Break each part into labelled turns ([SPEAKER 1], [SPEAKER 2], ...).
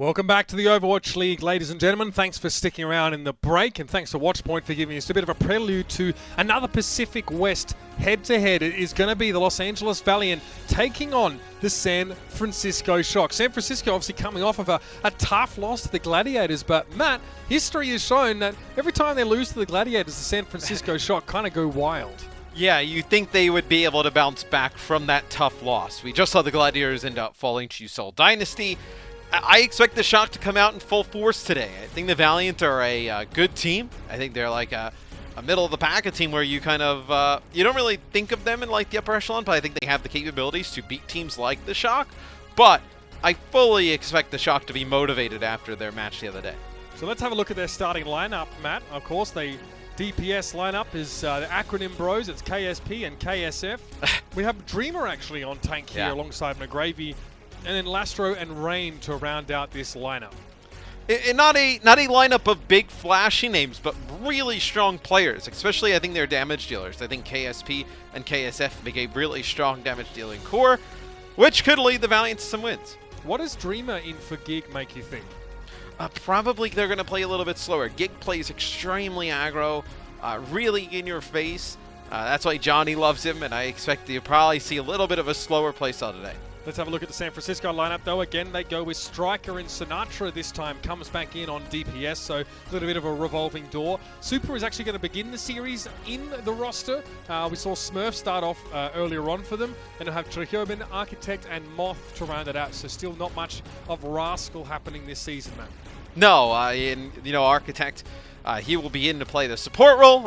[SPEAKER 1] Welcome back to the Overwatch League, ladies and gentlemen. Thanks for sticking around in the break, and thanks to Watchpoint for giving us a bit of a prelude to another Pacific West head-to-head. It is going to be the Los Angeles Valiant taking on the San Francisco Shock. San Francisco obviously coming off of a tough loss to the Gladiators, but Matt, history has shown that every time they lose to the Gladiators, the San Francisco Shock kind of go wild.
[SPEAKER 2] Yeah, you think they would be able to bounce back from that tough loss. We just saw the Gladiators end up falling to Seoul Dynasty. I expect the Shock to come out in full force today. I think the Valiant are a good team. I think they're like a middle-of-the-pack, a team where you kind of, you don't really think of them in like the upper echelon, but I think they have the capabilities to beat teams like the Shock. But I fully expect the Shock to be motivated after their match the other day.
[SPEAKER 1] So let's have a look at their starting lineup, Matt. Of course, the DPS lineup is the acronym bros. It's KSP and KSF. We have Dreamer actually on tank here alongside McGravy. And then Lastro and Rain to round out this lineup.
[SPEAKER 2] Not a lineup of big flashy names, but really strong players. Especially, I think they're damage dealers. I think KSP and KSF make a really strong damage dealing core, which could lead the Valiant to some wins.
[SPEAKER 1] What does Dreamer in for Gig make you think?
[SPEAKER 2] Probably they're going to play a little bit slower. Gig plays extremely aggro, really in your face. That's why Johnny loves him, and I expect you'll probably see a little bit of a slower playstyle today.
[SPEAKER 1] Let's have a look at the San Francisco lineup, though. Again, they go with Striker and Sinatra this time. Comes back in on DPS, so a little bit of a revolving door. Super is actually going to begin the series in the roster. We saw Smurf start off earlier on for them. Then we'll have Trehobin, Architect, and Moth to round it out. So still not much of Rascal happening this season, man.
[SPEAKER 2] No, Architect, he will be in to play the support role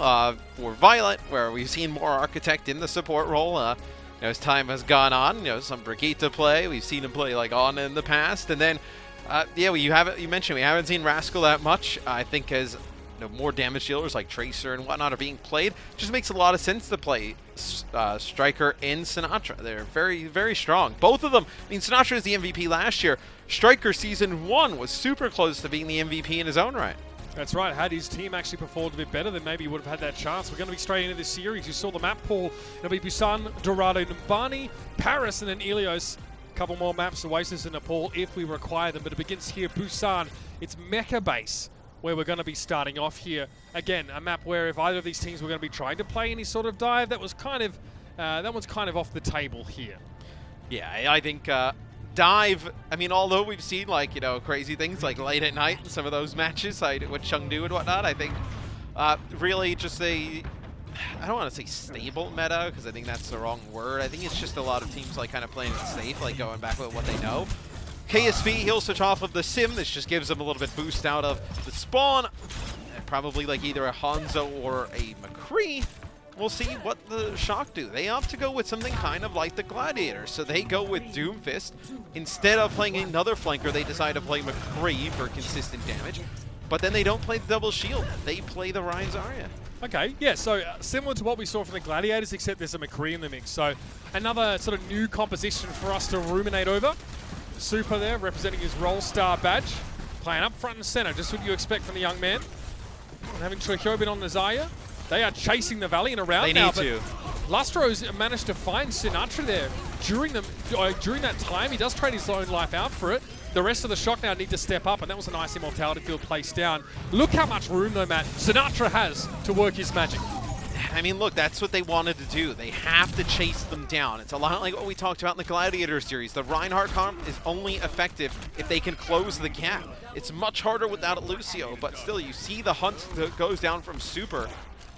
[SPEAKER 2] for Violet, where we've seen more Architect in the support role. As time has gone on, some Brigitte play. We've seen him play like on in the past, and then, you mentioned we haven't seen Rascal that much. I think as more damage dealers like Tracer and whatnot are being played, it just makes a lot of sense to play Striker and Sinatra. They're very, very strong. Both of them. I mean, Sinatra is the MVP last year. Striker Season 1 was super close to being the MVP in his own right.
[SPEAKER 1] That's right. Had his team actually performed a bit better, then maybe he would have had that chance. We're going to be straight into this series. You saw the map pool. It'll be Busan, Dorado, Numbani, Paris, and then Ilios. A couple more maps, Oasis and Nepal, if we require them. But it begins here, Busan. It's Mecha Base, where we're going to be starting off here. Again, a map where if either of these teams were going to be trying to play any sort of dive, that was kind of that one's kind of off the table here.
[SPEAKER 2] Yeah, I think dive, I mean, although we've seen crazy things like late at night in some of those matches with Chengdu and whatnot, I think really just I don't want to say stable meta, because I think that's the wrong word. I think it's just a lot of teams kind of playing it safe, going back with what they know. KSP, he'll switch off of the Sim. This just gives them a little bit boost out of the spawn. Probably either a Hangzhou or a McCree. We'll see what the Shock do. They opt to go with something kind of like the Gladiators. So they go with Doomfist. Instead of playing another flanker, they decide to play McCree for consistent damage. But then they don't play the double shield. They play the Ryan Zarya.
[SPEAKER 1] Okay, yeah, so similar to what we saw from the Gladiators, except there's a McCree in the mix. So another sort of new composition for us to ruminate over. Super there, representing his Roll Star badge. Playing up front and center, just what you expect from the young man. And having Trehobin on the Zarya. They are chasing the Valiant around now, but Lastro's managed to find Sinatra there. During that time, he does trade his own life out for it. The rest of the Shock now need to step up, and that was a nice Immortality field placed down. Look how much room, though, Matt, Sinatra has to work his magic.
[SPEAKER 2] I mean, look, that's what they wanted to do. They have to chase them down. It's a lot like what we talked about in the Gladiator series. The Reinhardt comp is only effective if they can close the gap. It's much harder without Lucio, but still, you see the hunt that goes down from Super.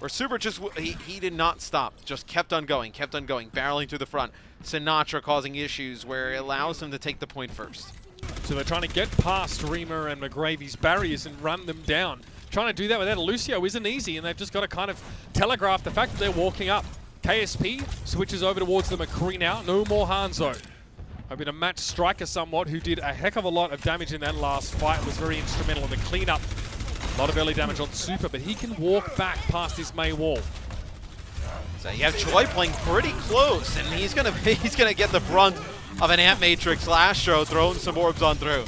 [SPEAKER 2] Or Super just, he did not stop, just kept on going, barreling to the front. Sinatra causing issues where it allows him to take the point first.
[SPEAKER 1] So they're trying to get past Reamer and McGravy's barriers and run them down. Trying to do that without Lucio isn't easy, and they've just got to kind of telegraph the fact that they're walking up. KSP switches over towards the McCree now, no more Hangzhou. Hoping to match Striker somewhat, who did a heck of a lot of damage in that last fight, was very instrumental in the cleanup. A lot of early damage on Super, but he can walk back past his May wall.
[SPEAKER 2] So you have Choi playing pretty close, and he's gonna get the brunt of an Ant Matrix Lastro throwing some orbs on through.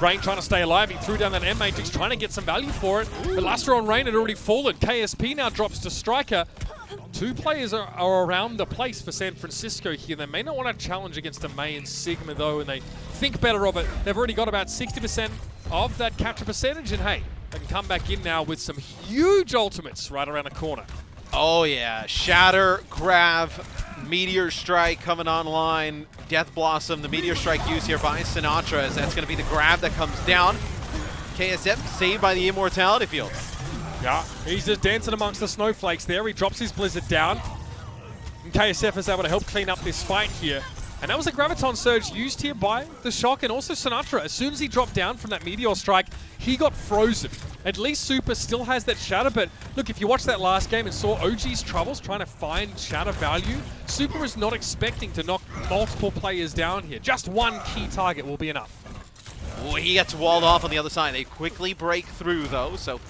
[SPEAKER 1] Rain trying to stay alive. He threw down that Ant Matrix, trying to get some value for it. But Lastro and Rain had already fallen. KSP now drops to Striker. Two players are around the place for San Francisco here. They may not want to challenge against a May and Sigma though, and they think better of it. They've already got about 60% of that capture percentage, and hey, they can come back in now with some huge ultimates right around the corner.
[SPEAKER 2] Oh yeah, Shatter, Grav, Meteor Strike coming online, Death Blossom, the Meteor Strike used here by Sinatra, as that's going to be the grab that comes down. KSF saved by the Immortality Field.
[SPEAKER 1] Yeah, he's just dancing amongst the snowflakes there. He drops his Blizzard down. And KSF is able to help clean up this fight here. And that was a Graviton Surge used here by the Shock and also Sinatra. As soon as he dropped down from that Meteor Strike, he got frozen. At least Super still has that Shatter, but look, if you watched that last game and saw OG's troubles trying to find Shatter value, Super is not expecting to knock multiple players down here. Just one key target will be enough.
[SPEAKER 2] Oh, he gets walled off on the other side. They quickly break through though, so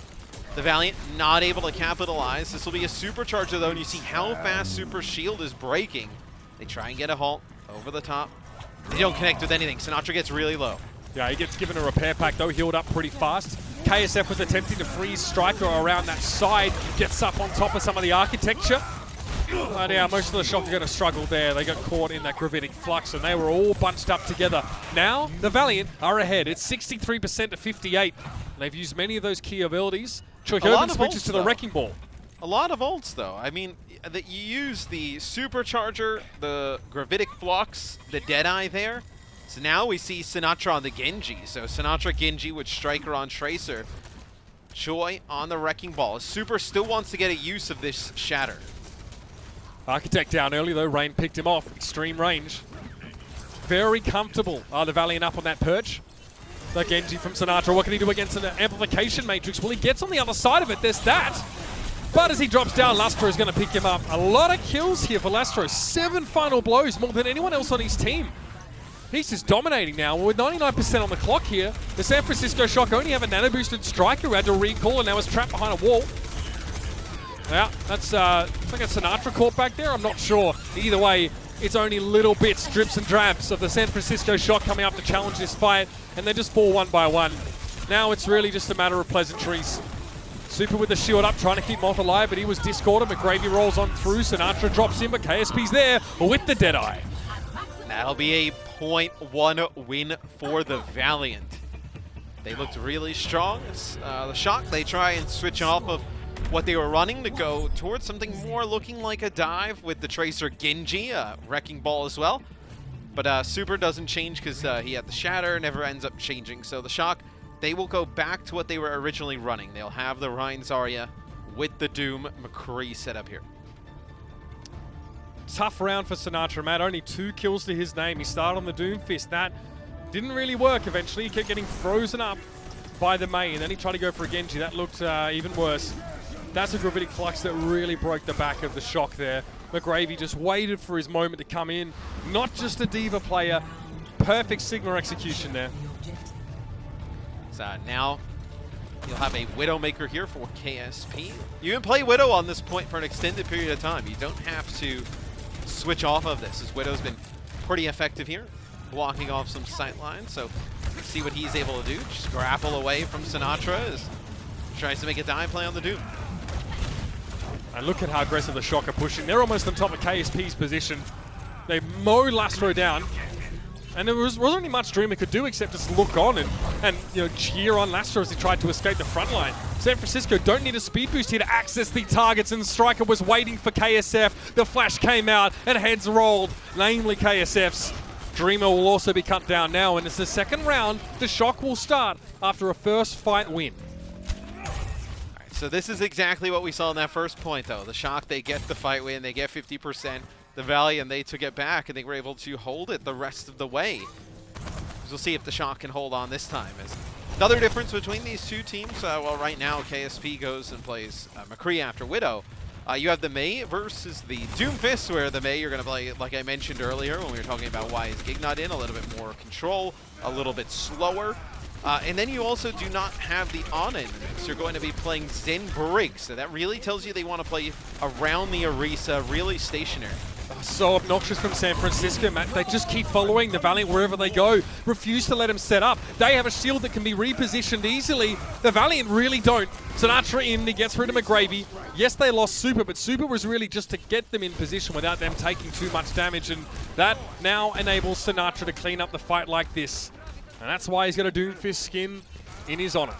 [SPEAKER 2] the Valiant not able to capitalize. This will be a Supercharger though, and you see how fast Super's shield is breaking. They try and get a halt over the top. They don't connect with anything. Sinatra gets really low. Yeah,
[SPEAKER 1] he gets given a repair pack though, healed up pretty fast. KSF was attempting to freeze Striker around that side, gets up on top of some of the architecture. But yeah, most of the Shock are going to struggle there. They got caught in that gravitic flux and they were all bunched up together. Now, the Valiant are ahead. It's 63% to 58. They've used many of those key abilities. Choyhoven switches to the Wrecking Ball.
[SPEAKER 2] A lot of ults though. I mean, that you use the Supercharger, the gravitic flux, the Deadeye there. So now we see Sinatra on the Genji. So Sinatra, Genji with Striker on Tracer. Choi on the Wrecking Ball. Super still wants to get a use of this Shatter.
[SPEAKER 1] Architect down early though, Rain picked him off. Extreme range. Very comfortable. The Valiant up on that perch. The Genji from Sinatra, what can he do against an Amplification Matrix? Well, he gets on the other side of it, there's that. But as he drops down, Lastro is going to pick him up. A lot of kills here for Lastro. 7 final blows, more than anyone else on his team. He's just dominating now. With 99% on the clock here, the San Francisco Shock only have a nano-boosted Striker who had to recall and now is trapped behind a wall. Yeah, that's looks like a Sinatra caught back there. I'm not sure. Either way, it's only little bits, drips and drabs of the San Francisco Shock coming up to challenge this fight, and they just fall one by one. Now it's really just a matter of pleasantries. Super with the shield up, trying to keep Mott alive, but he was discorded. McGravy rolls on through. Sinatra drops in, but KSP's there with the Deadeye.
[SPEAKER 2] That'll be a 0.1 win for the Valiant. They looked really strong. The Shock, they try and switch off of what they were running to go towards something more looking like a dive with the Tracer Genji, Wrecking Ball as well. But Super doesn't change because he had the Shatter, never ends up changing. So the Shock, they will go back to what they were originally running. They'll have the Rein Zarya with the Doom McCree set up here.
[SPEAKER 1] Tough round for Sinatra, Matt. Only 2 kills to his name. He started on the Doom Fist. That didn't really work eventually. He kept getting frozen up by the May, and then he tried to go for a Genji. That looked even worse. That's a Gravitic Flux that really broke the back of the Shock there. McGravy just waited for his moment to come in. Not just a Diva player. Perfect Sigma execution there.
[SPEAKER 2] So now you'll have a Widowmaker here for KSP. You can play Widow on this point for an extended period of time. You don't have to switch off of this, as Widow's been pretty effective here, blocking off some sight lines. So let's see what he's able to do. Just grapple away from Sinatra as he tries to make a dive play on the Doom.
[SPEAKER 1] And look at how aggressive the Shock are pushing. They're almost on top of KSP's position. They mow Lastro down. And there wasn't really much Dreamer could do except just look on and you know, cheer on Lastro as he tried to escape the front line. San Francisco don't need a speed boost here to access the targets, and Striker was waiting for KSF. The flash came out and heads rolled, namely KSF's. Dreamer will also be cut down now, and it's the second round. The Shock will start after a first fight win.
[SPEAKER 2] So this is exactly what we saw in that first point, though. The Shock, they get the fight win, they get 50%. The Valiant, they took it back, and they were able to hold it the rest of the way. We'll see if the Shock can hold on this time. Another difference between these two teams, well, right now, KSP goes and plays McCree after Widow. You have the May versus the Doomfist, where the May you're going to play, like I mentioned earlier when we were talking about why is Gig not in, a little bit more control, a little bit slower. And then you also do not have the Ana in the mix. You're going to be playing Zen Briggs, so that really tells you they want to play around the Orisa, really stationary.
[SPEAKER 1] So obnoxious from San Francisco, Matt. They just keep following the Valiant wherever they go. Refuse to let him set up. They have a shield that can be repositioned easily. The Valiant really don't. Sinatra in, he gets rid of McGravy. Yes, they lost Super, but Super was really just to get them in position without them taking too much damage, and that now enables Sinatra to clean up the fight like this. And that's why he's got a Doomfist skin in his honor.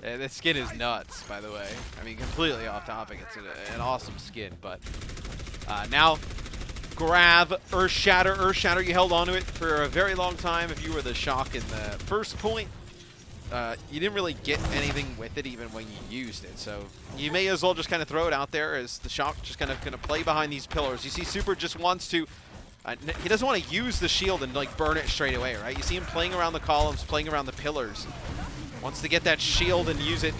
[SPEAKER 2] The skin is nuts, by the way. I mean, completely off topic. It's an awesome skin, but now grab Earthshatter. Earthshatter, you held onto it for a very long time. If you were the Shock in the first point, you didn't really get anything with it even when you used it. So you may as well just kind of throw it out there as the Shock just kind of going to play behind these pillars. You see Super just wants to, he doesn't want to use the shield and like burn it straight away, right? You see him playing around the columns, playing around the pillars. Wants to get that shield and use it.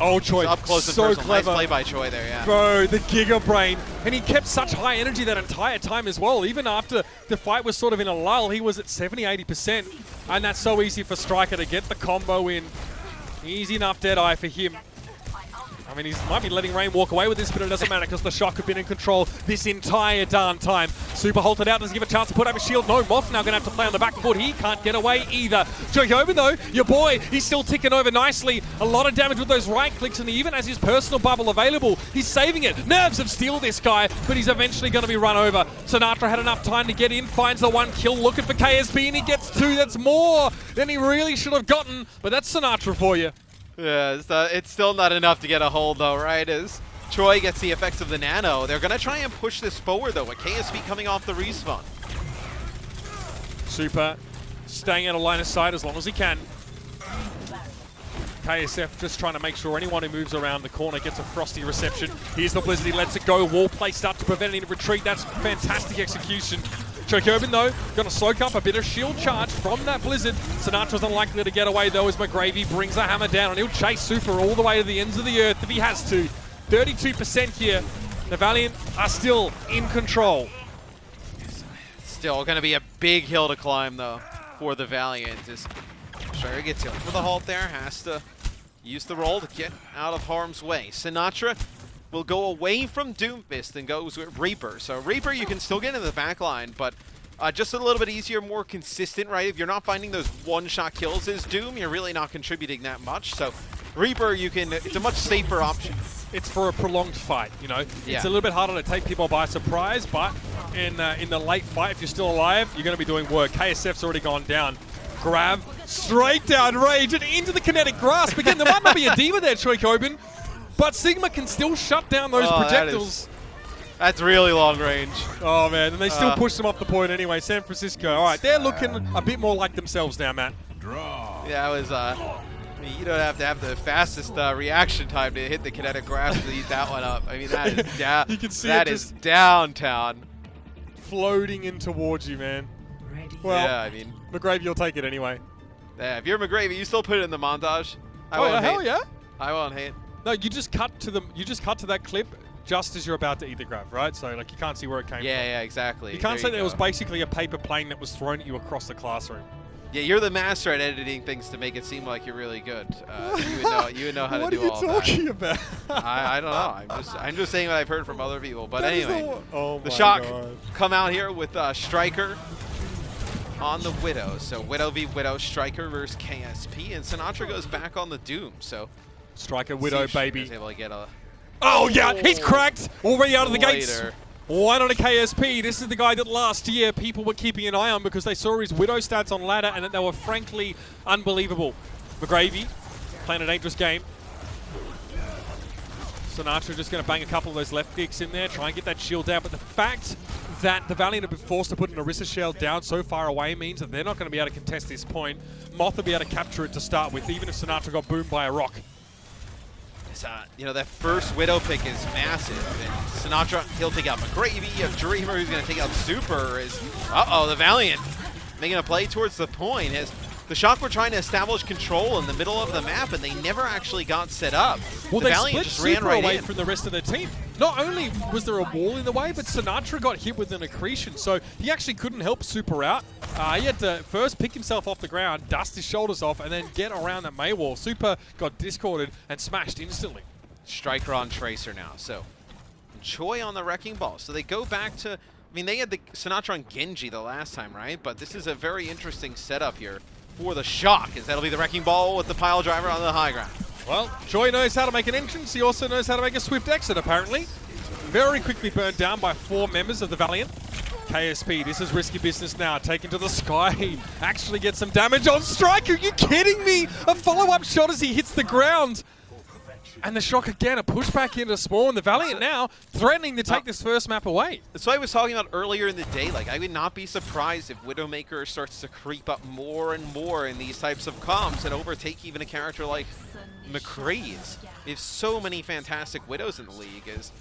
[SPEAKER 1] Oh, Choi,
[SPEAKER 2] up close and
[SPEAKER 1] so
[SPEAKER 2] personal.
[SPEAKER 1] clever.
[SPEAKER 2] Nice play by Choi there, yeah.
[SPEAKER 1] Bro, the Giga Brain. And he kept such high energy that entire time as well. Even after the fight was sort of in a lull, he was at 70-80%. And that's so easy for Striker to get the combo in. Easy enough Deadeye for him. I mean, he might be letting Rain walk away with this, but it doesn't matter because the Shock have been in control this entire darn time. Super halted out, doesn't give a chance to put up a shield. No, Moth now going to have to play on the back foot. He can't get away either. Chocobo though, your boy, he's still ticking over nicely. A lot of damage with those right clicks, and he even has his personal bubble available. He's saving it. Nerves of steel, this guy, but he's eventually going to be run over. Sinatra had enough time to get in, finds the one kill, looking for KSB, and he gets two. That's more than he really should have gotten, but that's Sinatra for you.
[SPEAKER 2] Yeah, it's still not enough to get a hold, though, right? As Choi gets the effects of the Nano. They're going to try and push this forward, though, with KSB coming off the respawn.
[SPEAKER 1] Super staying out of line of sight as long as he can. KSF just trying to make sure anyone who moves around the corner gets a frosty reception. Here's the Blizzard, he lets it go. Wall placed up to prevent any retreat. That's fantastic execution. Chokobin, though, going to soak up a bit of shield charge from that Blizzard. Sinatra's unlikely to get away, though, as McGravy brings the hammer down, and he'll chase Super all the way to the ends of the earth if he has to. 32% here. The Valiant are still in control.
[SPEAKER 2] Still going to be a big hill to climb, though, for the Valiant. As Striker gets hit for the halt there, has to use the roll to get out of harm's way. Sinatra will go away from Doomfist and goes with Reaper. So Reaper, you can still get in the back line, but just a little bit easier, more consistent, right? If you're not finding those one-shot kills as Doom, you're really not contributing that much. So Reaper, it's a much safer option.
[SPEAKER 1] It's for a prolonged fight, you know.
[SPEAKER 2] Yeah.
[SPEAKER 1] It's a little bit harder to take people by surprise, but in the late fight, if you're still alive, you're going to be doing work. KSF's already gone down. Grab, straight down Rage, and into the kinetic grasp. Again, there might not be a diva there, Choi Kobin, but Sigma can still shut down those projectiles.
[SPEAKER 2] That's really long range.
[SPEAKER 1] Oh, man, and they still push them off the point anyway. San Francisco, all right, they're looking a bit more like themselves now, Matt.
[SPEAKER 2] Yeah, it was, I mean, you don't have to have the fastest reaction time to hit the kinetic grasp to eat that one up. I mean, that is,
[SPEAKER 1] you can see
[SPEAKER 2] that is downtown.
[SPEAKER 1] Floating in towards you, man. Well,
[SPEAKER 2] yeah, I mean,
[SPEAKER 1] McGravy will take it anyway.
[SPEAKER 2] Yeah, if you're McGravy, you still put it in the montage.
[SPEAKER 1] Oh yeah, hell yeah.
[SPEAKER 2] I won't hate.
[SPEAKER 1] No, you just cut to them. You just cut to that clip just as you're about to eat the grab, right? So like you can't see where it came from.
[SPEAKER 2] Yeah, exactly.
[SPEAKER 1] You can't say there was basically a paper plane that was thrown at you across the classroom.
[SPEAKER 2] Yeah, you're the master at editing things to make it seem like you're really good. You would know how to do all that.
[SPEAKER 1] What are you talking about?
[SPEAKER 2] I don't know. I'm just saying what I've heard from other people. But
[SPEAKER 1] that
[SPEAKER 2] anyway,
[SPEAKER 1] the
[SPEAKER 2] Shock come out here with Striker on the Widow. So Widow v Widow, Striker versus KSP, and Sinatra goes back on the Doom. So
[SPEAKER 1] Striker Widow, baby.
[SPEAKER 2] Able to get a
[SPEAKER 1] yeah, he's cracked already out of the gates. Why not a KSP? This is the guy that last year people were keeping an eye on because they saw his Widow stats on ladder and that they were frankly unbelievable. McGravy playing a dangerous game. Sinatra just going to bang a couple of those left kicks in there, try and get that shield down. But the fact that the Valiant have been forced to put an Orisa shield down so far away means that they're not going to be able to contest this point. Moth will be able to capture it to start with, even if Sinatra got boomed by a rock.
[SPEAKER 2] You know, that first Widow pick is massive. And Sinatra, he'll take out McGravy. A Dreamer who's going to take out Super. The Valiant making a play towards the point. As the Shock were trying to establish control in the middle of the map, and they never actually got set up.
[SPEAKER 1] Well,
[SPEAKER 2] the
[SPEAKER 1] they
[SPEAKER 2] Valiant
[SPEAKER 1] split
[SPEAKER 2] just
[SPEAKER 1] Super
[SPEAKER 2] ran right
[SPEAKER 1] away
[SPEAKER 2] in.
[SPEAKER 1] from the rest of their team. Not only was there a wall in the way, but Sinatra got hit with an accretion, so he actually couldn't help Super out. He had to first pick himself off the ground, dust his shoulders off, and then get around that May wall. Super got discorded and smashed instantly.
[SPEAKER 2] Striker on Tracer now, so Choi on the Wrecking Ball. So they go back to, I mean, they had the Sinatra on Genji the last time, right? But this is a very interesting setup here for the Shock, as that'll be the Wrecking Ball with the pile driver on the high ground.
[SPEAKER 1] Well, Choi knows how to make an entrance. He also knows how to make a swift exit, apparently. Very quickly burned down by 4 members of the Valiant. KSP, this is risky business now. Taken to the sky. Actually gets some damage on Striker. Are you kidding me? A follow-up shot as he hits the ground. And the Shock again, a pushback into Spawn. The Valiant now threatening to take this first map away.
[SPEAKER 2] That's what I was talking about earlier in the day. Like, I would not be surprised if Widowmaker starts to creep up more and more in these types of comps and overtake even a character like McCree's. We have so many fantastic Widows in the league. As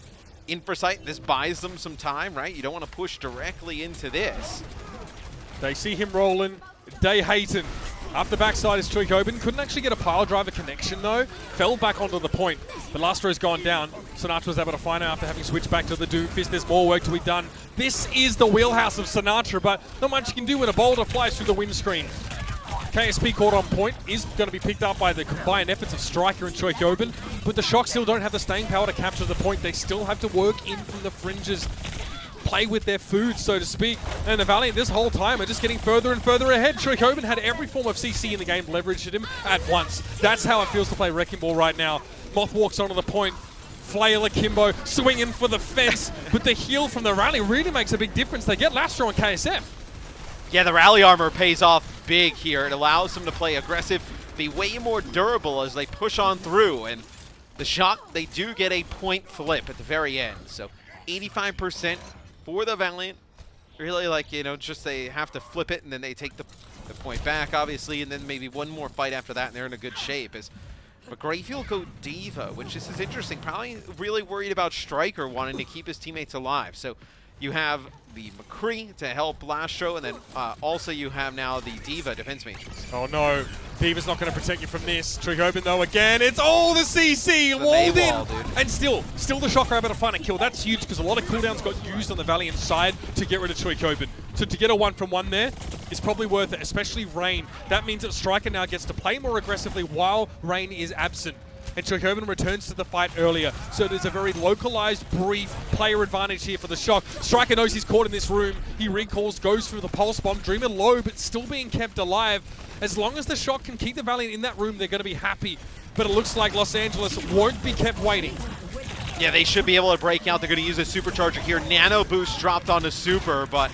[SPEAKER 2] Inversight, this buys them some time, right? You don't want to push directly into this.
[SPEAKER 1] They see him rolling. Day Hayton. Up the backside is Choi-Koben. Couldn't actually get a pile driver connection though. Fell back onto the point. But Lastro's gone down. Sinatra was able to find out after having switched back to the Doomfist. There's more work to be done. This is the wheelhouse of Sinatra, but not much you can do when a boulder flies through the windscreen. KSP caught on point is going to be picked up by the combined efforts of Striker and Choi-Koben, but the Shock still don't have the staying power to capture the point. They still have to work in from the fringes, play with their food, so to speak. And the Valiant this whole time are just getting further and further ahead. Choi-Koben had every form of CC in the game leveraged at him at once. That's how it feels to play Wrecking Ball right now. Moth walks onto the point. Flail Akimbo swinging for the fence, but the heal from the rally really makes a big difference. They get Lastro on KSF.
[SPEAKER 2] Yeah, the rally armor pays off big here. It allows them to play aggressive, be way more durable as they push on through. And the Shock, they do get a point flip at the very end. So 85% for the Valiant. Really, like, you know, just they have to flip it and then they take the point back, obviously, and then maybe one more fight after that and they're in a good shape. But Greyfield go Diva, which is interesting. Probably really worried about Striker wanting to keep his teammates alive. So you have the McCree to help Lastro, and then also you have now the Diva defense matrix.
[SPEAKER 1] Oh no, Diva's not going to protect you from this. Choi-Koben though again, it's all the CC walled in,
[SPEAKER 2] dude.
[SPEAKER 1] And still the Shock are able to find a kill. That's huge because a lot of cooldowns got used on the Valiant side to get rid of Choi-Koben. So to get a 1-from-1 there is probably worth it, especially Rain. That means that Striker now gets to play more aggressively while Rain is absent. And Choi-Koben returns to the fight earlier. So there's a very localized, brief player advantage here for the Shock. Striker knows he's caught in this room. He recalls, goes through the pulse bomb. Dreamer low, but still being kept alive. As long as the Shock can keep the Valiant in that room, they're going to be happy. But it looks like Los Angeles won't be kept waiting.
[SPEAKER 2] Yeah, they should be able to break out. They're going to use a supercharger here. Nano boost dropped onto Super, but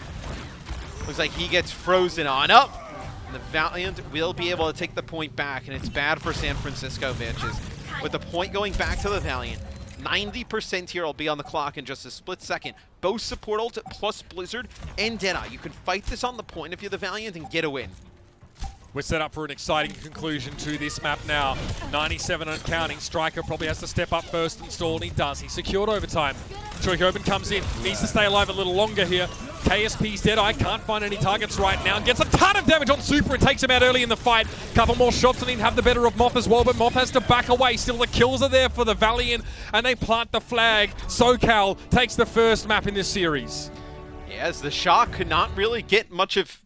[SPEAKER 2] looks like he gets frozen on up. And the Valiant will be able to take the point back, and it's bad for San Francisco, bitches. With the point going back to the Valiant, 90% here will be on the clock in just a split second. Both support ult plus Blizzard and Deadeye. You can fight this on the point if you're the Valiant and get a win.
[SPEAKER 1] We're set up for an exciting conclusion to this map now. 97 and counting. Striker probably has to step up first and stall, and he does. He's secured overtime. Choi-Koben comes in, needs to stay alive a little longer here. KSP's Deadeye can't find any targets right now. Gets a ton of damage on Super and takes him out early in the fight. Couple more shots and he'd have the better of Moth as well, but Moth has to back away. Still the kills are there for the Valiant, and they plant the flag. SoCal takes the first map in this series.
[SPEAKER 2] Yes, the Shock could not really get much of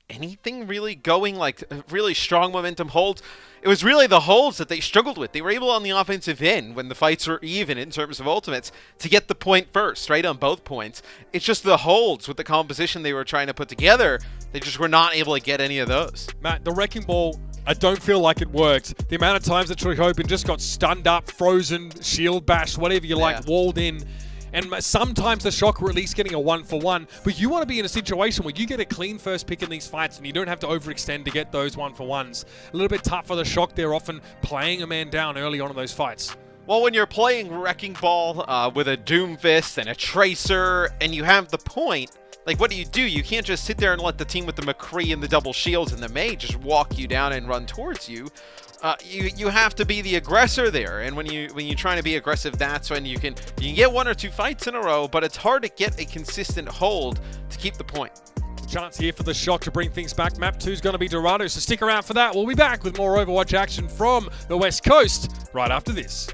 [SPEAKER 2] anything really going, like really strong momentum holds. It was really the holds that they struggled with. They were able on the offensive end when the fights were even in terms of ultimates to get the point first, right, on both points. It's just the holds with the composition they were trying to put together. They just were not able to get any of those.
[SPEAKER 1] Matt, the Wrecking Ball, I don't feel like it worked. The amount of times that Choi-Koben just got stunned up, frozen, shield bashed, whatever you like, walled in. And sometimes the Shock were at least getting a 1-for-1, but you want to be in a situation where you get a clean first pick in these fights and you don't have to overextend to get those 1-for-1s. A little bit tough for the Shock. They're often playing a man down early on in those fights.
[SPEAKER 2] Well, when you're playing Wrecking Ball with a Doomfist and a Tracer and you have the point, like, what do? You can't just sit there and let the team with the McCree and the double shields and the May just walk you down and run towards you. You have to be the aggressor there, and when you're trying to be aggressive, that's when you can get 1 or 2 fights in a row, but it's hard to get a consistent hold to keep the point.
[SPEAKER 1] Chance here for the Shock to bring things back. Map 2 is going to be Dorado, so stick around for that. We'll be back with more Overwatch action from the West Coast right after this.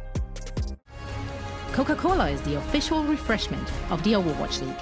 [SPEAKER 3] Coca-Cola is the official refreshment of the Overwatch League.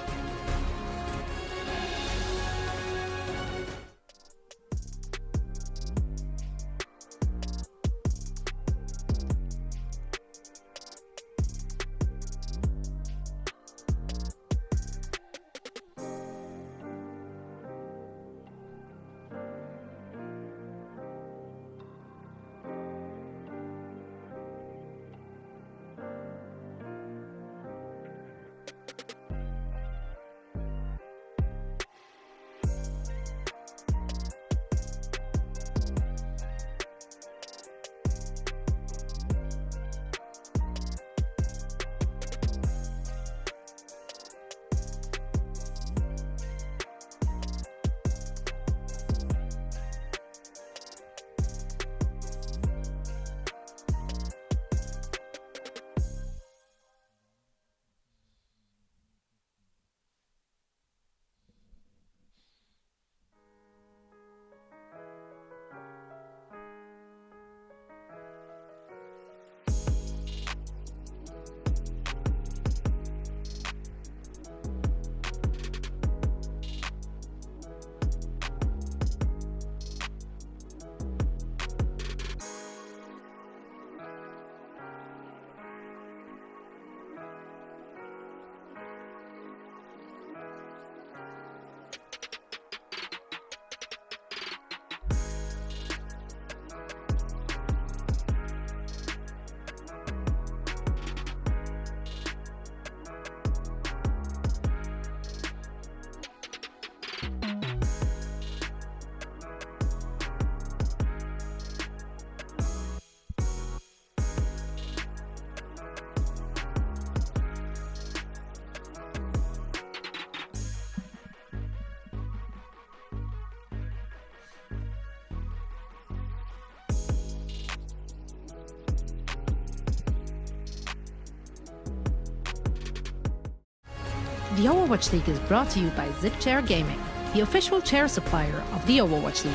[SPEAKER 3] The Overwatch League is brought to you by Zip Chair Gaming, the official chair supplier of the Overwatch League.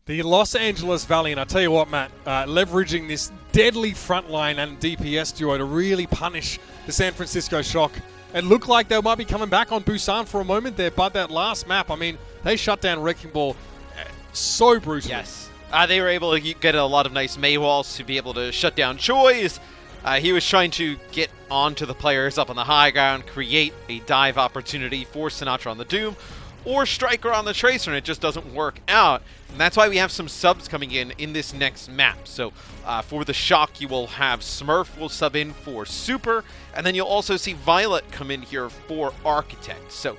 [SPEAKER 1] The Los Angeles Valiant, I tell you what, Matt, leveraging this deadly frontline and DPS duo to really punish the San Francisco Shock. It looked like they might be coming back on Busan for a moment there, but that last map, I mean, they shut down Wrecking Ball so brutally.
[SPEAKER 2] Yes. They were able to get a lot of nice May walls to be able to shut down Choi's. He was trying to get onto the players up on the high ground, create a dive opportunity for Sinatraa on the Doom, or Striker on the Tracer, and it just doesn't work out. And that's why we have some subs coming in this next map. So for the Shock, you will have Smurf will sub in for Super, and then you'll also see Violet come in here for Architect. So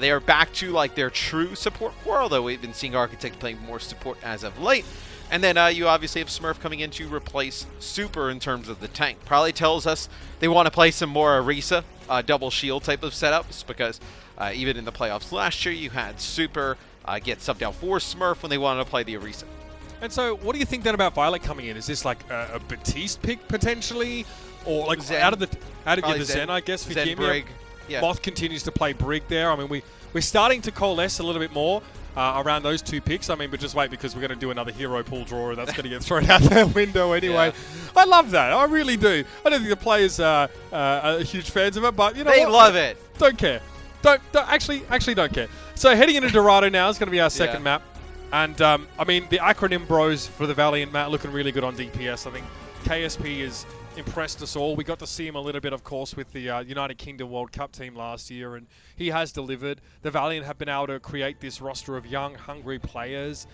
[SPEAKER 2] they are back to like their true support core, although we've been seeing Architect playing more support as of late. And then you obviously have Smurf coming in to replace Super in terms of the tank. Probably tells us they want to play some more Orisa, double shield type of setups, because even in the playoffs last year, you had Super get subbed out for Smurf when they wanted to play the Orisa.
[SPEAKER 1] And so, what do you think then about Violet coming in? Is this like a Batiste pick potentially, or like
[SPEAKER 2] Zen.
[SPEAKER 1] out of the Zen, I guess? For
[SPEAKER 2] Zen
[SPEAKER 1] Kimia?
[SPEAKER 2] Brig. Yeah.
[SPEAKER 1] Moth continues to play Brig there. I mean, we're starting to coalesce a little bit more around those two picks. I mean, but just wait, because we're going to do another hero pool draw, and that's going to get thrown out the window anyway.
[SPEAKER 2] Yeah.
[SPEAKER 1] I love that. I really do. I don't think the players are huge fans of it, but you know
[SPEAKER 2] They
[SPEAKER 1] what?
[SPEAKER 2] love it.
[SPEAKER 1] Don't care. Don't actually don't care. So heading into Dorado now is going to be our second map. And, I mean, the acronym bros for the Valiant, Matt, looking really good on DPS. I think KSP has impressed us all. We got to see him a little bit, of course, with the United Kingdom World Cup team last year, and he has delivered. The Valiant have been able to create this roster of young, hungry players,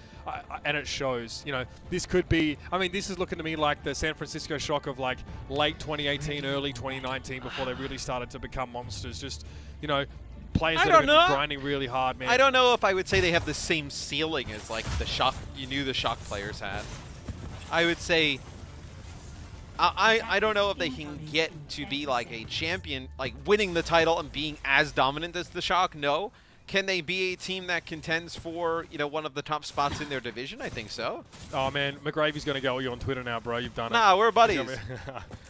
[SPEAKER 1] and it shows. You know, this could be, I mean, this is looking to me like the San Francisco Shock of, like, late 2018, early 2019, before they really started to become monsters. Just, you know, players that have been grinding really hard, man.
[SPEAKER 2] I don't know if I would say they have the same ceiling as like the Shock. You knew the Shock players had. I would say I don't know if they can get to be like a champion, like winning the title and being as dominant as the Shock. No. Can they be a team that contends for, you know, one of the top spots in their division? I think so.
[SPEAKER 1] Oh man, McGravy's going to go at you on Twitter now, bro. You've done it.
[SPEAKER 2] Nah, we're buddies.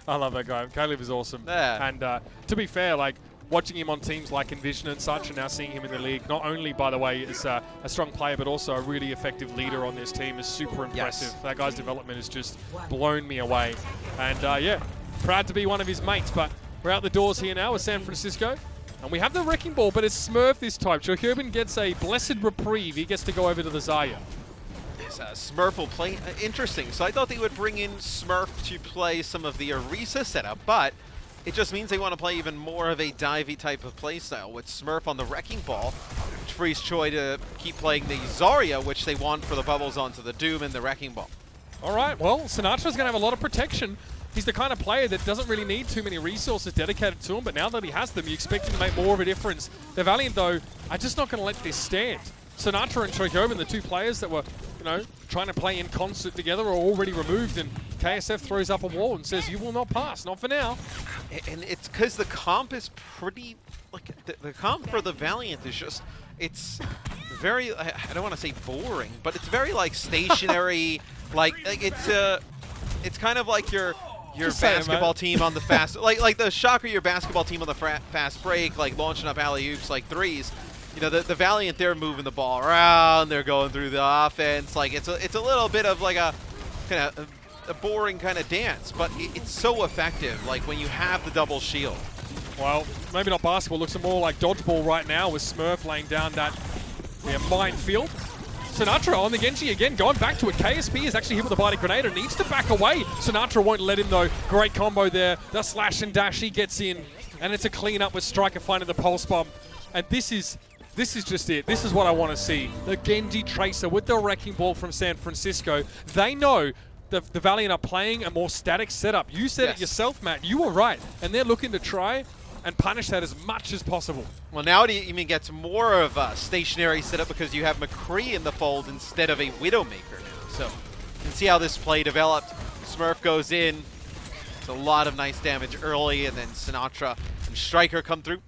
[SPEAKER 1] I love that guy. Caleb is awesome.
[SPEAKER 2] Yeah.
[SPEAKER 1] And to be fair, like, watching him on teams like Envision and such, and now seeing him in the league, not only, by the way, is a strong player, but also a really effective leader on this team, is super impressive.
[SPEAKER 2] Yes.
[SPEAKER 1] That guy's development has just blown me away. And yeah, proud to be one of his mates. But we're out the doors here now with San Francisco. And we have the Wrecking Ball, but it's Smurf this time. Chohyobin gets a blessed reprieve. He gets to go over to the Zarya.
[SPEAKER 2] Smurf will play. Interesting. So I thought they would bring in Smurf to play some of the Orisa setup, but it just means they want to play even more of a divey type of playstyle with Smurf on the Wrecking Ball, which frees Choi to keep playing the Zarya, which they want for the bubbles onto the Doom and the Wrecking Ball.
[SPEAKER 1] All right, well, Sinatra's going to have a lot of protection. He's the kind of player that doesn't really need too many resources dedicated to him, but now that he has them, you expect him to make more of a difference. The Valiant, though, are just not going to let this stand. Sinatraa and Chohyobin, the two players that were, you know, trying to play in concert together, are already removed, and KSF throws up a wall and says, you will not pass, not for now.
[SPEAKER 2] And it's because the comp is pretty, like, the comp for the Valiant is just, it's very, I don't want to say boring, but it's very, like, stationary, like it's kind of like your basketball team on the fast, like the Shocker, your basketball team on the fast break, like launching up alley-oops like threes. You know, the Valiant, they're moving the ball around, they're going through the offense. Like it's a little bit of like a kind of a boring kind of dance, but it's so effective. Like when you have the double shield.
[SPEAKER 1] Well, maybe not basketball. Looks more like dodgeball right now with Smurf laying down that minefield. Sinatraa on the Genji again, going back to it. KSP is actually hit with a biting grenade and needs to back away. Sinatraa won't let him though. Great combo there. The slash and dash, he gets in. And it's a clean up with Striker finding the pulse bomb. And this is just it. This is what I want to see. The Genji Tracer with the Wrecking Ball from San Francisco. They know the Valiant are playing a more static setup. You said it yourself, Matt. You were right. And they're looking to try and punish that as much as possible.
[SPEAKER 2] Well, now it even gets more of a stationary setup because you have McCree in the fold instead of a Widowmaker now. So you can see how this play developed. Smurf goes in. It's a lot of nice damage early, and then Sinatraa and Striker come through.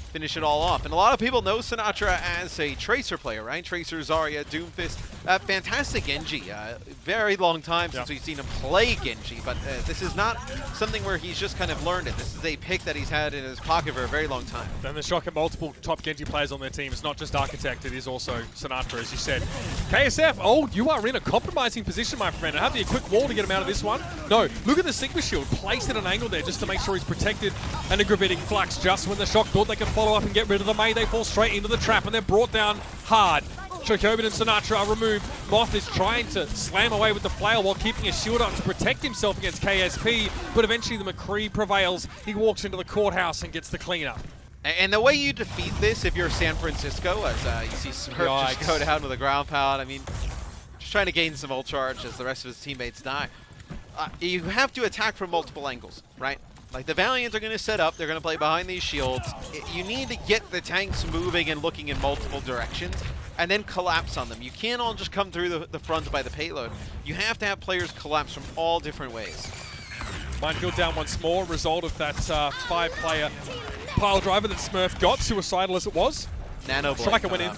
[SPEAKER 2] finish it all off. And a lot of people know Sinatra as a Tracer player, right? Tracer, Zarya, Doomfist, fantastic Genji. Very long time since we've seen him play Genji, but this is not something where he's just kind of learned it. This is a pick that he's had in his pocket for a very long time.
[SPEAKER 1] And the shock at multiple top Genji players on their team. It's not just Architect, it is also Sinatra, as you said. KSF, oh, you are in a compromising position, my friend. I have to be a quick wall to get him out of this one. No, look at the Sigma Shield. Placed at an angle there just to make sure he's protected. And a Gravitic Flux. Just when the shock thought they could follow up and get rid of the May, they fall straight into the trap and they're brought down hard. Chokobin and Sinatra are removed. Moth is trying to slam away with the flail while keeping his shield up to protect himself against KSP, but eventually the McCree prevails. He walks into the courthouse and gets the cleanup.
[SPEAKER 2] And the way you defeat this, if you're San Francisco, as you see Smurf just go down with a ground pound, I mean, just trying to gain some ult charge as the rest of his teammates die. You have to attack from multiple angles, right? Like, the Valiant are going to set up, they're going to play behind these shields. You need to get the tanks moving and looking in multiple directions, and then collapse on them. You can't all just come through the front by the payload. You have to have players collapse from all different ways.
[SPEAKER 1] Minefield down once more, result of that 5-player pile driver that Smurf got, suicidal as it was.
[SPEAKER 2] Nano Blade
[SPEAKER 1] Striker went in.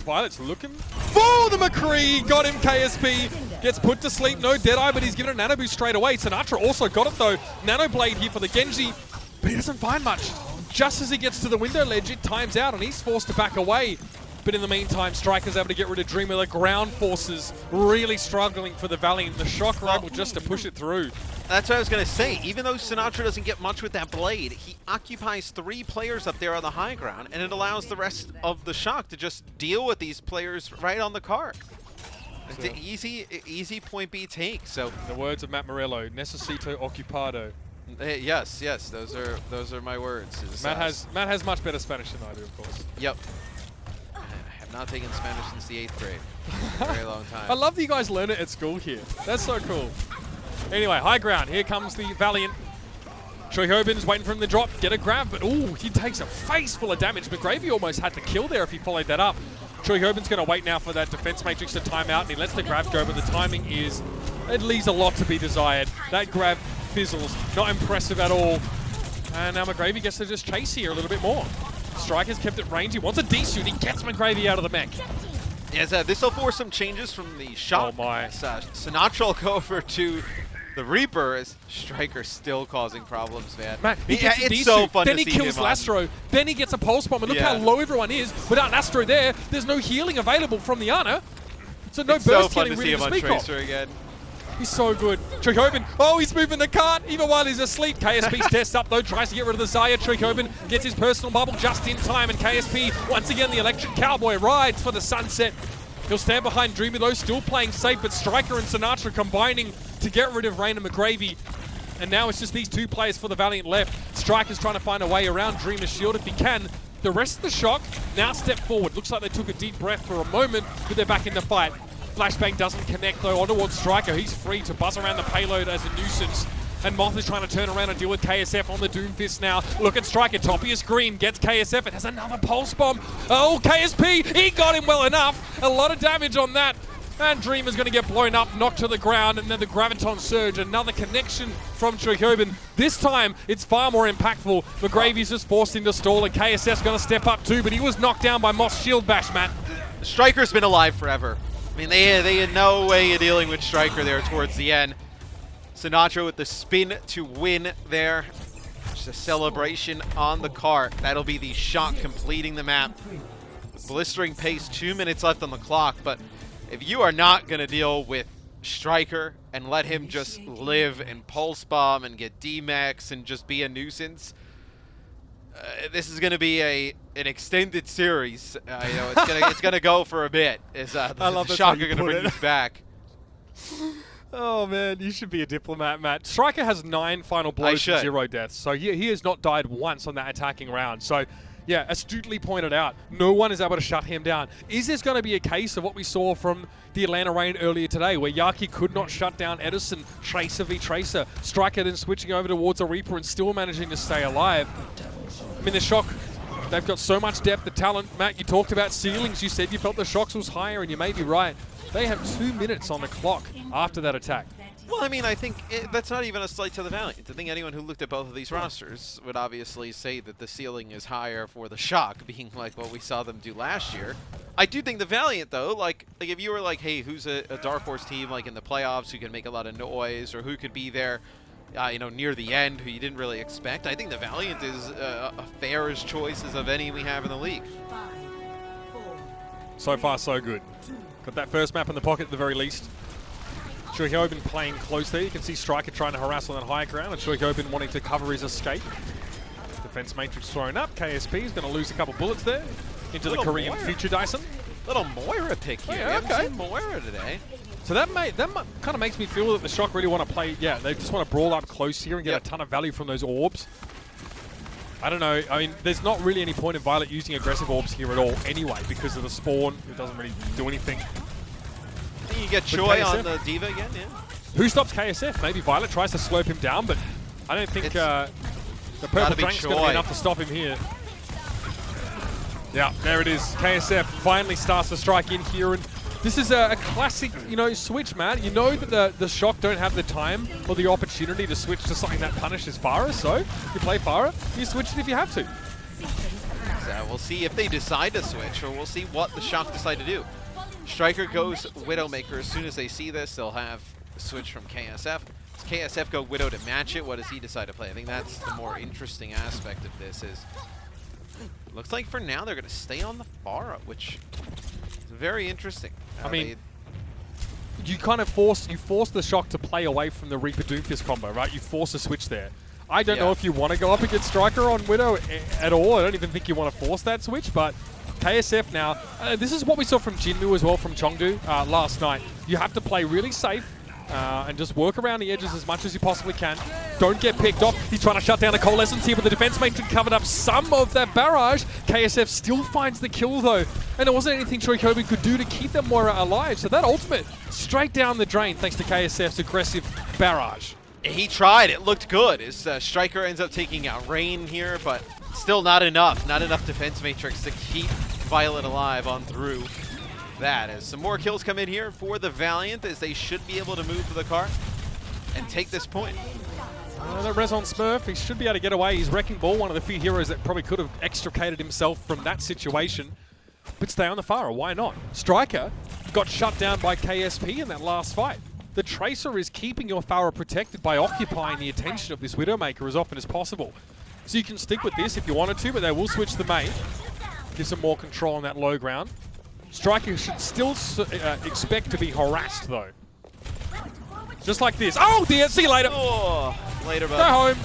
[SPEAKER 1] Violet's looking for the McCree, got him. KSP gets put to sleep, no Deadeye, but he's given a Nano Boost straight away. Sinatra also got it though. Nano Blade here for the Genji, but he doesn't find much. Just as he gets to the window ledge, it times out and he's forced to back away. But in the meantime, Striker's able to get rid of Dreamer. The ground forces really struggling for the Valiant. The Shock are able just to push it through.
[SPEAKER 2] That's what I was going to say. Even though Sinatra doesn't get much with that blade, he occupies 3 players up there on the high ground, and it allows the rest of the Shock to just deal with these players right on the card. It's an easy point B take. So
[SPEAKER 1] the words of Matt Morello, necesito occupado.
[SPEAKER 2] Yes, those are my words.
[SPEAKER 1] Matt has much better Spanish than I do, of course.
[SPEAKER 2] Yep. I have not taken Spanish since the 8th grade. A very long time.
[SPEAKER 1] I love that you guys learn it at school here. That's so cool. Anyway, high ground. Here comes the Valiant. Choyhobin's waiting for him to drop, get a grab, but ooh, he takes a face full of damage. McGravy almost had to kill there if he followed that up. Choyhobin's going to wait now for that defense matrix to time out, and he lets the grab go, but the timing it leaves a lot to be desired. That grab fizzles, not impressive at all. And now McGravy gets to just chase here a little bit more. Striker's kept it range, he wants a D-shoot, he gets McGravy out of the mech.
[SPEAKER 2] Yes, this will force some changes from the shot.
[SPEAKER 1] Oh my.
[SPEAKER 2] Sinatra will go over to the Reaper as Striker's still causing problems, man.
[SPEAKER 1] Man, it's so fun then to see him. Then he kills Lastro, then he gets a pulse bomb, and look how low everyone is. Without Lastro there, there's no healing available from the Ana. So no burst healing really to speak of.
[SPEAKER 2] Again.
[SPEAKER 1] He's so good. Chokobin, oh, he's moving the cart even while he's asleep. KSP's test up though, tries to get rid of the Zarya. Chokobin gets his personal bubble just in time, and KSP, once again, the electric cowboy rides for the sunset. He'll stand behind Dreamy though, still playing safe, but Striker and Sinatra combining to get rid of Rain and McGravy. And now it's just these 2 players for the Valiant left. Striker's trying to find a way around Dreamer's shield if he can. The rest of the Shock now step forward. Looks like they took a deep breath for a moment, but they're back in the fight. Flashbang doesn't connect though on towards Striker. He's free to buzz around the payload as a nuisance. And Moth is trying to turn around and deal with KSF on the Doomfist now. Look at Striker, top of your screen, gets KSF. It has another pulse bomb. Oh, KSP, he got him well enough. A lot of damage on that. And Dreamer's going to get blown up, knocked to the ground, and then the Graviton Surge. Another connection from Chokobin. This time, it's far more impactful. McGravy's just forced him to stall, and KSF's going to step up too, but he was knocked down by Moth's shield bash, Matt.
[SPEAKER 2] Striker's been alive forever. I mean, they had no way of dealing with Striker there towards the end. Sinatra with the spin to win there. Just a celebration on the cart. That'll be the Shock completing the map. Blistering pace, 2 minutes left on the clock, but if you are not going to deal with Striker and let him just live and pulse bomb and get D-max and just be a nuisance, this is going to be an extended series. You know, it's gonna go for a bit. I love the Shock are going to bring this back.
[SPEAKER 1] Oh man, you should be a diplomat, Matt. Striker has 9 final blows and 0 deaths, so he has not died once on that attacking round. So yeah, astutely pointed out, no one is able to shut him down. Is this going to be a case of what we saw from the Atlanta Reign earlier today, where Yaki could not shut down Edison, Tracer v Tracer, Striker then switching over towards a Reaper and still managing to stay alive? I mean, the Shock, they've got so much depth, the talent. Matt, you talked about ceilings. You said you felt the Shocks was higher, and you may be right. They have 2 minutes on the clock after that attack.
[SPEAKER 2] Well, I mean, I think that's not even a slight to the Valiant. I think anyone who looked at both of these rosters would obviously say that the ceiling is higher for the Shock, being like what we saw them do last year. I do think the Valiant, though, like if you were like, hey, who's a dark horse team like in the playoffs who can make a lot of noise, or who could be there, you know, near the end, who you didn't really expect, I think the Valiant is a fair as choices of any we have in the league.
[SPEAKER 1] So far, so good. Got that first map in the pocket at the very least. Choikobin playing close there. You can see Striker trying to harass on that high ground, and Choikobin wanting to cover his escape. Defense matrix thrown up. KSP is going to lose a couple bullets there into the Korean
[SPEAKER 2] Moira.
[SPEAKER 1] future Dyson.
[SPEAKER 2] Little Moira pick here.
[SPEAKER 1] Yeah,
[SPEAKER 2] We haven't
[SPEAKER 1] okay.
[SPEAKER 2] seen Moira today.
[SPEAKER 1] So that kind of makes me feel that the Shock really want to play. Yeah, they just want to brawl up close here and get a ton of value from those orbs. I don't know. I mean, there's not really any point in Violet using aggressive orbs here at all anyway because of the spawn. It doesn't really do anything.
[SPEAKER 2] I think you get
[SPEAKER 1] With
[SPEAKER 2] Choi
[SPEAKER 1] KSF?
[SPEAKER 2] on the Diva again, yeah.
[SPEAKER 1] Who stops KSF? Maybe Violet tries to slope him down, but I don't think the purple
[SPEAKER 2] gotta be
[SPEAKER 1] drank's going to
[SPEAKER 2] Choi.
[SPEAKER 1] be enough to stop him here. Yeah, there it is. KSF finally starts to strike in here, and this is a classic, you know, switch, man. You know that the Shock don't have the time or the opportunity to switch to something that punishes Pharah, so you play Pharah, you switch it if you have to.
[SPEAKER 2] So we'll see if they decide to switch, or we'll see what the Shock decide to do. Striker goes Widowmaker. As soon as they see this, they'll have a switch from KSF. Does KSF go Widow to match it? What does he decide to play? I think that's the more interesting aspect of this. Is looks like for now they're going to stay on the Pharah, which is very interesting.
[SPEAKER 1] I mean, you kind of force the Shock to play away from the Reaper Doomfist combo, right? You force a switch there. I don't know if you want to go up against Striker on Widow at all. I don't even think you want to force that switch, but KSF now, this is what we saw from Jinmu as well from Chengdu last night. You have to play really safe and just work around the edges as much as you possibly can. Don't get picked off. He's trying to shut down the Coalescence here, but the defense matrix covered up some of that barrage. KSF still finds the kill though, and there wasn't anything Choikobin could do to keep them more alive. So that ultimate straight down the drain thanks to KSF's aggressive barrage.
[SPEAKER 2] he tried. It looked good. His Striker ends up taking out Rain here, but still not enough. Not enough defense matrix to keep Violet alive on through that. As some more kills come in here for the Valiant, as they should be able to move to the car and take this point.
[SPEAKER 1] That res on Smurf, he should be able to get away. He's Wrecking Ball, one of the few heroes that probably could have extricated himself from that situation. But stay on the Pharah, why not? Striker got shut down by KSP in that last fight. The Tracer is keeping your Pharah protected by occupying the attention of this Widowmaker as often as possible. So you can stick with this if you wanted to, but they will switch the main. Give some more control on that low ground. Striker should still expect to be harassed though. Just like this. Oh dear, see you later.
[SPEAKER 2] Oh, later, bud.
[SPEAKER 1] Go home.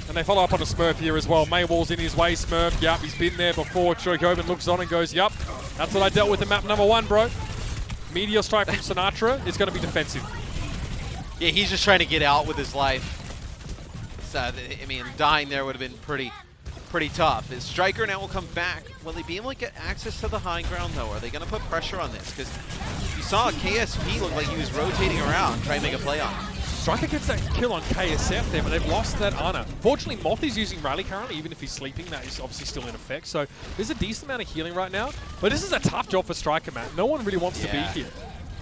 [SPEAKER 1] And they follow up on a Smurf here as well. Maywall's in his way, Smurf. Yup, he's been there before. Choikobin looks on and goes, yup, that's what I dealt with in map number 1, bro. Meteor Strike from Sinatra is going to be defensive.
[SPEAKER 2] Yeah, he's just trying to get out with his life. So, I mean, dying there would have been pretty tough. His Striker now will come back. Will they be able to get access to the high ground, though? Are they going to put pressure on this? Because you saw KSP look like he was rotating around, trying to make a play on him.
[SPEAKER 1] Striker gets that kill on KSF there, but they've lost that Ana. Fortunately, Moth is using Rally currently, even if he's sleeping. That is obviously still in effect. So there's a decent amount of healing right now. But this is a tough job for Striker, man. No one really wants to be here.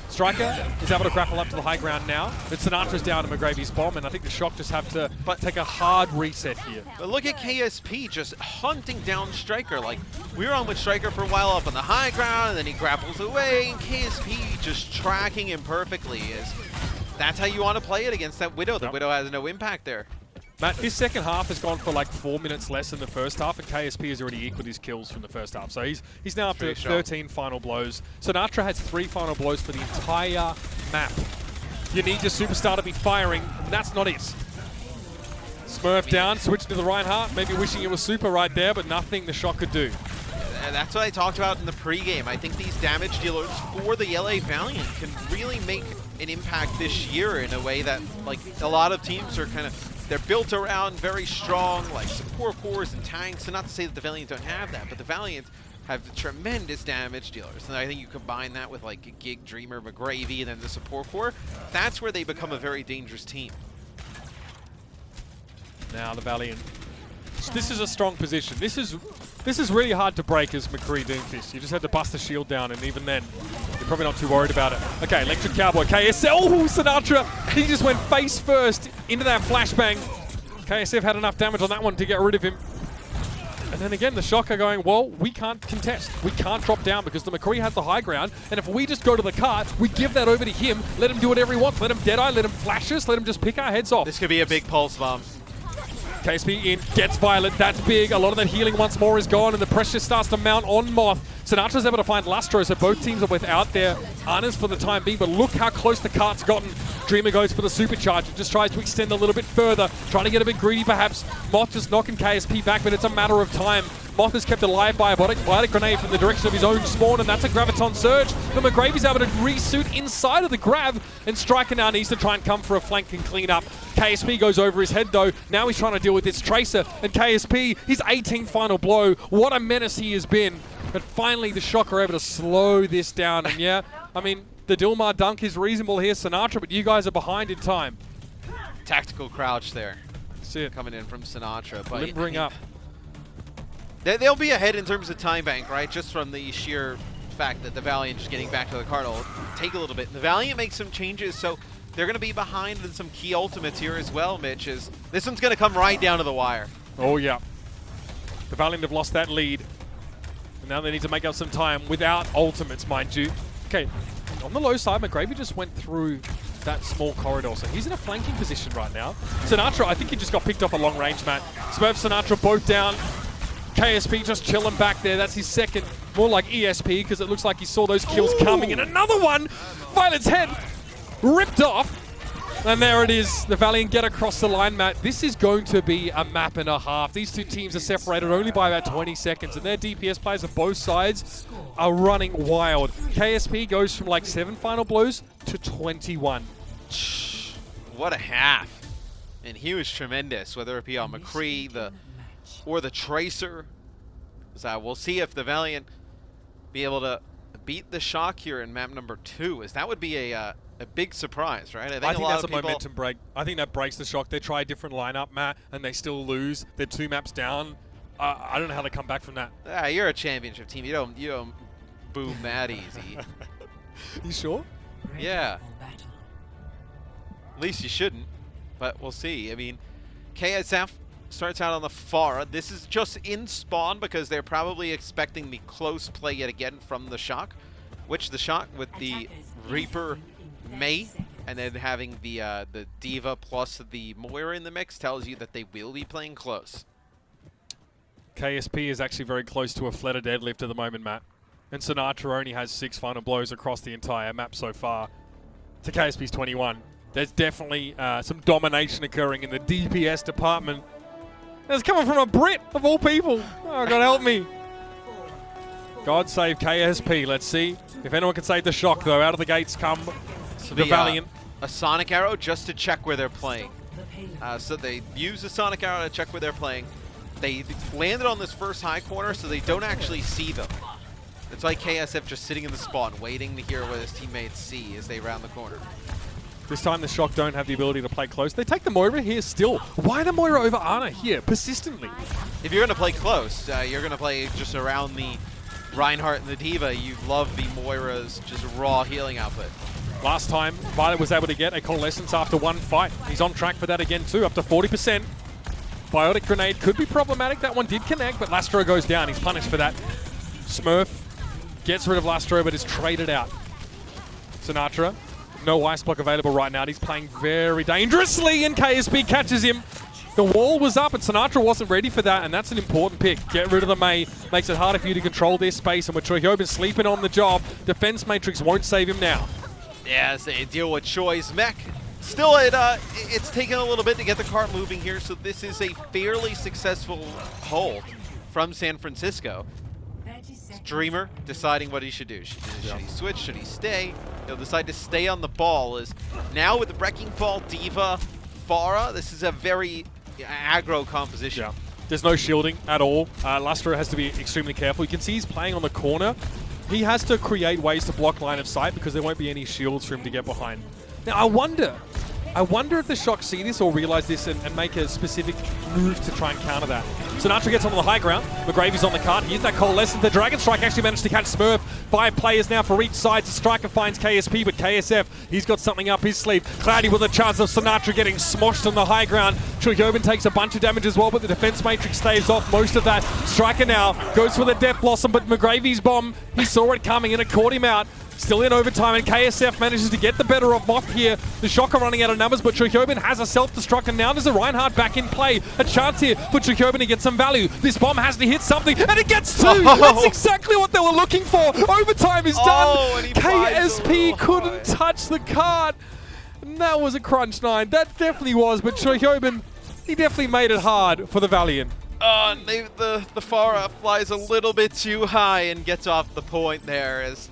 [SPEAKER 1] Striker is able to grapple up to the high ground now, but Sinatra's down to McGravy's bomb, and I think the Shock just have to take a hard reset here.
[SPEAKER 2] But look at KSP just hunting down Striker. Like, we were on with Striker for a while up on the high ground, and then he grapples away, and KSP just tracking him perfectly. That's how you want to play it against that Widow. The Widow has no impact there.
[SPEAKER 1] Matt, his second half has gone for like 4 minutes less than the first half, and KSP has already equaled his kills from the first half. So he's now up to 13 final blows. Sinatra has 3 final blows for the entire map. You need your superstar to be firing, and that's not it. Smurf down, switch to the Reinhardt, maybe wishing it was super right there, but nothing the Shock could do.
[SPEAKER 2] And that's what I talked about in the pregame. I think these damage dealers for the LA Valiant can really make an impact this year in a way that, like, a lot of teams are kind of, they're built around very strong, like, support cores and tanks. And not to say that the Valiant don't have that, but the Valiant have tremendous damage dealers. And I think you combine that with, like, Gig, Dreamer, McGravy, and then the support core. That's where they become a very dangerous team.
[SPEAKER 1] Now the Valiant. This is a strong position. This is This is really hard to break as McCree Doomfist. You just had to bust the shield down, and even then, you're probably not too worried about it. Okay, Electric Cowboy, KSL, oh, Sinatra, he just went face first into that flashbang. KSF had enough damage on that one to get rid of him. And then again, the Shocker going, well, we can't contest. We can't drop down because the McCree has the high ground. And if we just go to the cart, we give that over to him, let him do whatever he wants. Let him Deadeye, let him flash us, let him just pick our heads off.
[SPEAKER 2] This could be a big pulse bomb.
[SPEAKER 1] KSP in, gets Violet, that's big. A lot of that healing once more is gone, and the pressure starts to mount on Moth. Sinatra's able to find Lustro, so both teams are without their Arnas for the time being, but look how close the cart's gotten. Dreamer goes for the supercharge, just tries to extend a little bit further, trying to get a bit greedy perhaps. Moth just knocking KSP back, but it's a matter of time. Moth is kept alive by a biotic grenade from the direction of his own spawn, and that's a Graviton Surge. But McGravy's able to resuit inside of the grab, and Striker now needs to try and come for a flank and clean up. KSP goes over his head though. Now he's trying to deal with this Tracer, and KSP, his 18th final blow. What a menace he has been. But finally the Shocker are able to slow this down, and yeah, I mean, the Dilmar dunk is reasonable here, Sinatra, but you guys are behind in time.
[SPEAKER 2] Tactical crouch there.
[SPEAKER 1] See it.
[SPEAKER 2] Coming in from Sinatra. But
[SPEAKER 1] Limbering up.
[SPEAKER 2] They'll be ahead in terms of time bank, right? Just from the sheer fact that the Valiant just getting back to the card will take a little bit. The Valiant makes some changes, so they're going to be behind in some key ultimates here as well, Mitch. This one's going to come right down to the wire.
[SPEAKER 1] Oh, yeah. The Valiant have lost that lead. And now they need to make up some time without ultimates, mind you. Okay, on the low side, McGravy just went through that small corridor, so he's in a flanking position right now. Sinatra, I think he just got picked off a long range, Matt. Smurf, Sinatra both down. KSP just chilling back there. That's his second, more like ESP, because it looks like he saw those kills coming. And another one! Violet's head ripped off. And there it is. The Valiant get across the line, Matt. This is going to be a map and a half. These two teams are separated only by about 20 seconds, and their DPS players of both sides are running wild. KSP goes from like 7 final blows to 21.
[SPEAKER 2] What a half. And he was tremendous, whether it be on McCree, or the Tracer. So we'll see if the Valiant be able to beat the Shock here in map number 2, as that would be a big surprise, right?
[SPEAKER 1] I think that's a momentum break. I think that breaks the Shock. They try a different lineup, Matt, and they still lose. They're 2 maps down. I don't know how they come back from that.
[SPEAKER 2] You're a championship team. You don't boom that easy.
[SPEAKER 1] You sure?
[SPEAKER 2] Yeah. At least you shouldn't, but we'll see. I mean, KSF starts out on the far. This is just in spawn because they're probably expecting the close play yet again from the Shock, which the Shock with the Reaper May and then having the Diva plus the Moira in the mix tells you that they will be playing close.
[SPEAKER 1] KSP is actually very close to a flatter deadlift at the moment, Matt. And Sinatra only has 6 final blows across the entire map so far to KSP's 21. There's definitely some domination occurring in the DPS department. It's coming from a Brit, of all people. Oh, God help me. God save KSP. Let's see if anyone can save the Shock, though. Out of the gates come the Valiant.
[SPEAKER 2] A Sonic Arrow just to check where they're playing. So they use the Sonic Arrow to check where they're playing. They landed on this first high corner, so they don't actually see them. It's like KSF just sitting in the spawn, waiting to hear what his teammates see as they round the corner.
[SPEAKER 1] This time the Shock don't have the ability to play close. They take the Moira here still. Why the Moira over Ana here, persistently?
[SPEAKER 2] If you're going to play close, you're going to play just around the Reinhardt and the Diva. You love the Moira's just raw healing output.
[SPEAKER 1] Last time, Violet was able to get a Coalescence after 1 fight. He's on track for that again too, up to 40%. Biotic Grenade could be problematic. That one did connect, but Lastro goes down. He's punished for that. Smurf gets rid of Lastro, but is traded out. Sinatra. No ice block available right now. He's playing very dangerously, and KSP catches him. The wall was up, and Sinatra wasn't ready for that, and that's an important pick. Get rid of the May. Makes it harder for you to control their space, and with Chohyobin sleeping on the job, Defense Matrix won't save him now.
[SPEAKER 2] Yeah, as they deal with Choi's mech. Still, it's taken a little bit to get the cart moving here, so this is a fairly successful hold from San Francisco. Dreamer deciding what he should do. Should he switch? Should he stay? He'll decide to stay on the ball. Is now with the Wrecking Ball, Diva, Pharah, this is a very aggro composition.
[SPEAKER 1] Yeah. There's no shielding at all. Lastro has to be extremely careful. You can see he's playing on the corner. He has to create ways to block line of sight because there won't be any shields for him to get behind. Now, I wonder I wonder if the Shock see this or realize this and make a specific move to try and counter that. Sinatra gets onto the high ground. McGravy's on the cart. Here's that coalescence. The Dragon Strike actually managed to catch Smurf. 5 players now for each side. Striker finds KSP, but KSF, he's got something up his sleeve. Cloudy with a chance of Sinatra getting smoshed on the high ground. Chuyoben takes a bunch of damage as well, but the defense matrix staves off most of that. Striker now goes for the Death Blossom, but McGravy's bomb, he saw it coming and it caught him out. Still in overtime, and KSF manages to get the better of Moth here. The Shock are running out of numbers, but Chuyoben has a self-destruct, and now there's a Reinhardt back in play. A chance here for Chuyoben to get some value. This bomb has to hit something, and it gets 2! That's exactly what they were looking for! Overtime is done! KSP couldn't touch the cart! And that was a crunch 9. That definitely was, but Chuyoben, he definitely made it hard for the Valiant.
[SPEAKER 2] The Pharah flies a little bit too high and gets off the point there as...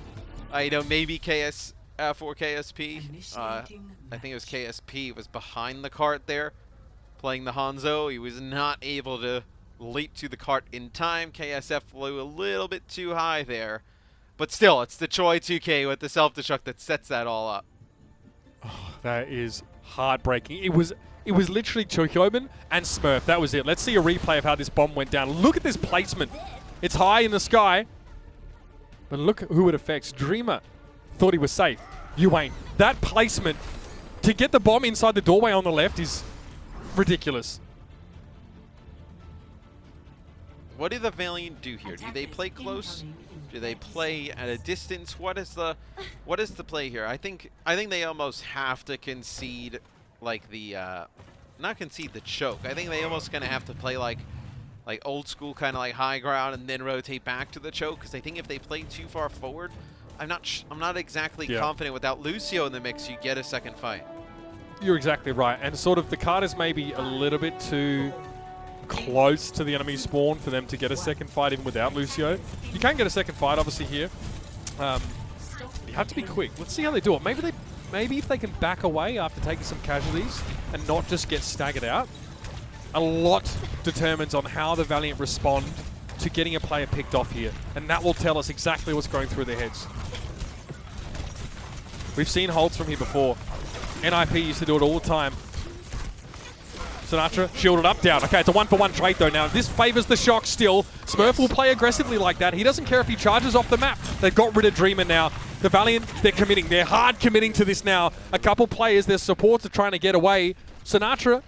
[SPEAKER 2] you know, maybe for KSP, I think it was KSP, was behind the cart there, playing the Hangzhou. He was not able to leap to the cart in time. KSF flew a little bit too high there. But still, it's the Choi 2K with the self-destruct that sets that all up.
[SPEAKER 1] Oh, that is heartbreaking. It was literally Chuyoben and Smurf. That was it. Let's see a replay of how this bomb went down. Look at this placement. It's high in the sky. But look who it affects. Dreamer thought he was safe. You ain't. That placement to get the bomb inside the doorway on the left is ridiculous.
[SPEAKER 2] What do the Valiant do here? Do they play close? Do they play at a distance? What is the play here? I think they almost have to concede like the not concede the choke. I think they almost gonna have to play like old school, kind of like high ground, and then rotate back to the choke. Because I think if they play too far forward, I'm not exactly confident without Lucio in the mix, you get a second fight.
[SPEAKER 1] You're exactly right, and sort of the card is maybe a little bit too close to the enemy spawn for them to get a second fight even without Lucio. You can get a second fight obviously here. You have to be quick. Let's see how they do it. Maybe if they can back away after taking some casualties and not just get staggered out. A lot determines on how the Valiant respond to getting a player picked off here. And that will tell us exactly what's going through their heads. We've seen holds from here before. NIP used to do it all the time. Sinatra shielded up, down. Okay, it's a 1-for-1 trade though now. This favors the Shock still. Smurf will play aggressively like that. He doesn't care if he charges off the map. They've got rid of Dreamer now. The Valiant, they're committing. They're hard committing to this now. A couple players, their supports are trying to get away. Sinatra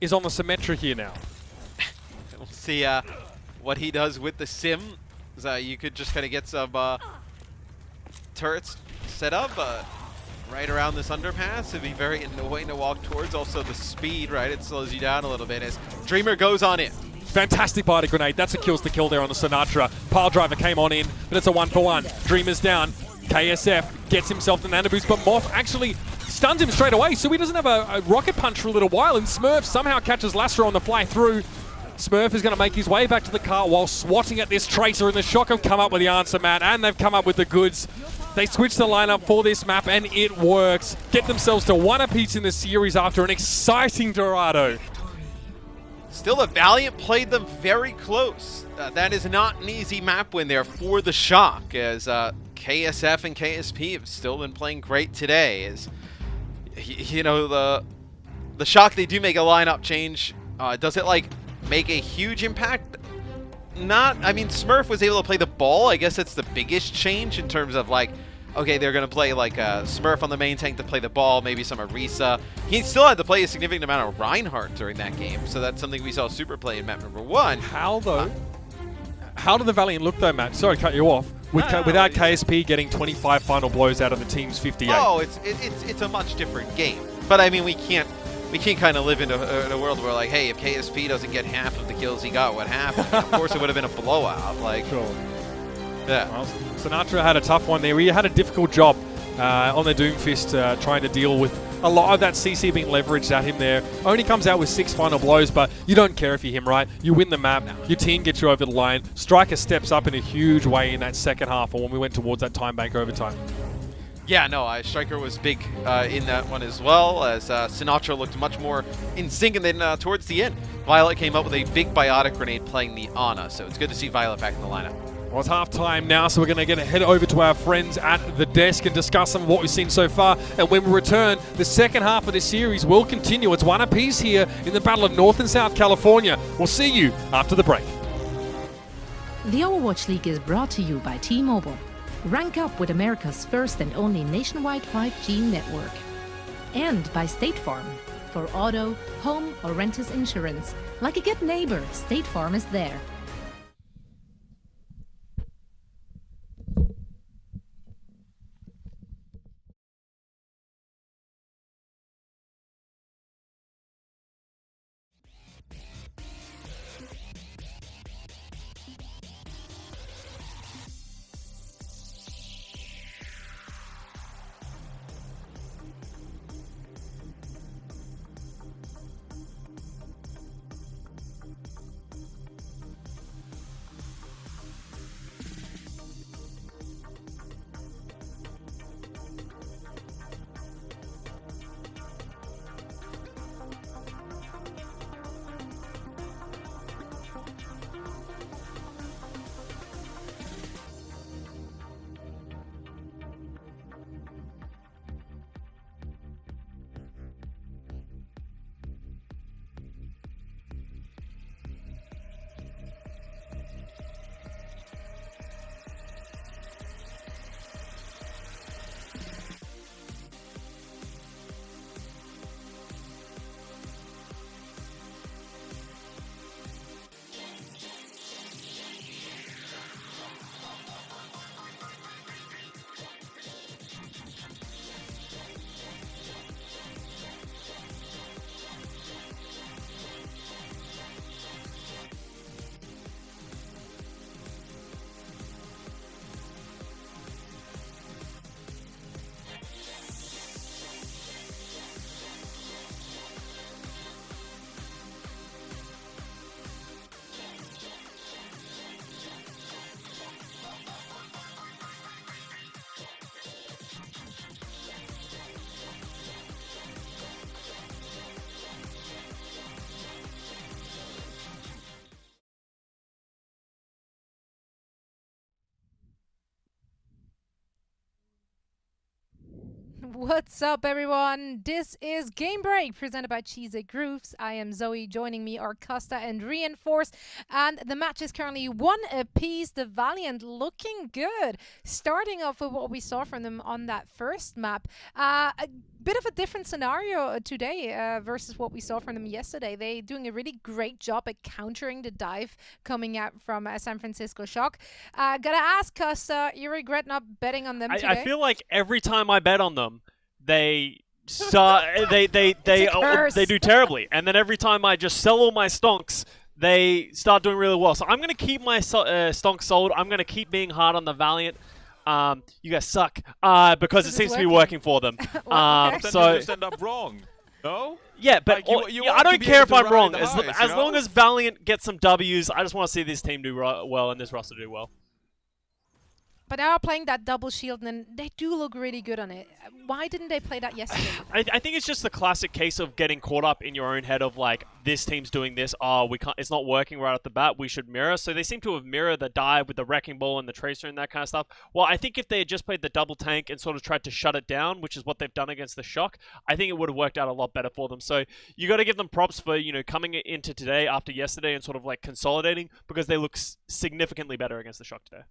[SPEAKER 1] is on the Symmetra here now.
[SPEAKER 2] We'll see what he does with the Sim. So you could just kind of get some turrets set up right around this underpass. It'd be very annoying to walk towards. Also the speed, right? It slows you down a little bit as Dreamer goes on in.
[SPEAKER 1] Fantastic body grenade. That's a kills the kill there on the Sinatra. Pile driver came on in, but it's a 1-for-1. Dreamer's down. KSF gets himself the nano boost, but Moth actually stuns him straight away, so he doesn't have a rocket punch for a little while, and Smurf somehow catches Lasser on the fly through. Smurf is going to make his way back to the car while swatting at this Tracer, and the Shock have come up with the answer, Matt, and they've come up with the goods. They switched the lineup for this map, and it works. Get themselves to 1 apiece in the series after an exciting Dorado.
[SPEAKER 2] Still, the Valiant played them very close. That is not an easy map win there for the Shock, as KSF and KSP have still been playing great today. As you know, the Shock, they do make a lineup change. Does it like make a huge impact? Not. I mean, Smurf was able to play the ball. I guess that's the biggest change in terms of like, okay, they're going to play like Smurf on the main tank to play the ball, maybe some Arisa. He still had to play a significant amount of Reinhardt during that game, so that's something we saw Super play in map number 1.
[SPEAKER 1] How though? How did the Valiant look though, Matt? Sorry to cut you off. Without KSP getting 25 final blows out of the team's 58.
[SPEAKER 2] Oh, it's a much different game. But I mean, we can't kind of live in a world where like, hey, if KSP doesn't get half of the kills he got, what happened? Of course, it would have been a blowout. Like,
[SPEAKER 1] sure.
[SPEAKER 2] Yeah.
[SPEAKER 1] Well, Sinatra had a tough one there. He had a difficult job on the Doomfist trying to deal with a lot of that CC being leveraged at him there. Only comes out with 6 final blows, but you don't care if you're him, right? You win the map, your team gets you over the line. Striker steps up in a huge way in that second half, or when we went towards that time bank overtime.
[SPEAKER 2] Yeah, no, Striker was big in that one as well, as Sinatra looked much more in sync, and then towards the end, Violet came up with a big biotic grenade playing the Ana, so it's good to see Violet back in the lineup.
[SPEAKER 1] Well, it's half-time now, so we're going to head over to our friends at the desk and discuss some of what we've seen so far. And when we return, the second half of this series will continue. It's one apiece here in the Battle of North and South California. We'll see you after the break.
[SPEAKER 3] The Overwatch League is brought to you by T-Mobile. Rank up with America's first and only nationwide 5G network. And by State Farm. For auto, home, or renters insurance, like a good neighbor, State Farm is there.
[SPEAKER 4] What's up, everyone? This is Game Break presented by Cheese It Grooves. I am Zoe. Joining me are Costa and Reinforce, and the match is currently 1 apiece. The Valiant looking good. Starting off with what we saw from them on that first map. A bit of a different scenario today versus what we saw from them yesterday. They're doing a really great job at countering the dive coming out from San Francisco Shock. Gotta ask, Costa, you regret not betting on them today?
[SPEAKER 5] I feel like every time I bet on them, they start they do terribly, and then every time I just sell all my stonks, they start doing really well. So I'm gonna keep my stonks sold. I'm gonna keep being hard on the Valiant. You guys suck because it seems to be working for them.
[SPEAKER 4] Well, okay.
[SPEAKER 5] So
[SPEAKER 6] you just end up wrong. No?
[SPEAKER 5] Yeah, but
[SPEAKER 6] like you
[SPEAKER 5] I don't care if I'm wrong. As
[SPEAKER 6] you know?
[SPEAKER 5] long as Valiant gets some W's, I just want to see this team do well and this roster do well.
[SPEAKER 4] But now playing that double shield, and they do look really good on it. Why didn't they play that yesterday?
[SPEAKER 5] I think it's just the classic case of getting caught up in your own head of like, this team's doing this, we can't, it's not working right off the bat, we should mirror. So they seem to have mirrored the dive with the Wrecking Ball and the Tracer and that kind of stuff. Well, I think if they had just played the double tank and sort of tried to shut it down, which is what they've done against the Shock, I think it would have worked out a lot better for them. So you got to give them props for, you know, coming into today after yesterday and sort of like consolidating, because they look significantly better against the Shock today.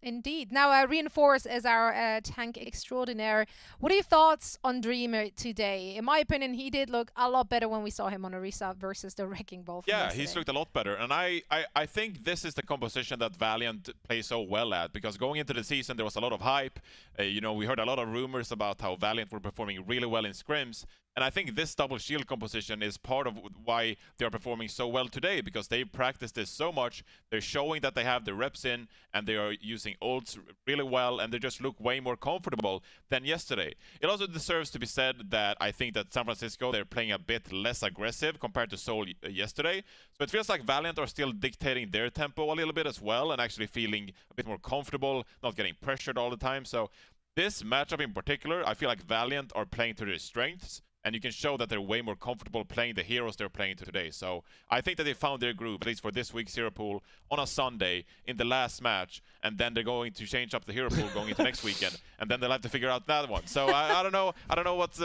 [SPEAKER 4] Indeed. Now, Reinforce is our tank extraordinaire. What are your thoughts on Dreamer today? In my opinion, he did look a lot better when we saw him on Orisa versus the Wrecking Ball.
[SPEAKER 6] Yeah, he's looked a lot better. And I think this is the composition that Valiant plays so well at, because going into the season, there was a lot of hype. You know, we heard a lot of rumors about how Valiant were performing really well in scrims. And I think this double shield composition is part of why they're performing so well today, because they practice this so much. They're showing that they have the reps in, and they are using ults really well, and they just look way more comfortable than yesterday. It also deserves to be said that I think that San Francisco, they're playing a bit less aggressive compared to Seoul yesterday. So it feels like Valiant are still dictating their tempo a little bit as well, and actually feeling a bit more comfortable, not getting pressured all the time. So this matchup in particular, I feel like Valiant are playing to their strengths. and you can show that they're way more comfortable playing the heroes they're playing today. So I think that they found their groove, at least for this week's hero pool, on a Sunday in the last match, and then they're going to change up the hero pool going into next weekend, and then they'll have to figure out that one. So I don't know what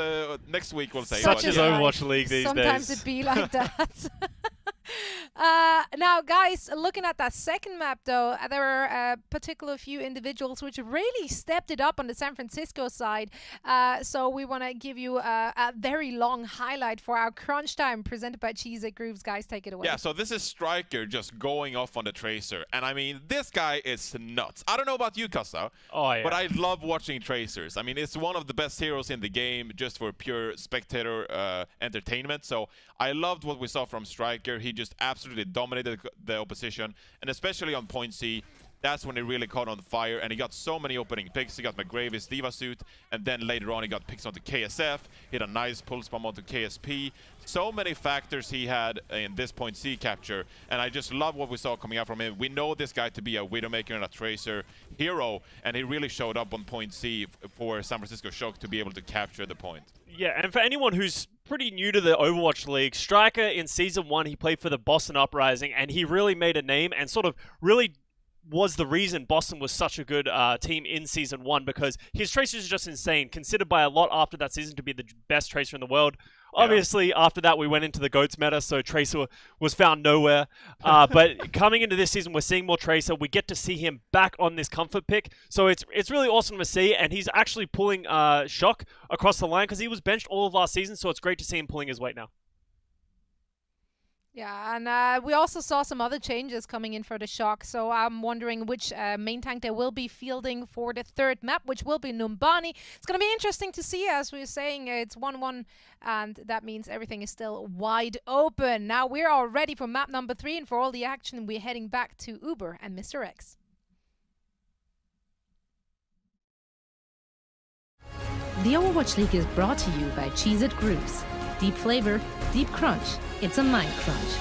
[SPEAKER 6] next week will say.
[SPEAKER 5] Such
[SPEAKER 6] but
[SPEAKER 5] as
[SPEAKER 6] yeah.
[SPEAKER 5] Overwatch League these
[SPEAKER 4] Sometimes
[SPEAKER 5] days.
[SPEAKER 4] it be like that. Now, guys, looking at that second map, though, there were a particular few individuals which really stepped it up on the San Francisco side. So we want to give you a very long highlight for our crunch time presented by Cheese Grooves. Guys, take it away.
[SPEAKER 6] Yeah, so this is Striker just going off on the Tracer. And I mean, this guy is nuts. I don't know about you, Kassa,
[SPEAKER 5] Oh, yeah.
[SPEAKER 6] but I love watching Tracers. I mean, it's one of the best heroes in the game just for pure spectator entertainment. So I loved what we saw from Striker. He just absolutely dominated the opposition, and especially on point C. That's when he really caught on fire, and he got so many opening picks. He got McGravy's Diva suit, and then later on he got picks onto KSF, hit a nice pulse bomb onto KSP. So many factors he had in this point C capture, and I just love what we saw coming out from him. We know this guy to be a Widowmaker and a Tracer hero, and he really showed up on point C for San Francisco Shock to be able to capture the point.
[SPEAKER 5] Yeah, and for anyone who's pretty new to the Overwatch League, Striker in Season 1, he played for the Boston Uprising, and he really made a name and sort of really was the reason Boston was such a good team in Season 1, because his Tracer is just insane, considered by a lot after that season to be the best Tracer in the world.
[SPEAKER 6] Yeah.
[SPEAKER 5] Obviously, after that, we went into the GOATS meta, so Tracer was found nowhere. But coming into this season, we're seeing more Tracer. We get to see him back on this comfort pick, so it's really awesome to see, and he's actually pulling Shock across the line, because he was benched all of last season, so it's great to see him pulling his weight now.
[SPEAKER 4] Yeah, and we also saw some other changes coming in for the Shock, so I'm wondering which main tank they will be fielding for the third map, which will be Numbani. It's going to be interesting to see, as we were saying, it's 1-1, and that means everything is still wide open. Now we're all ready for map number 3, and for all the action, we're heading back to Uber and Mr. X.
[SPEAKER 3] The Overwatch League is brought to you by Cheez-It Grooves. Deep flavor, deep crunch. It's a mind crunch.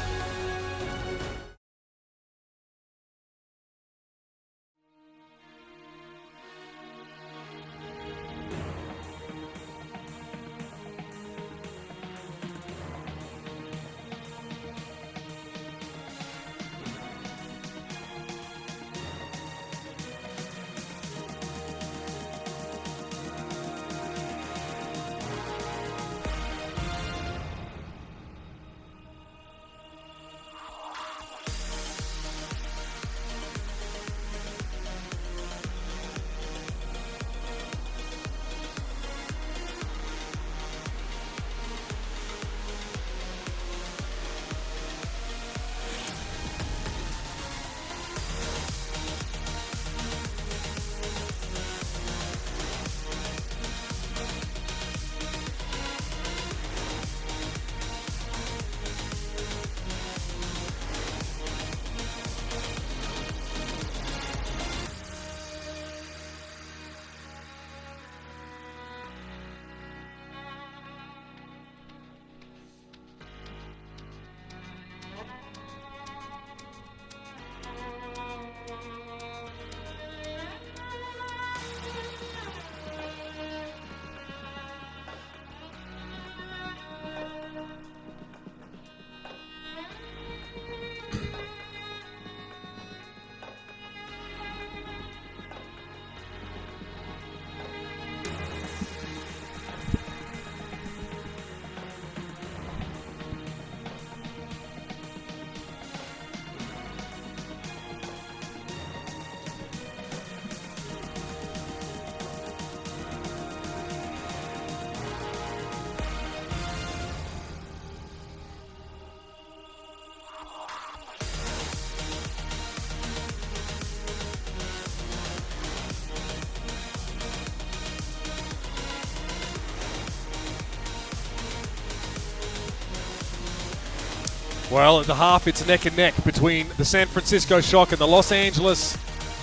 [SPEAKER 1] Well, at the half, it's neck and neck between the San Francisco Shock and the Los Angeles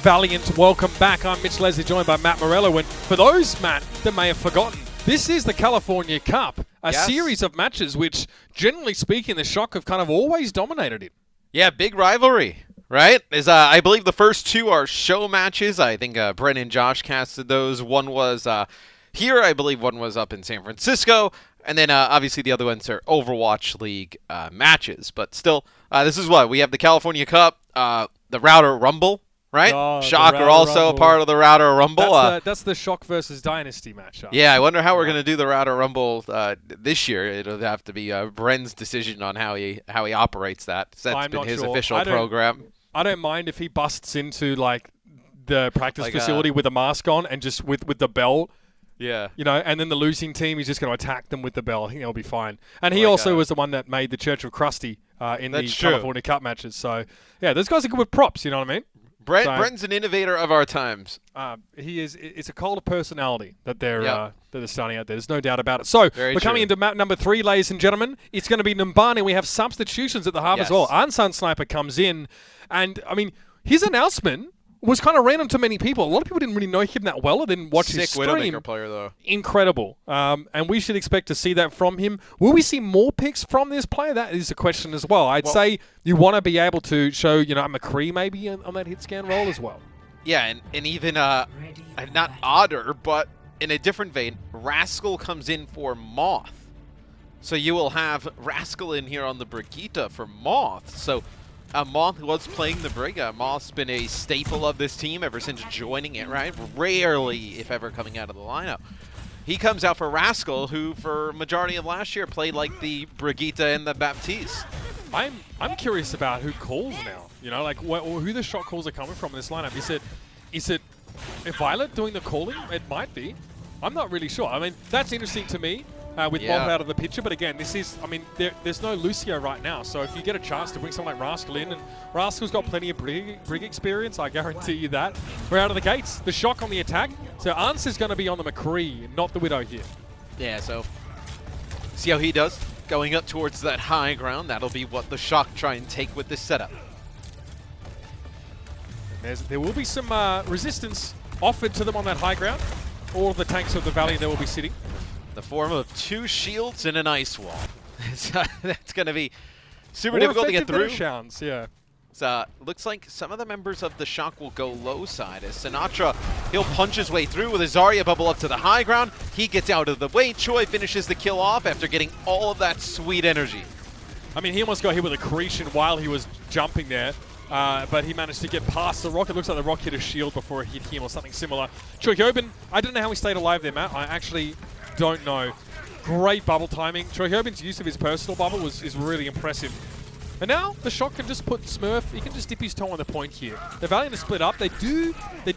[SPEAKER 1] Valiant. Welcome back. I'm Mitch Leslie, joined by Matt Morello. And for those, Matt, that may have forgotten, this is the California Cup, a series of matches which, generally speaking, the Shock have kind of always dominated it.
[SPEAKER 2] Yeah, big rivalry, right? I believe the first two are show matches. I think Brennan and Josh casted those. One was here, I believe one was up in San Francisco. And then obviously the other ones are Overwatch League matches. But still, this is what we have: the California Cup, the Router Rumble, right?
[SPEAKER 1] Oh,
[SPEAKER 2] Shock are also a part of the Router Rumble.
[SPEAKER 1] That's the Shock versus Dynasty matchup.
[SPEAKER 2] Yeah, I wonder how we're going to do the Router Rumble this year. It'll have to be Bren's decision on how he operates that. That's been his official program.
[SPEAKER 1] I don't mind if he busts into like the practice facility with a mask on and just with the bell.
[SPEAKER 2] Yeah.
[SPEAKER 1] You know, and then the losing team is just going to attack them with the bell. I think they'll be fine. And he also was the one that made the Church of Krusty in the California Cup matches. So, yeah, those guys are good with props, you know what I mean?
[SPEAKER 2] Bren's an innovator of our times.
[SPEAKER 1] He is. It's a cult of personality that they're starting out there. There's no doubt about it. So we're coming into map number 3, ladies and gentlemen. It's going to be Numbani. We have substitutions at the half as well. Ansan Sniper comes in, and I mean his announcement was kind of random to many people. A lot of people didn't really know him that well. Or didn't watch his stream.
[SPEAKER 2] Widowmaker player though. Incredible.
[SPEAKER 1] And we should expect to see that from him. Will we see more picks from this player? That is a question as well. I'd say you want to be able to show, a McCree maybe on that hit scan role as well.
[SPEAKER 2] Yeah, and even not Otter, but in a different vein, Rascal comes in for Moth. So you will have Rascal in here on the Brigitte for Moth. So Moth was playing the Brig. Moth's been a staple of this team ever since joining it, right? Rarely, if ever, coming out of the lineup. He comes out for Rascal, who for majority of last year played like the Brigitte and the Baptiste.
[SPEAKER 1] I'm curious about who calls now. Like who the shot calls are coming from in this lineup. Is it Violet doing the calling? It might be. I'm not really sure. I mean, that's interesting to me. With Moth out of the picture, but again, there's no Lucio right now, so if you get a chance to bring someone like Rascal in, and Rascal's got plenty of Brig experience, I guarantee you that. We're out of the gates. The Shock on the attack, so Ans is going to be on the McCree, not the Widow here.
[SPEAKER 2] Yeah, so see how he does. Going up towards that high ground, that'll be what the Shock try and take with this setup.
[SPEAKER 1] There will be some resistance offered to them on that high ground. All of the tanks of the Valiant there will be sitting.
[SPEAKER 2] The form of 2 shields and an ice wall. That's going to be super difficult to get through.
[SPEAKER 1] Sounds, yeah.
[SPEAKER 2] So, looks like some of the members of the Shock will go low side as Sinatra, he'll punch his way through with a Zarya bubble up to the high ground. He gets out of the way. Choi finishes the kill off after getting all of that sweet energy.
[SPEAKER 1] I mean, he almost got hit with a Creation while he was jumping there. But he managed to get past the rock. It looks like the rock hit a shield before it hit him or something similar. Choi Hyobin, I don't know how he stayed alive there, Matt. I actually don't know. Great bubble timing. Choi Hyobin's use of his personal bubble is really impressive. And now the Shock can just put Smurf, he can just dip his toe on the point here. The Valiant are split up. They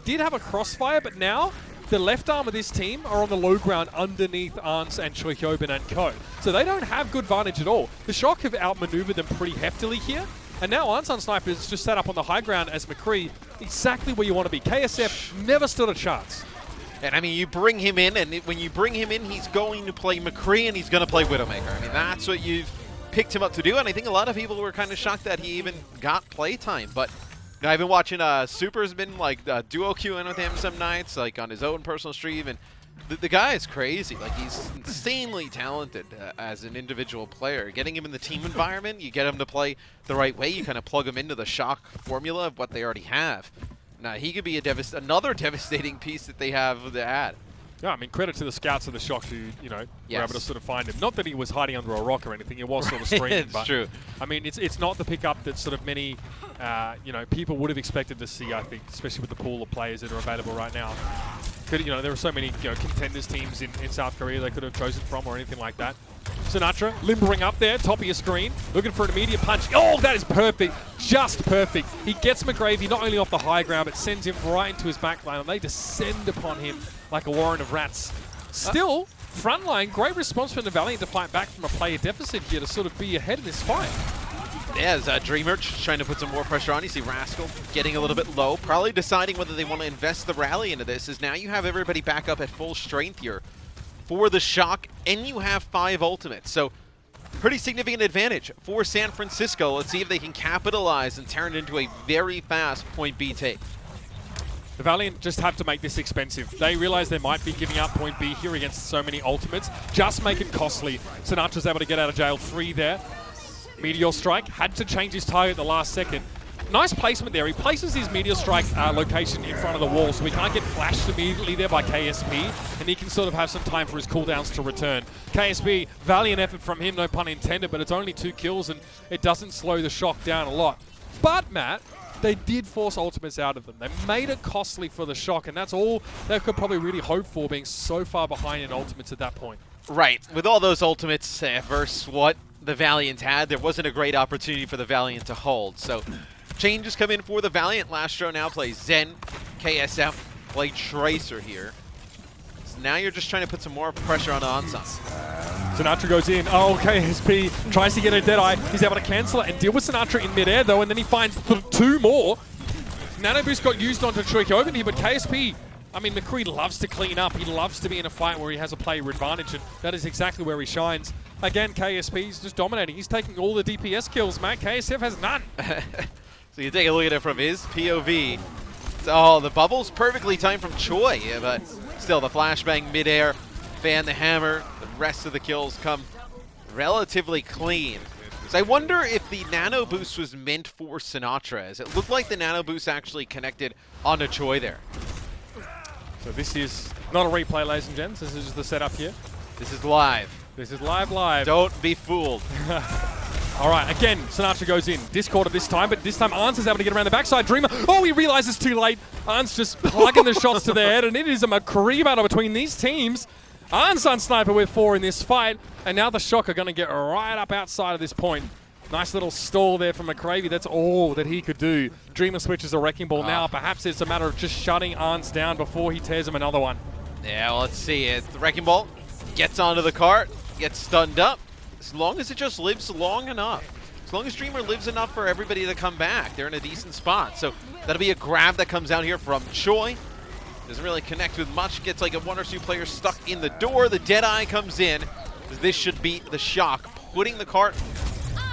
[SPEAKER 1] did have a crossfire, but now the left arm of this team are on the low ground underneath Arns and Choi Hyobin and co. So they don't have good vantage at all. The Shock have outmaneuvered them pretty heftily here. And now Ansan Sniper is just set up on the high ground as McCree, exactly where you want to be. KSF never stood a chance.
[SPEAKER 2] And I mean, you bring him in, and when you bring him in, he's going to play McCree and he's going to play Widowmaker. I mean, that's what you've picked him up to do, and I think a lot of people were kind of shocked that he even got playtime. But I've been watching, Super's been like duo queuing with him some nights, like on his own personal stream, and the guy is crazy. Like, he's insanely talented as an individual player. Getting him in the team environment, you get him to play the right way, you kind of plug him into the Shock formula of what they already have. Now, he could be another devastating piece that they have to add.
[SPEAKER 1] Yeah, I mean, credit to the scouts of the Shock who, were able to sort of find him. Not that he was hiding under a rock or anything. It was sort of streaming.
[SPEAKER 2] It's true.
[SPEAKER 1] I mean, it's not the pickup that sort of many, people would have expected to see, I think, especially with the pool of players that are available right now. There are so many, contenders teams in South Korea they could have chosen from or anything like that. Sinatra limbering up there, top of your screen, looking for an immediate punch. Oh, that is perfect. Just perfect. He gets McGravy not only off the high ground, but sends him right into his back line, and they descend upon him like a warren of rats. Still, front line, great response from the Valiant to fight back from a player deficit here to sort of be ahead in this fight.
[SPEAKER 2] Yeah, as Dreamer trying to put some more pressure on. You see Rascal getting a little bit low, probably deciding whether they want to invest the rally into this, as now you have everybody back up at full strength here for the Shock, and you have 5 ultimates. So, pretty significant advantage for San Francisco. Let's see if they can capitalize and turn it into a very fast point B take.
[SPEAKER 1] The Valiant just have to make this expensive. They realize they might be giving up point B here against so many ultimates. Just make it costly. Sinatra's able to get out of jail free there. Meteor Strike had to change his target at the last second. Nice placement there. He places his Meteor Strike location in front of the wall, so he can't get flashed immediately there by KSP, and he can sort of have some time for his cooldowns to return. KSP, valiant effort from him, no pun intended, but it's only 2 kills, and it doesn't slow the Shock down a lot. But, Matt, they did force ultimates out of them. They made it costly for the Shock, and that's all they could probably really hope for, being so far behind in ultimates at that point.
[SPEAKER 2] Right. With all those ultimates versus what the Valiant had, there wasn't a great opportunity for the Valiant to hold. So changes come in for the Valiant. Lastro now plays Zen. KSF play Tracer here. So now you're just trying to put some more pressure on Ansan.
[SPEAKER 1] Sinatra goes in. Oh, KSP tries to get a Deadeye. He's able to cancel it and deal with Sinatra in midair, though, and then he finds 2 more. Nano Boost got used onto Trichoven here, but KSP, I mean, McCree loves to clean up. He loves to be in a fight where he has a player advantage, and that is exactly where he shines. Again, KSP is just dominating. He's taking all the DPS kills, man. KSF has none.
[SPEAKER 2] So you take a look at it from his POV. Oh, the bubble's perfectly timed from Choi, yeah, but still the flashbang midair, fan the hammer. The rest of the kills come relatively clean. So I wonder if the nano boost was meant for Sinatra, as it looked like the nano boost actually connected onto Choi there.
[SPEAKER 1] So this is not a replay, ladies and gents. This is just the setup here.
[SPEAKER 2] This is live.
[SPEAKER 1] This is live.
[SPEAKER 2] Don't be fooled.
[SPEAKER 1] All right, again, Sinatra goes in. Discorded this time, but this time Arns is able to get around the backside. Dreamer, oh, he realizes too late. Arns just plugging the shots to the head, and it is a McCree battle between these teams. Arns on Sniper with 4 in this fight, and now the Shock are going to get right up outside of this point. Nice little stall there from McCravey. That's all that he could do. Dreamer switches a Wrecking Ball now. Perhaps it's a matter of just shutting Arns down before he tears him another one.
[SPEAKER 2] Yeah, well, let's see. It's the Wrecking Ball gets onto the cart, gets stunned up. As long as it just lives long enough. As long as Dreamer lives enough for everybody to come back, they're in a decent spot. So that'll be a grab that comes out here from Choi. Doesn't really connect with much. Gets like a 1 or 2 players stuck in the door. The Deadeye comes in. This should be the Shock, putting the cart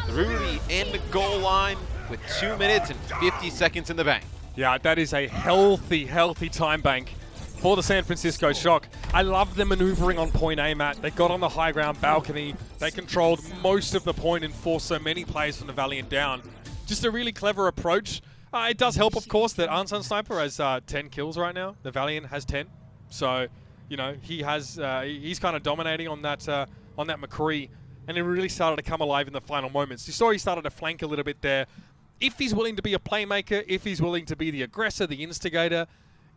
[SPEAKER 2] through the end goal line with 2 minutes and 50 seconds in the bank.
[SPEAKER 1] Yeah, that is a healthy time bank for the San Francisco Shock. I love the maneuvering on point A, Matt. They got on the high ground balcony. They controlled most of the point and forced so many players from the Valiant down. Just a really clever approach. It does help, of course, that Ansan Sniper has 10 kills right now. The Valiant has 10. So, you know, he has he's kind of dominating on that McCree, and it really started to come alive in the final moments. You saw he started to flank a little bit there. If he's willing to be a playmaker, if he's willing to be the aggressor, the instigator,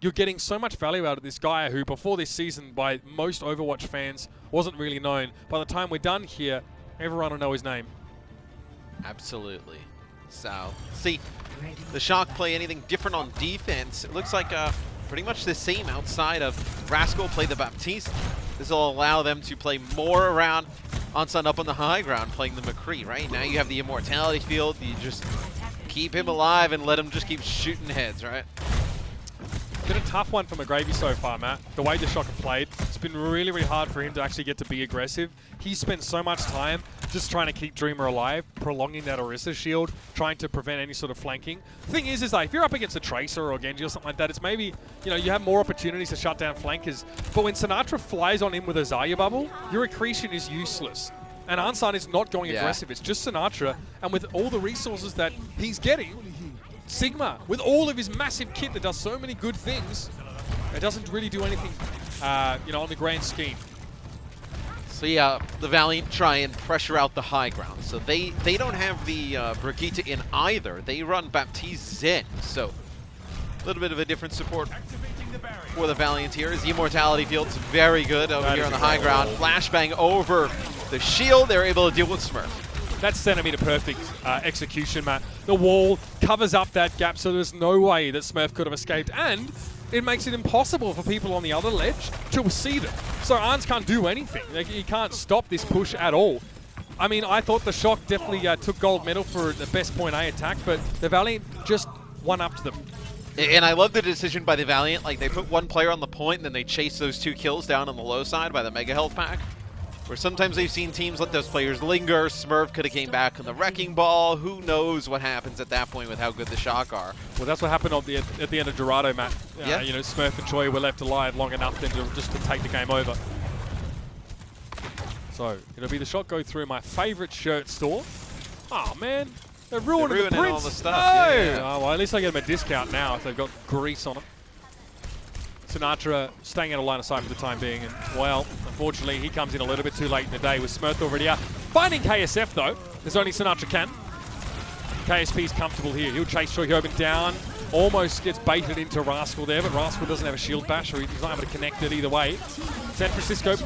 [SPEAKER 1] you're getting so much value out of this guy who, before this season, by most Overwatch fans, wasn't really known. By the time we're done here, everyone will know his name.
[SPEAKER 2] Absolutely. So, see, the Shock play anything different on defense? It looks like pretty much the same outside of Rascal play the Baptiste. This will allow them to play more around Ansan up on the high ground, playing the McCree, right? Now you have the Immortality field. You just keep him alive and let him just keep shooting heads, right?
[SPEAKER 1] Been a tough one for McGravy so far, Matt. The way the Shock have played, it's been really, really hard for him to actually get to be aggressive. He's spent so much time just trying to keep Dreamer alive, prolonging that Orisa shield, trying to prevent any sort of flanking. The thing is like, if you're up against a Tracer or Genji or something like that, it's maybe, you know, you have more opportunities to shut down flankers. But when Sinatra flies on him with a Zarya bubble, your accretion is useless. And Ansan is not going aggressive. It's just Sinatra. And with all the resources that he's getting, Sigma, with all of his massive kit that does so many good things, it doesn't really do anything, you know, on the grand scheme.
[SPEAKER 2] So yeah, the Valiant try and pressure out the high ground. So they don't have the Brigitte in either. They run Baptiste Zen. So a little bit of a different support for the Valiant here. His Immortality field's very good over here on the high ground. Flashbang over the shield. They're able to deal with Smurf.
[SPEAKER 1] That's centimeter perfect execution, Matt. The wall covers up that gap, so there's no way that Smurf could have escaped, and it makes it impossible for people on the other ledge to see them. So Arns can't do anything. Like, he can't stop this push at all. I mean, I thought the Shock definitely took gold medal for the best point A attack, but the Valiant just one-upped them.
[SPEAKER 2] And I love the decision by the Valiant. Like, they put one player on the point, and then they chase those 2 kills down on the low side by the Mega Health pack. Where sometimes they've seen teams let those players linger. Smurf could have came back on the Wrecking Ball. Who knows what happens at that point with how good the Shock are.
[SPEAKER 1] Well, that's what happened at the end of Dorado, Matt.
[SPEAKER 2] Yeah.
[SPEAKER 1] You know, Smurf and Choi were left alive long enough then to just to take the game over. So, it'll be the Shock go through my favorite shirt store. Oh, man. They're ruining the
[SPEAKER 2] ruining all
[SPEAKER 1] prints.
[SPEAKER 2] the stuff.
[SPEAKER 1] No!
[SPEAKER 2] Yeah.
[SPEAKER 1] Oh, well, at least I get them a discount now if they've got grease on them. Sinatra staying out of line of sight for the time being. And, well, unfortunately, he comes in a little bit too late in the day with Smurf already out. Finding KSF, though. There's only Sinatra can. KSP's comfortable here. He'll chase Shoyobin down. Almost gets baited into Rascal there, but Rascal doesn't have a shield bash, or he's not able to connect it either way. San Francisco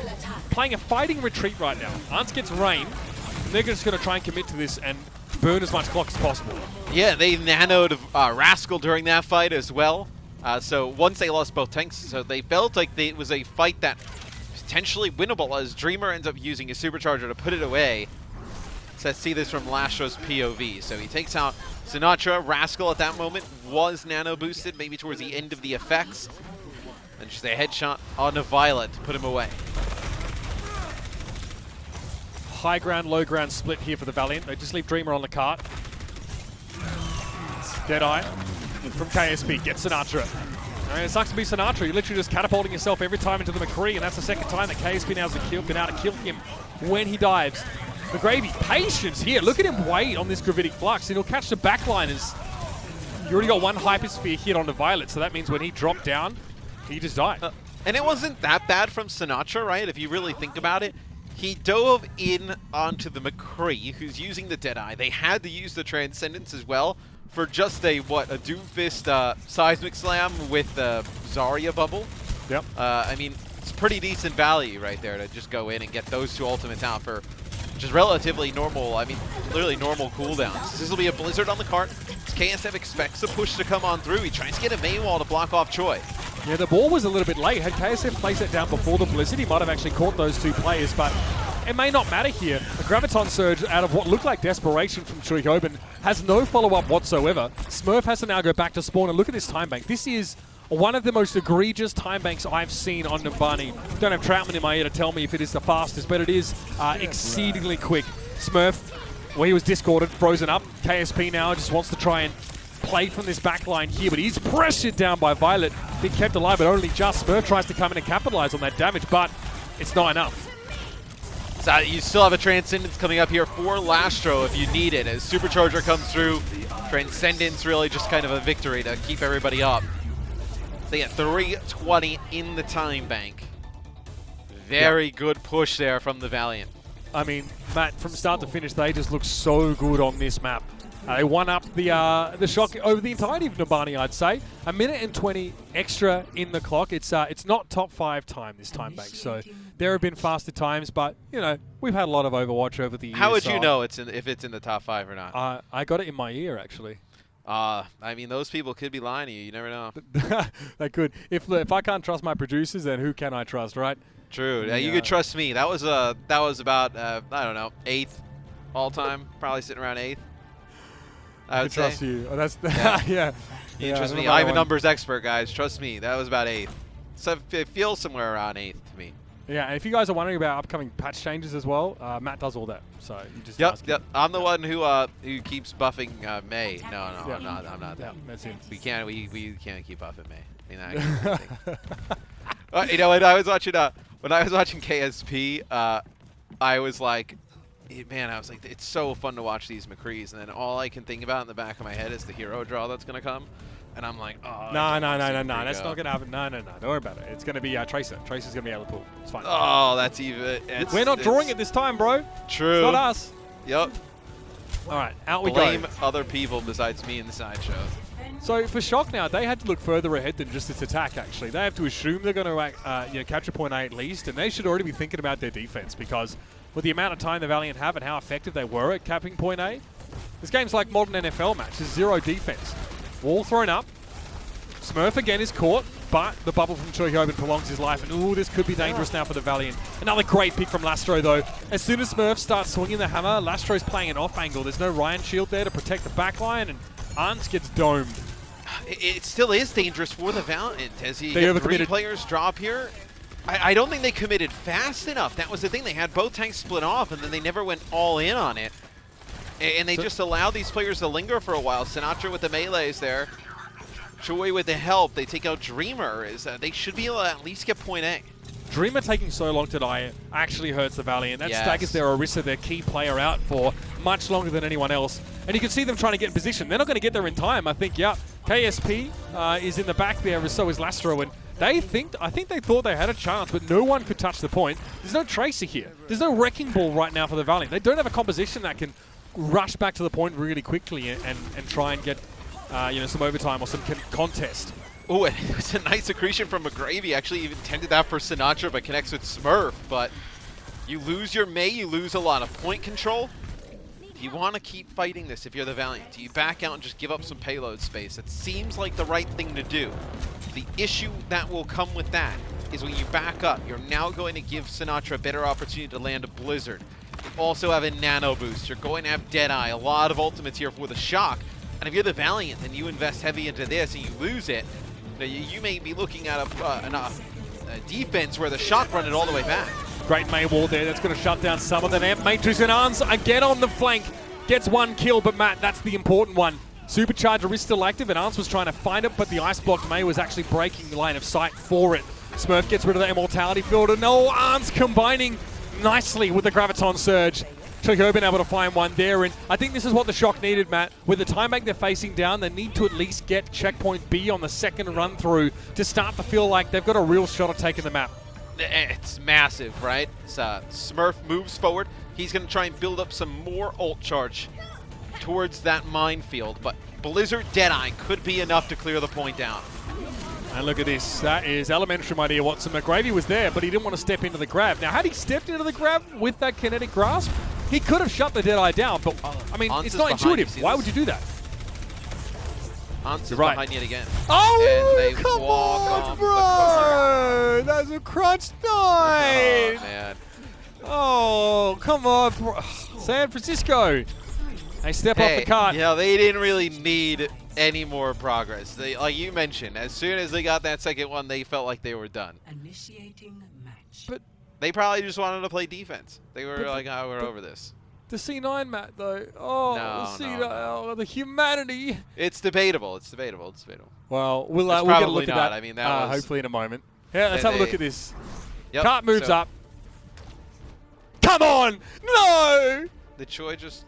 [SPEAKER 1] playing a fighting retreat right now. Ants gets rain. And they're just going to try and commit to this and burn as much clock as possible.
[SPEAKER 2] Yeah, they nanoed Rascal during that fight as well. So once they lost both tanks, so they felt like it was a fight that potentially winnable as Dreamer ends up using his supercharger to put it away. So let's see this from Lastro's POV. So he takes out Sinatra. Rascal at that moment was nano boosted, maybe towards the end of the effects. And just a headshot on a Violet to put him away.
[SPEAKER 1] High ground, low ground split here for the Valiant. They just leave Dreamer on the cart. Deadeye from KSP gets Sinatra. It sucks to be Sinatra. You're literally just catapulting yourself every time into the McCree, and that's the second time that KSP now has been able to kill him when he dives. The Gravy, patience here. Look at him wait on this Gravitic Flux, and he'll catch the backliners. You already got one Hypersphere hit on the Violet, so that means when he dropped down, he just died.
[SPEAKER 2] And it wasn't that bad from Sinatra, right? If you really think about it. He dove in onto the McCree, who's using the Deadeye. They had to use the Transcendence as well for just a Doomfist Seismic Slam with the Zarya bubble.
[SPEAKER 1] Yep.
[SPEAKER 2] I mean, it's pretty decent value right there to just go in and get those two ultimates out for just relatively normal, I mean, literally normal cooldowns. This will be a Blizzard on the cart. KSF expects the push to come on through. He tries to get a main wall to block off Choi.
[SPEAKER 1] Yeah, the ball was a little bit late. Had KSF placed it down before the Blizzard, he might have actually caught those two players, but it may not matter here. A Graviton Surge out of what looked like desperation from Churyobin has no follow-up whatsoever. Smurf has to now go back to spawn, and look at this time bank. This is one of the most egregious time banks I've seen on Numbani. Don't have Troutman in my ear to tell me if it is the fastest, but it is exceedingly quick. Smurf, well, he was discorded, frozen up. KSP now just wants to try and play from this back line here, but he's pressured down by Violet. Being kept alive, but only just. Smurf tries to come in and capitalize on that damage, but it's not enough.
[SPEAKER 2] So you still have a Transcendence coming up here for Lastro if you need it. As Supercharger comes through, Transcendence really just kind of a victory to keep everybody up. They get 320 in the time bank. Very good push there from the Valiant.
[SPEAKER 1] I mean, Matt, from start to finish, they just look so good on this map. They won up the Shock over the entirety of Numbani, I'd say. 1:20 extra in the clock. It's not top 5 time this time bank, so there have been faster times, but, you know, we've had a lot of Overwatch over the years.
[SPEAKER 2] How would you know if it's in the top 5 or not?
[SPEAKER 1] I got it in my ear, actually.
[SPEAKER 2] I mean, those people could be lying to you. You never know.
[SPEAKER 1] They could. If I can't trust my producers, then who can I trust, right?
[SPEAKER 2] True. Yeah. You could trust me. That was about I don't know, 8th all time. Probably sitting around 8th. I would
[SPEAKER 1] trust
[SPEAKER 2] say.
[SPEAKER 1] you. Oh, that's
[SPEAKER 2] yeah.
[SPEAKER 1] You
[SPEAKER 2] trust me. I'm a numbers expert, guys. Trust me. That was about 8th. So it feels somewhere around 8th to me.
[SPEAKER 1] Yeah, and if you guys are wondering about upcoming patch changes as well, Matt does all that. So you just ask him.
[SPEAKER 2] Yep. I'm the one who keeps buffing May. No,
[SPEAKER 1] Yeah.
[SPEAKER 2] I'm not.
[SPEAKER 1] Yeah, that's it.
[SPEAKER 2] We can't keep buffing May. I mean, you know, when I was watching KSP, I was like, man, it's so fun to watch these McCrees, and then all I can think about in the back of my head is the hero draw that's gonna come. And I'm like, oh.
[SPEAKER 1] No. That's not going to happen. No. Don't worry about it. It's going to be Tracer. Tracer's going to be able to pull. It's fine.
[SPEAKER 2] Oh, that's even.
[SPEAKER 1] We're not drawing it this time, bro.
[SPEAKER 2] True.
[SPEAKER 1] It's not us.
[SPEAKER 2] Yep.
[SPEAKER 1] All right, out we go.
[SPEAKER 2] Blame other people besides me in the sideshow.
[SPEAKER 1] So for Shock now, they had to look further ahead than just this attack, actually. They have to assume they're going to capture point A at least, and they should already be thinking about their defense, because with the amount of time the Valiant have and how effective they were at capping point A, this game's like modern NFL match. There's 0 defense. Wall thrown up. Smurf again is caught, but the bubble from Churyobin prolongs his life, and ooh, this could be dangerous now for the Valiant. Another great pick from Lastro, though. As soon as Smurf starts swinging the hammer, Lastro's playing an off angle. There's no Ryan shield there to protect the backline, and Arns gets domed.
[SPEAKER 2] It still is dangerous for the Valiant as you
[SPEAKER 1] They
[SPEAKER 2] get 3
[SPEAKER 1] overcommitted.
[SPEAKER 2] players drop here. I don't think they committed fast enough. That was the thing. They had both tanks split off, and then they never went all in on it. And they just allowed these players to linger for a while. Sinatra with the melees there. Choi with the help. They take out Dreamer. They should be able to at least get point A.
[SPEAKER 1] Dreamer taking so long to die actually hurts the Valiant. That
[SPEAKER 2] Yes.
[SPEAKER 1] staggers their Orisa, their key player, out for much longer than anyone else. And you can see them trying to get in position. They're not going to get there in time. I think, yeah, KSP is in the back there, and so is Lastro. And I think they thought they had a chance, but no one could touch the point. There's no Tracer here. There's no Wrecking Ball right now for the Valiant. They don't have a composition that can rush back to the point really quickly and try and get some overtime or some contest.
[SPEAKER 2] Oh, and it was a nice accretion from McGravy. Actually even intended that for Sinatra, but connects with Smurf. But you lose your May, you lose a lot of point control. Do you want to keep fighting this if you're the Valiant? Do you back out and just give up some payload space? It seems like the right thing to do. The issue that will come with that is when you back up, you're now going to give Sinatra a better opportunity to land a Blizzard. You also have a Nano Boost. You're going to have Deadeye, a lot of ultimates here for the Shock. And if you're the Valiant and you invest heavy into this and you lose it, you may be looking at a defense where the Shock run it all the way back.
[SPEAKER 1] Great May wall there. That's going to shut down some of the Amp. Matrix and Arns again on the flank. Gets one kill, but Matt, that's the important one. Supercharger is still active, and Arns was trying to find it, but the Ice Block May was actually breaking the line of sight for it. Smurf gets rid of the Immortality Field, and no, Arns combining nicely with the Graviton Surge. Choco been able to find one there, and I think this is what the Shock needed, Matt. With the time bank they're facing down, they need to at least get checkpoint B on the second run through to start to feel like they've got a real shot at taking the map.
[SPEAKER 2] It's massive, right? Smurf moves forward. He's going to try and build up some more ult charge towards that minefield, but Blizzard Deadeye could be enough to clear the point down.
[SPEAKER 1] And look at this. That is elementary, my dear Watson. McGravy was there, but he didn't want to step into the grab. Now, had he stepped into the grab with that kinetic grasp, he could have shut the Deadeye down, but, I mean, it's not intuitive. Why would you do that?
[SPEAKER 2] Ans is
[SPEAKER 1] right.
[SPEAKER 2] behind yet again.
[SPEAKER 1] Oh, come on, bro! That's a crunch time!
[SPEAKER 2] Oh, man.
[SPEAKER 1] Oh, come on, bro. San Francisco. They step off the cart.
[SPEAKER 2] Yeah, they didn't really need any more progress. They, like you mentioned, as soon as they got that second one, they felt like they were done.
[SPEAKER 7] Initiating match.
[SPEAKER 1] But
[SPEAKER 2] they probably just wanted to play defense. They were like, oh, we're over this.
[SPEAKER 1] the C9, Matt, though. Oh,
[SPEAKER 2] No,
[SPEAKER 1] the C9.
[SPEAKER 2] no.
[SPEAKER 1] Oh, the humanity.
[SPEAKER 2] It's debatable. It's debatable. It's debatable.
[SPEAKER 1] Well, we'll get a
[SPEAKER 2] probably
[SPEAKER 1] look at
[SPEAKER 2] not.
[SPEAKER 1] that.
[SPEAKER 2] I mean, that was-
[SPEAKER 1] hopefully in a moment. Yeah, let's have a look at this.
[SPEAKER 2] Yep,
[SPEAKER 1] Cart moves
[SPEAKER 2] so
[SPEAKER 1] up. Come on! No!
[SPEAKER 2] The Choi just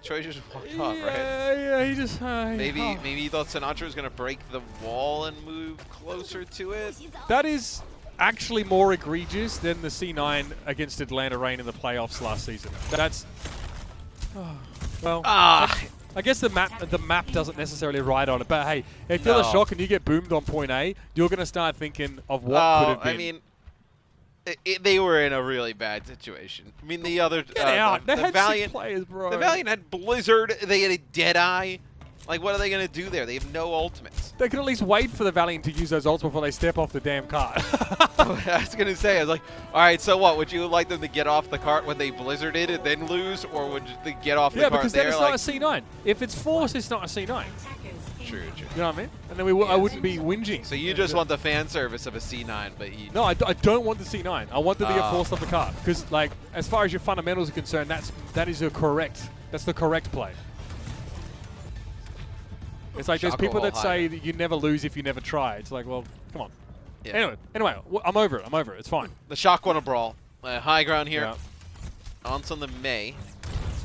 [SPEAKER 2] walked off, right?
[SPEAKER 1] Yeah, he just...
[SPEAKER 2] Maybe he thought Sinatra was going to break the wall and move closer to it.
[SPEAKER 1] That is actually more egregious than the C9 against Atlanta Reign in the playoffs last season. That's... well, I guess the map doesn't necessarily ride on it, but hey, if you're the Shock and you get boomed on point A, you're going to start thinking of what could have been.
[SPEAKER 2] I mean, they were in a really bad situation. I mean, the other
[SPEAKER 1] Get out. They
[SPEAKER 2] the
[SPEAKER 1] had
[SPEAKER 2] Valiant
[SPEAKER 1] 6 players, bro.
[SPEAKER 2] The Valiant had Blizzard. They had a Deadeye. Like, what are they going to do there? They have no ultimates.
[SPEAKER 1] They could at least wait for the Valiant to use those ults before they step off the damn cart.
[SPEAKER 2] I was going to say, I was like, all right, so what? Would you like them to get off the cart when they Blizzarded and then lose, or would they get off the cart
[SPEAKER 1] because
[SPEAKER 2] there?
[SPEAKER 1] then it's not a C9. If it's forced, it's not a C9.
[SPEAKER 2] True.
[SPEAKER 1] You know what I mean? And then I wouldn't be whinging.
[SPEAKER 2] So you just want the fan service of a C9, but you...
[SPEAKER 1] No, I don't want the C9. I want them to get forced off the cart. Because, like, as far as your fundamentals are concerned, that's the correct play. It's like there's people that say that you never lose if you never try. It's like, well, come on.
[SPEAKER 2] Yeah.
[SPEAKER 1] Anyway, I'm over it. It's fine.
[SPEAKER 2] The Shock want to brawl. High ground here.
[SPEAKER 1] Yeah.
[SPEAKER 2] On the May.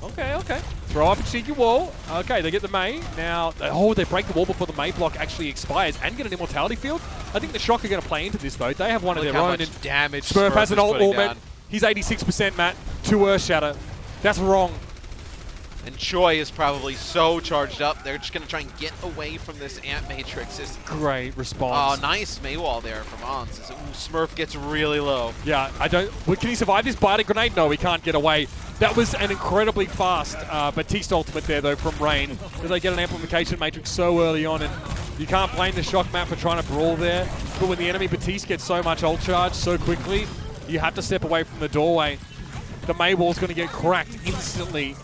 [SPEAKER 1] Okay. Throw up a cheeky wall. Okay, they get the May. Now, they break the wall before the May block actually expires and get an Immortality Field. I think the Shock are going to play into this, though. They have one of their own.
[SPEAKER 2] Much damage
[SPEAKER 1] Smurf has an
[SPEAKER 2] is
[SPEAKER 1] ult
[SPEAKER 2] putting
[SPEAKER 1] augment.
[SPEAKER 2] down.
[SPEAKER 1] He's 86%, Matt. 2 Earth Shatter. That's wrong.
[SPEAKER 2] And Choi is probably so charged up. They're just going to try and get away from this Ant Matrix.
[SPEAKER 1] Great response.
[SPEAKER 2] Oh, nice Maywall there from Ons. Smurf gets really low.
[SPEAKER 1] Yeah, can he survive this Bionic Grenade? No, he can't get away. That was an incredibly fast Batiste ultimate there, though, from Rain. Because they get an Amplification Matrix so early on, and you can't blame the Shock map for trying to brawl there. But when the enemy Batiste gets so much ult charge so quickly, you have to step away from the doorway. The Maywall's going to get cracked instantly.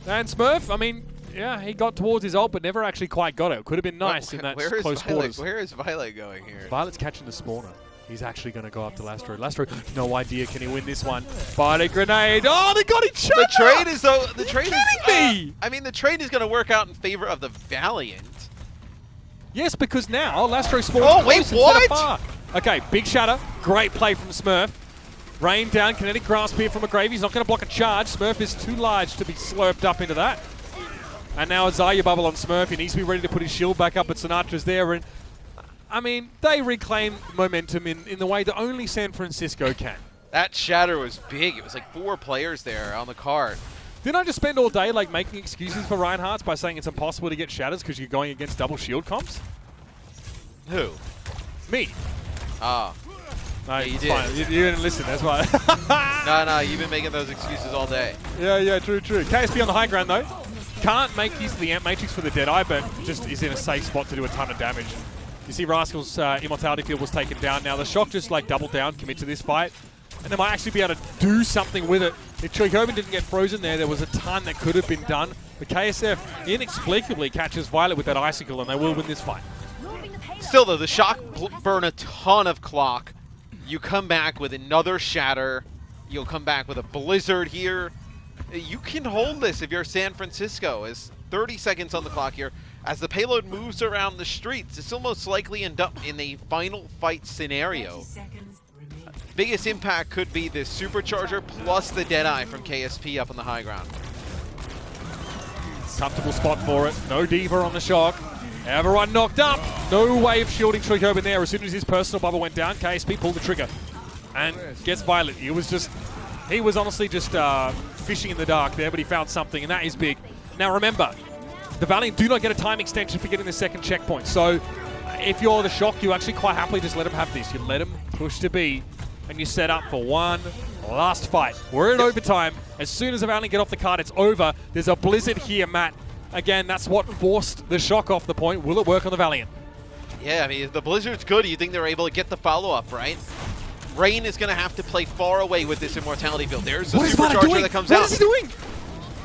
[SPEAKER 1] And Smurf, I mean, yeah, he got towards his ult, but never actually quite got it. Could have been nice in that close quarters.
[SPEAKER 2] Where is Violet going here?
[SPEAKER 1] Violet's catching the spawner. He's actually going to go up to Lastro. Lastro, no idea, can he win this one? Bionic Grenade. Oh, they got each other!
[SPEAKER 2] The trade is, though, the trade is...
[SPEAKER 1] me?
[SPEAKER 2] I mean, the trade is going to work out in favor of the Valiant.
[SPEAKER 1] Yes, because now Lastro spawns
[SPEAKER 2] Oh, wait,
[SPEAKER 1] close instead of
[SPEAKER 2] what?
[SPEAKER 1] far. Okay, big shatter. Great play from Smurf. Rain down, kinetic grasp here from McGravy. He's not going to block a charge. Smurf is too large to be slurped up into that. And now a Zarya bubble on Smurf. He needs to be ready to put his shield back up, but Sinatra's there. And I mean, they reclaim momentum in the way that only San Francisco can.
[SPEAKER 2] That shatter was big. It was like 4 players there on the card.
[SPEAKER 1] Didn't I just spend all day like making excuses for Reinhardt's by saying it's impossible to get shatters because you're going against double shield comps?
[SPEAKER 2] Who?
[SPEAKER 1] Me.
[SPEAKER 2] Ah.
[SPEAKER 1] No,
[SPEAKER 2] Yeah, you
[SPEAKER 1] it's
[SPEAKER 2] did.
[SPEAKER 1] fine. You didn't listen, that's why.
[SPEAKER 2] No, you've been making those excuses all day.
[SPEAKER 1] Yeah, true. KSP on the high ground though. Can't make use of the Amp Matrix for the Deadeye, but just is in a safe spot to do a ton of damage. You see Rascal's Immortality Field was taken down. Now the Shock just like double down, commit to this fight. And they might actually be able to do something with it. If Choikobin didn't get frozen there was a ton that could have been done. The KSF inexplicably catches Violet with that Icicle, and they will win this fight.
[SPEAKER 2] Still though, the Shock burn a ton of clock. You come back with another shatter. You'll come back with a Blizzard here. You can hold this if you're San Francisco. As 30 seconds on the clock here. As the payload moves around the streets, it's almost likely end up in a final fight scenario. Biggest impact could be this Supercharger plus the Deadeye from KSP up on the high ground.
[SPEAKER 1] Comfortable spot for it. No Diva on the Shock. Everyone knocked up. No way of shielding Choikobin there. As soon as his personal bubble went down, KSP pulled the trigger and gets Violet. He was honestly just fishing in the dark there, but he found something, and that is big. Now remember, the Valiant do not get a time extension for getting the second checkpoint. So if you're the Shock, you actually quite happily just let him have this. You let him push to B, and you set up for one last fight. We're in overtime. As soon as the Valiant get off the card, it's over. There's a Blizzard here, Matt. Again, that's what forced the Shock off the point. Will it work on the Valiant?
[SPEAKER 2] Yeah, I mean, if the Blizzard's good, you think they're able to get the follow-up, right? Rain is going to have to play far away with this Immortality Field. There's the Supercharger that comes out.
[SPEAKER 1] What is he doing?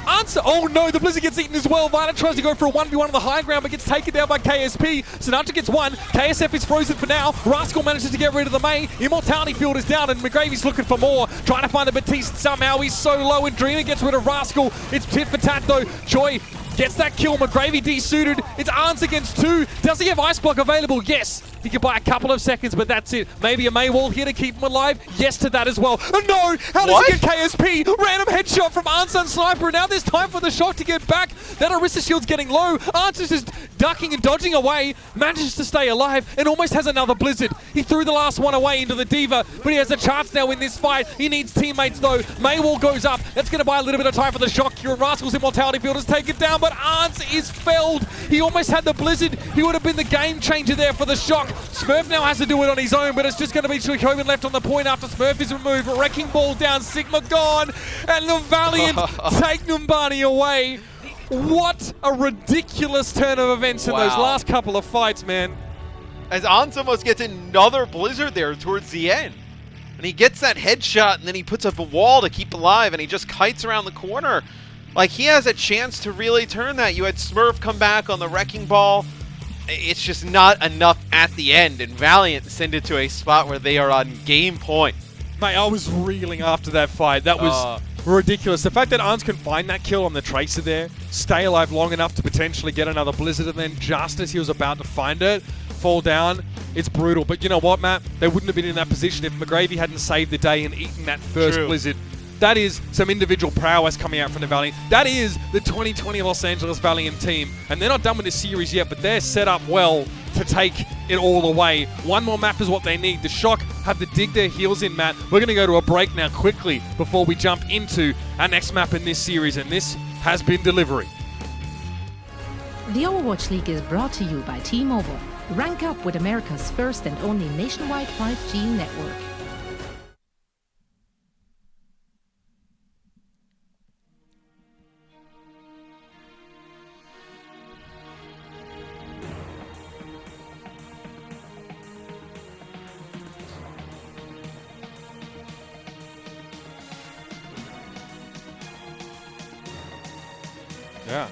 [SPEAKER 1] Answer! Oh no, the Blizzard gets eaten as well. Violet tries to go for a 1v1 on the high ground, but gets taken down by KSP. Sinatra gets one. KSF is frozen for now. Rascal manages to get rid of the May. Immortality Field is down, and McGravy's looking for more. Trying to find the Batiste somehow. He's so low, and Dreamer gets rid of Rascal. It's tit for tat though. Choi gets that kill. McGravy desuited. It's Arns against 2. Does he have Ice Block available? Yes. He could buy a couple of seconds, but that's it. Maybe a May wall here to keep him alive? Yes to that as well. Oh no! How does he get KSP? Random headshot from Arns and Sniper, and now there's time for the Shock to get back. That Orisa shield's getting low. Arns is just ducking and dodging away, manages to stay alive, and almost has another Blizzard. He threw the last one away into the Diva, but he has a chance now in this fight. He needs teammates though. Maywall goes up. That's going to buy a little bit of time for the Shock. Rascal's Immortality Field is taken down, but Arns is felled. He almost had the Blizzard. He would have been the game changer there for the Shock. Smurf now has to do it on his own, but it's just going to be Choikobin left on the point after Smurf is removed. Wrecking Ball down, Sigma gone, and the Valiant take Numbani away. What a ridiculous turn of events in those last couple of fights, man.
[SPEAKER 2] As Ans almost gets another Blizzard there towards the end. And he gets that headshot, and then he puts up a wall to keep alive, and he just kites around the corner. Like, he has a chance to really turn that. You had Smurf come back on the Wrecking Ball. It's just not enough at the end, and Valiant send it to a spot where they are on game point.
[SPEAKER 1] Mate, I was reeling after that fight. That was ridiculous. The fact that Arns can find that kill on the Tracer there, stay alive long enough to potentially get another Blizzard, and then just as he was about to find it, fall down, it's brutal. But you know what, Matt? They wouldn't have been in that position if McGravy hadn't saved the day and eaten that first Blizzard. That is some individual prowess coming out from the Valiant. That is the 2020 Los Angeles Valiant team. And they're not done with this series yet, but they're set up well to take it all away. One more map is what they need. The Shock have to dig their heels in, Matt. We're going to go to a break now quickly before we jump into our next map in this series, and this has been Delivery.
[SPEAKER 3] The Overwatch League is brought to you by T-Mobile. Rank up with America's first and only nationwide 5G network.
[SPEAKER 1] Yeah.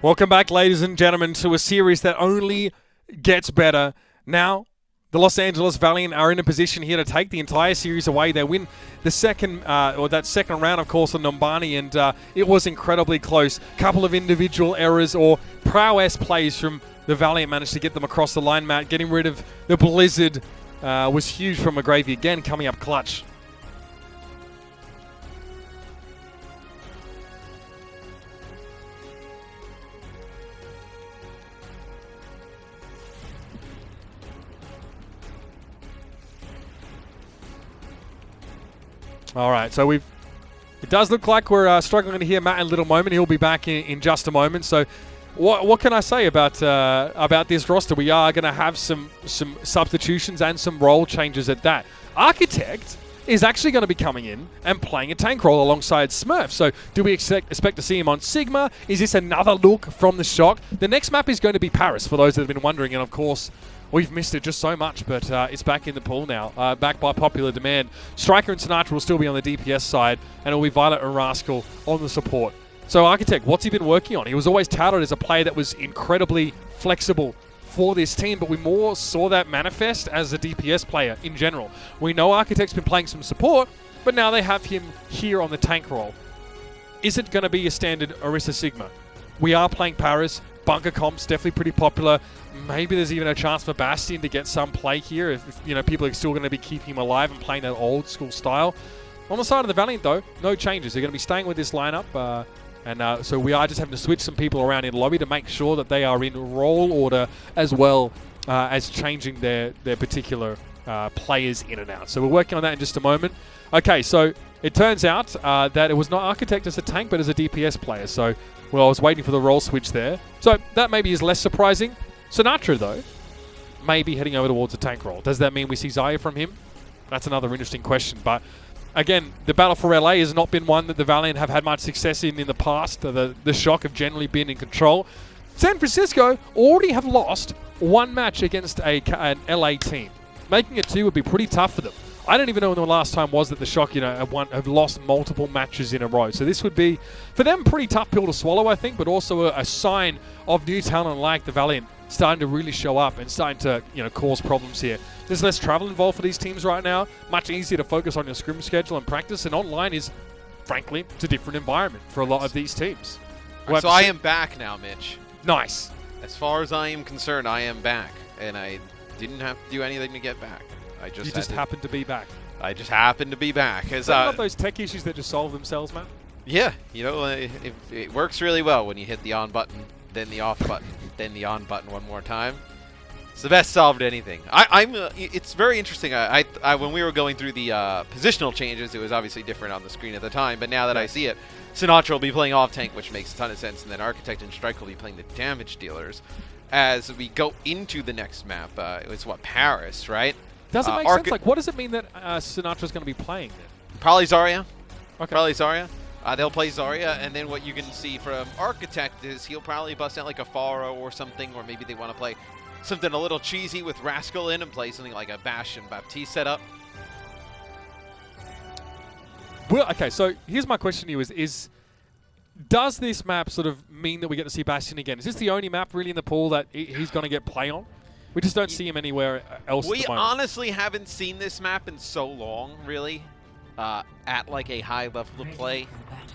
[SPEAKER 1] Welcome back, ladies and gentlemen, to a series that only gets better. Now, the Los Angeles Valiant are in a position here to take the entire series away. They win the second, or that second round, of course, on Numbani, and it was incredibly close. Couple of individual errors or prowess plays from the Valiant managed to get them across the line, Matt. Getting rid of the Blizzard was huge from McGravy again, coming up clutch. All right, so it does look like we're struggling to hear Matt in a little moment. He'll be back in just a moment. So what can I say about this roster? We are going to have some substitutions and some role changes at that. Architect is actually going to be coming in and playing a tank role alongside Smurf. So do we expect to see him on Sigma? Is this another look from the Shock? The next map is going to be Paris, for those that have been wondering. And of course, we've missed it just so much, but it's back in the pool now, back by popular demand. Striker and Sinatra will still be on the DPS side, and it will be Violet and Rascal on the support. So Architect, what's he been working on? He was always touted as a player that was incredibly flexible for this team, but we more saw that manifest as a DPS player in general. We know Architect's been playing some support, but now they have him here on the tank role. Is it going to be a standard Orisa Sigma? We are playing Paris. Bunker comp's definitely pretty popular. Maybe there's even a chance for Bastion to get some play here if people are still going to be keeping him alive and playing that old school style. On the side of the Valiant, though, no changes. They're going to be staying with this lineup, so we are just having to switch some people around in lobby to make sure that they are in role order as well as changing their particular players in and out. So we're working on that in just a moment. Okay, so it turns out that it was not Architect as a tank, but as a DPS player. So, well, I was waiting for the role switch there. So that maybe is less surprising. Sinatra, though, may be heading over towards a tank role. Does that mean we see Zaya from him? That's another interesting question. But again, the battle for LA has not been one that the Valiant have had much success in the past. The Shock have generally been in control. San Francisco already have lost one match against an LA team. Making it 2 would be pretty tough for them. I don't even know when the last time was that the Shock, have lost multiple matches in a row. So this would be, for them, pretty tough pill to swallow, I think, but also a sign of new talent like the Valiant starting to really show up and starting to, cause problems here. There's less travel involved for these teams right now. Much easier to focus on your scrim schedule and practice. And online is, frankly, it's a different environment for a lot of these teams.
[SPEAKER 2] So I am back now, Mitch.
[SPEAKER 1] Nice.
[SPEAKER 2] As far as I am concerned, I am back, and I didn't have to do anything to get back.
[SPEAKER 1] You just happened to be back.
[SPEAKER 2] I just happened to be back.
[SPEAKER 1] Is that one of those tech issues that just solve themselves, man?
[SPEAKER 2] Yeah, it works really well when you hit the on button, then the off button, then the on button one more time. It's the best solve to anything. It's very interesting. When we were going through the positional changes, it was obviously different on the screen at the time, but now that I see it, Sinatra will be playing off tank, which makes a ton of sense, and then Architect and Strike will be playing the damage dealers. As we go into the next map, it's Paris, right?
[SPEAKER 1] Does it make sense? Like, what does it mean that Sinatra's going to be playing then?
[SPEAKER 2] Probably Zarya.
[SPEAKER 1] Okay.
[SPEAKER 2] Probably Zarya. They'll play Zarya, and then what you can see from Architect is he'll probably bust out like a Pharah or something, or maybe they want to play something a little cheesy with Rascal in and play something like a Bash and Baptiste setup.
[SPEAKER 1] Well, okay, so here's my question to you is does this map sort of mean that we get to see Bastion again? Is this the only map really in the pool that he's going to get play on? We just don't see him anywhere else.
[SPEAKER 2] We honestly haven't seen this map in so long, really, at like a high level of play,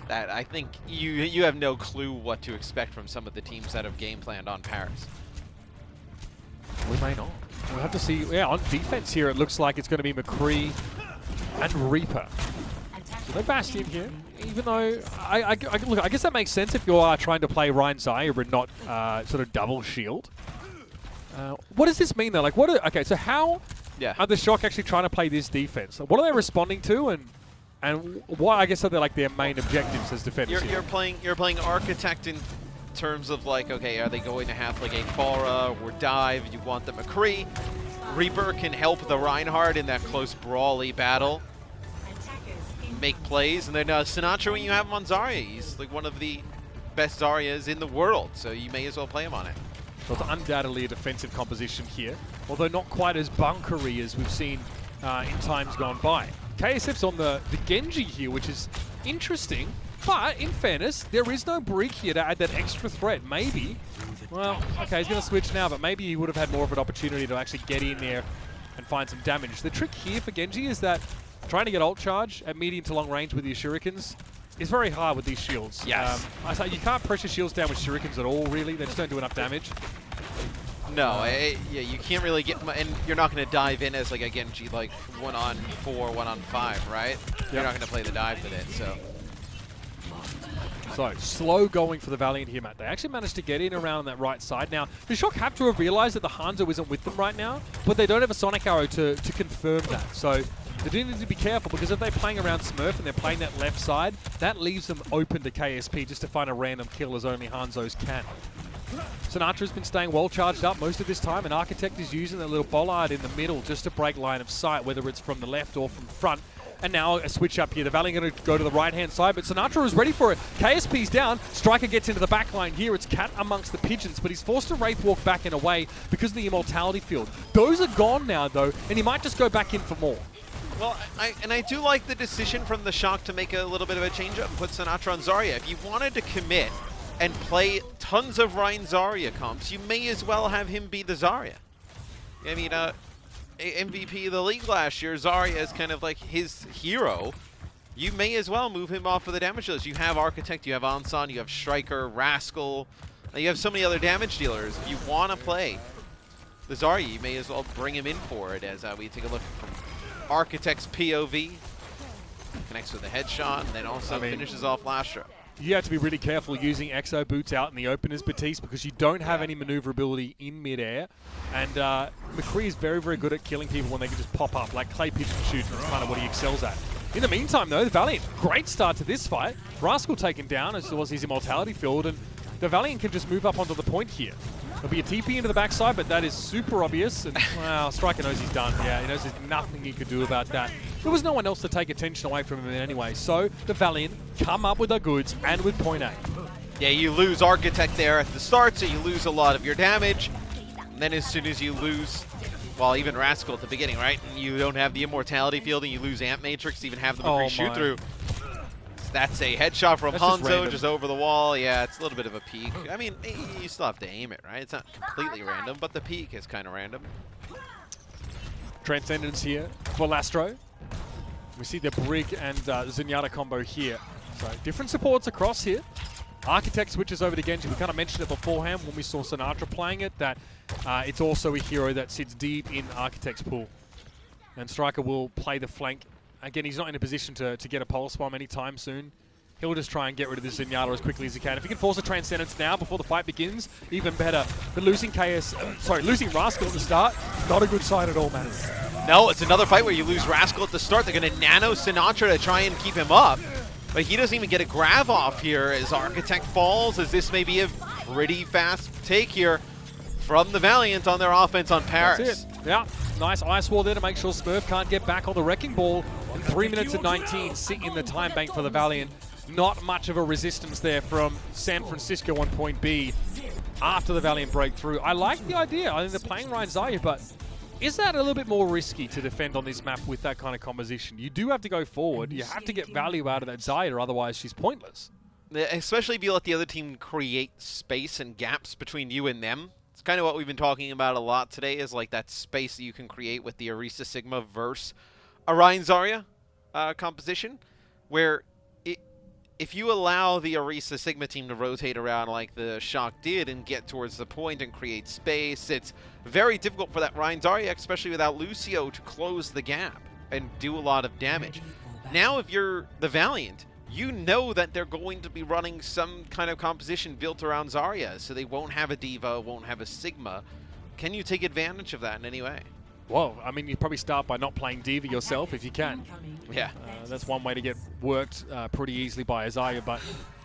[SPEAKER 2] that I think you have no clue what to expect from some of the teams that have game planned on Paris.
[SPEAKER 1] We may not. We'll have to see. Yeah, on defense here, it looks like it's going to be McCree and Reaper. So no Bastion here, even though I guess that makes sense if you are trying to play Ryan Zaya but not sort of double shield. What does this mean though? Like, okay, so how are the Shock actually trying to play this defense? What are they responding to, and what I guess are they like their main objectives as defenders?
[SPEAKER 2] You're playing Architect in terms of like, okay, are they going to have like a Pharah or Dive? You want the McCree. Reaper can help the Reinhardt in that close brawly battle, make plays, and then Sinatra, when you have him on Zarya, he's like one of the best Zaryas in the world, so you may as well play him on it.
[SPEAKER 1] So it's undoubtedly a defensive composition here, although not quite as bunkery as we've seen in times gone by. KSF's on the Genji here, which is interesting. But, in fairness, there is no Break here to add that extra threat. Maybe, well, okay, he's going to switch now, but maybe he would have had more of an opportunity to actually get in there and find some damage. The trick here for Genji is that trying to get ult charge at medium to long range with your shurikens is very hard with these shields.
[SPEAKER 2] Yes.
[SPEAKER 1] I say you can't pressure shields down with shurikens at all, really. They just don't do enough damage.
[SPEAKER 2] No, yeah, you can't really get, and you're not going to dive in as like a Genji, like 1-on-4, 1-on-5, right? You're not going to play the dive with it, so.
[SPEAKER 1] So, slow going for the Valiant here, Matt. They actually managed to get in around that right side. Now, the Shock have to have realized that the Hangzhou isn't with them right now, but they don't have a Sonic Arrow to confirm that. So, they do need to be careful, because if they're playing around Smurf and they're playing that left side, that leaves them open to KSP just to find a random kill as only Hangzhou's can. Sinatra's been staying well charged up most of this time, and Architect is using that little bollard in the middle just to break line of sight, whether it's from the left or from front. And now a switch up here. The Valiant going to go to the right-hand side, but Sinatra is ready for it. KSP's down. Striker gets into the back line here. It's Cat amongst the pigeons, but he's forced to Wraith walk back and away because of the Immortality field. Those are gone now, though, and he might just go back in for more.
[SPEAKER 2] Well, I do like the decision from the Shock to make a little bit of a change-up and put Sinatra on Zarya. If you wanted to commit and play tons of Rein Zarya comps, you may as well have him be the Zarya. I mean, MVP of the league last year, Zarya is kind of like his hero. You may as well move him off of the damage dealers. You have Architect, you have Ansan, you have Striker, Rascal. You have so many other damage dealers. If you want to play the Zarya, you may as well bring him in for it, as we take a look from Architect's POV. Connects with a headshot, and then also finishes off Lastra.
[SPEAKER 1] You have to be really careful using Exo Boots out in the open as Batiste, because you don't have any maneuverability in midair. And McCree is very, very good at killing people when they can just pop up, like clay pigeon shooting is kind of what he excels at. In the meantime, though, the Valiant, great start to this fight. Rascal taken down, as was his Immortality field, and the Valiant can just move up onto the point here. There'll be a TP into the backside, but that is super obvious. And, wow, Striker knows he's done. Yeah, he knows there's nothing he could do about that. There was no one else to take attention away from him anyway. So the Valiant come up with their goods and with point A.
[SPEAKER 2] Yeah, you lose Architect there at the start, so you lose a lot of your damage. And then as soon as you lose, well, even Rascal at the beginning, right? And you don't have the Immortality field, and you lose Amp Matrix to even have the McCree shoot through. That's a headshot from Hangzhou, just over the wall. Yeah, it's a little bit of a peek. I mean, you still have to aim it, right? It's not completely random, but the peek is kind of random.
[SPEAKER 1] Transcendence here for Lastro. We see the Brig and Zenyatta combo here. So different supports across here. Architect switches over to Genji. We kind of mentioned it beforehand when we saw Sinatra playing it, that it's also a hero that sits deep in Architect's pool. And Striker will play the flank. Again, he's not in a position to get a pulse bomb anytime soon. He'll just try and get rid of this Zenyatta as quickly as he can. If he can force a Transcendence now before the fight begins, even better. But losing losing Rascal at the start, not a good sign at all, man.
[SPEAKER 2] No, it's another fight where you lose Rascal at the start. They're going to nano Sinatra to try and keep him up. But he doesn't even get a grab off here as Architect falls, as this may be a pretty fast take here from the Valiant on their offense on Paris.
[SPEAKER 1] That's it. Yeah, nice ice wall there to make sure Smurf can't get back on the Wrecking Ball. And 3 minutes and 19 sit in the time bank for the Valiant. Not much of a resistance there from San Francisco on point B after the Valiant breakthrough. I like the idea. I think they're playing Rein Zarya, but is that a little bit more risky to defend on this map with that kind of composition? You do have to go forward. You have to get value out of that Zarya, otherwise she's pointless.
[SPEAKER 2] Especially if you let the other team create space and gaps between you and them. It's kind of what we've been talking about a lot today, is like that space that you can create with the Orisa Sigma versus a Rein Zarya composition, where if you allow the Orisa Sigma team to rotate around like the Shock did and get towards the point and create space, it's very difficult for that Rein Zarya, especially without Lucio, to close the gap and do a lot of damage. Now if you're the Valiant, you know that they're going to be running some kind of composition built around Zarya, so they won't have a Diva, won't have a Sigma. Can you take advantage of that in any way?
[SPEAKER 1] Well, I mean, you probably start by not playing Diva yourself if you can.
[SPEAKER 2] Yeah.
[SPEAKER 1] That's one way to get worked pretty easily by Zarya, but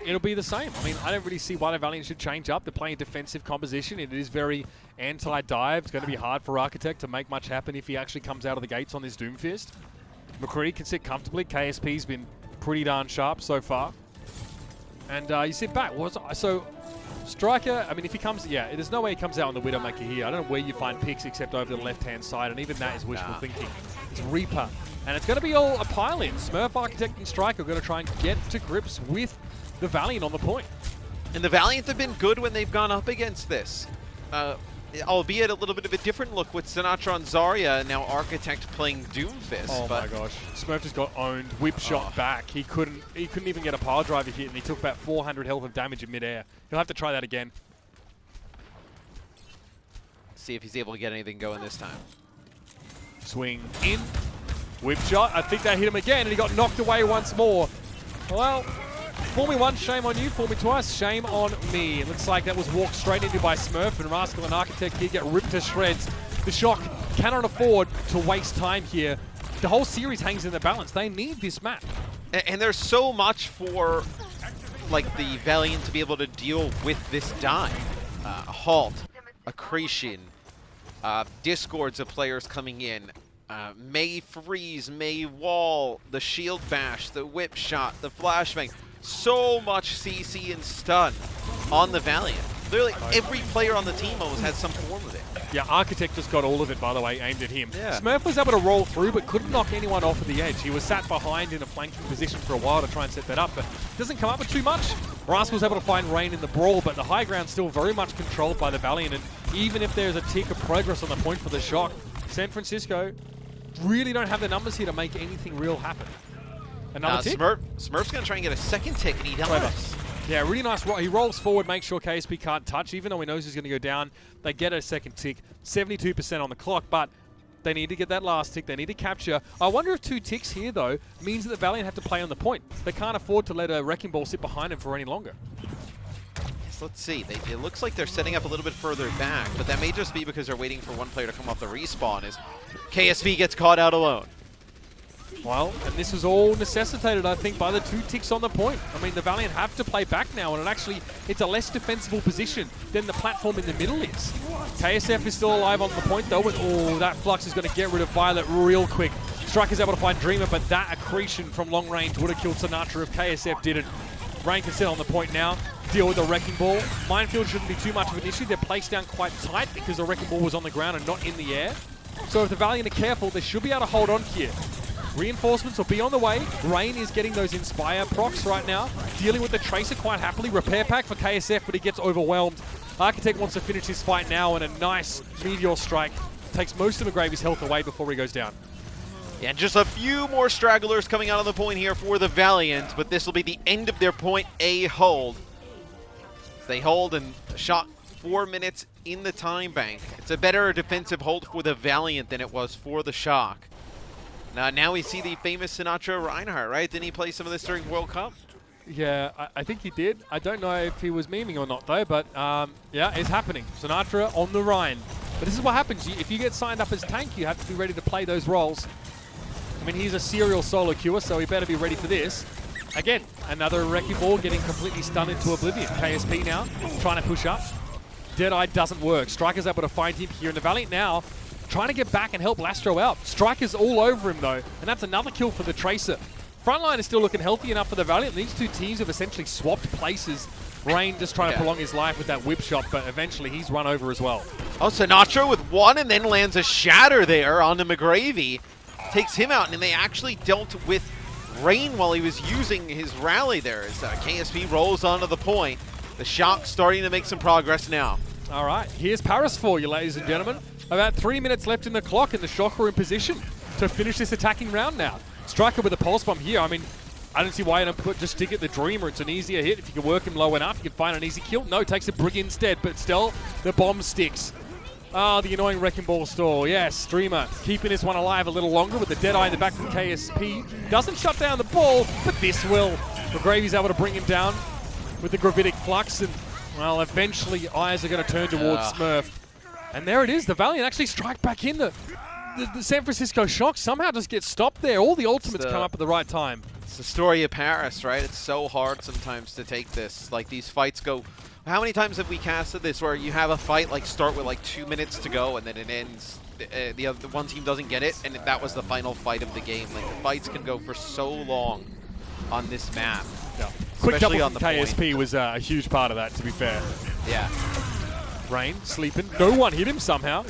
[SPEAKER 1] it'll be the same. I mean, I don't really see why the Valiant should change up. They're playing a defensive composition. It is very anti-dive. It's going to be hard for Architect to make much happen if he actually comes out of the gates on this Doomfist. McCree can sit comfortably. KSP's been pretty darn sharp so far. And you sit back. So Striker, I mean, if he comes, yeah, there's no way he comes out on the Widowmaker here. I don't know where you find picks except over the left-hand side, and even that is wishful thinking. It's Reaper. And it's going to be all a pile-in. Smurf, Architect, and Striker are going to try and get to grips with the Valiant on the point.
[SPEAKER 2] And the Valiant have been good when they've gone up against this. Albeit a little bit of a different look with Sinatra and Zarya, and now Architect playing Doomfist.
[SPEAKER 1] Oh
[SPEAKER 2] but
[SPEAKER 1] my gosh. Smurf just got owned, whip shot back. He couldn't even get a pile driver hit, and he took about 400 health of damage in midair. He'll have to try that again.
[SPEAKER 2] See if he's able to get anything going this time.
[SPEAKER 1] Swing in. Whip shot. I think that hit him again, and he got knocked away once more. Well, fool me once, shame on you. Fool me twice, shame on me. It looks like that was walked straight into by Smurf, and Rascal and Architect here get ripped to shreds. The Shock cannot afford to waste time here. The whole series hangs in the balance. They need this map.
[SPEAKER 2] And there's so much for like the Valiant to be able to deal with this dive. Halt, Accretion, Discords of players coming in, May freeze, May wall, the shield bash, the whip shot, the flashbang. So much CC and stun on the Valiant. Literally every player on the team almost had some form of it.
[SPEAKER 1] Yeah, Architect just got all of it, by the way, aimed at him.
[SPEAKER 2] Yeah.
[SPEAKER 1] Smurf was able to roll through, but couldn't knock anyone off of the edge. He was sat behind in a flanking position for a while to try and set that up, but doesn't come up with too much. Rascal's able to find Rain in the brawl, but the high ground's still very much controlled by the Valiant, and even if there's a tick of progress on the point for the Shock, San Francisco really don't have the numbers here to make anything real happen. Another tick?
[SPEAKER 2] Smurf's going to try and get a second tick, and he does.
[SPEAKER 1] Yeah, really nice. He rolls forward, makes sure KSP can't touch, even though he knows he's going to go down. They get a second tick, 72% on the clock, but they need to get that last tick. They need to capture. I wonder if 2 ticks here, though, means that the Valiant have to play on the point. They can't afford to let a Wrecking Ball sit behind him for any longer.
[SPEAKER 2] Yes, let's see. It looks like they're setting up a little bit further back, but that may just be because they're waiting for one player to come off the respawn as KSP gets caught out alone.
[SPEAKER 1] Well, and this was all necessitated, I think, by the 2 ticks on the point. I mean, the Valiant have to play back now, and it's a less defensible position than the platform in the middle is. KSF is still alive on the point, though, and that Flux is going to get rid of Violet real quick. Striker's able to find Dreamer, but that accretion from long range would have killed Sinatra if KSF didn't. Rain can sit on the point now, deal with the Wrecking Ball. Minefield shouldn't be too much of an issue. They're placed down quite tight because the Wrecking Ball was on the ground and not in the air. So if the Valiant are careful, they should be able to hold on here. Reinforcements will be on the way. Rain is getting those Inspire procs right now. Dealing with the Tracer quite happily. Repair pack for KSF, but he gets overwhelmed. Architect wants to finish his fight now, and a nice Meteor Strike takes most of McGravy's health away before he goes down.
[SPEAKER 2] Yeah, just a few more stragglers coming out on the point here for the Valiant, but this will be the end of their point A hold. They hold and shot 4 minutes in the time bank. It's a better defensive hold for the Valiant than it was for the Shock. Now we see the famous Sinatra Reinhardt, right? Didn't he play some of this during World Cup?
[SPEAKER 1] Yeah, I think he did. I don't know if he was memeing or not, though, but yeah, it's happening. Sinatra on the Rhine. But this is what happens. If you get signed up as tank, you have to be ready to play those roles. I mean, he's a serial solo queuer, so he better be ready for this. Again, another Wrecking Ball getting completely stunned into oblivion. KSP now trying to push up. Deadeye doesn't work. Striker's able to find him here in the Valiant now. Trying to get back and help Lastro out. Striker's all over him, though, and that's another kill for the Tracer. Frontline is still looking healthy enough for the Valiant. These 2 teams have essentially swapped places. Rain just trying to prolong his life with that whip shot, but eventually he's run over as well.
[SPEAKER 2] Oh, Sinatra with 1 and then lands a shatter there onto McGravy. Takes him out, and they actually dealt with Rain while he was using his rally there as KSP rolls onto the point. The Shock starting to make some progress now.
[SPEAKER 1] All right, here's Paris for you, ladies and gentlemen. About 3 minutes left in the clock, and the Shock are in position to finish this attacking round now. Striker with a pulse bomb here. I mean, I don't see why you don't just stick at the Dreamer. It's an easier hit. If you can work him low enough, you can find an easy kill. No, takes a Brig instead, but still, the bomb sticks. Ah, the annoying Wrecking Ball stall. Yes, Dreamer keeping this one alive a little longer with the Deadeye in the back from KSP. Doesn't shut down the ball, but this will. McGravy's able to bring him down with the Gravitic Flux, and, well, eventually eyes are going to turn towards Smurf. And there it is. The Valiant actually strike back in. The San Francisco Shock somehow just gets stopped there. All the ultimates come up at the right time.
[SPEAKER 2] It's the story of Paris, right? It's so hard sometimes to take this. Like, these fights go... How many times have we casted this where you have a fight, like, start with, like, 2 minutes to go, and then it ends... the one team doesn't get it, and that was the final fight of the game. Like, the fights can go for so long on this map.
[SPEAKER 1] Yeah. Quick double
[SPEAKER 2] on
[SPEAKER 1] from
[SPEAKER 2] the
[SPEAKER 1] KSP
[SPEAKER 2] point.
[SPEAKER 1] was a huge part of that, to be fair.
[SPEAKER 2] Yeah.
[SPEAKER 1] Rain sleeping. No one hit him somehow.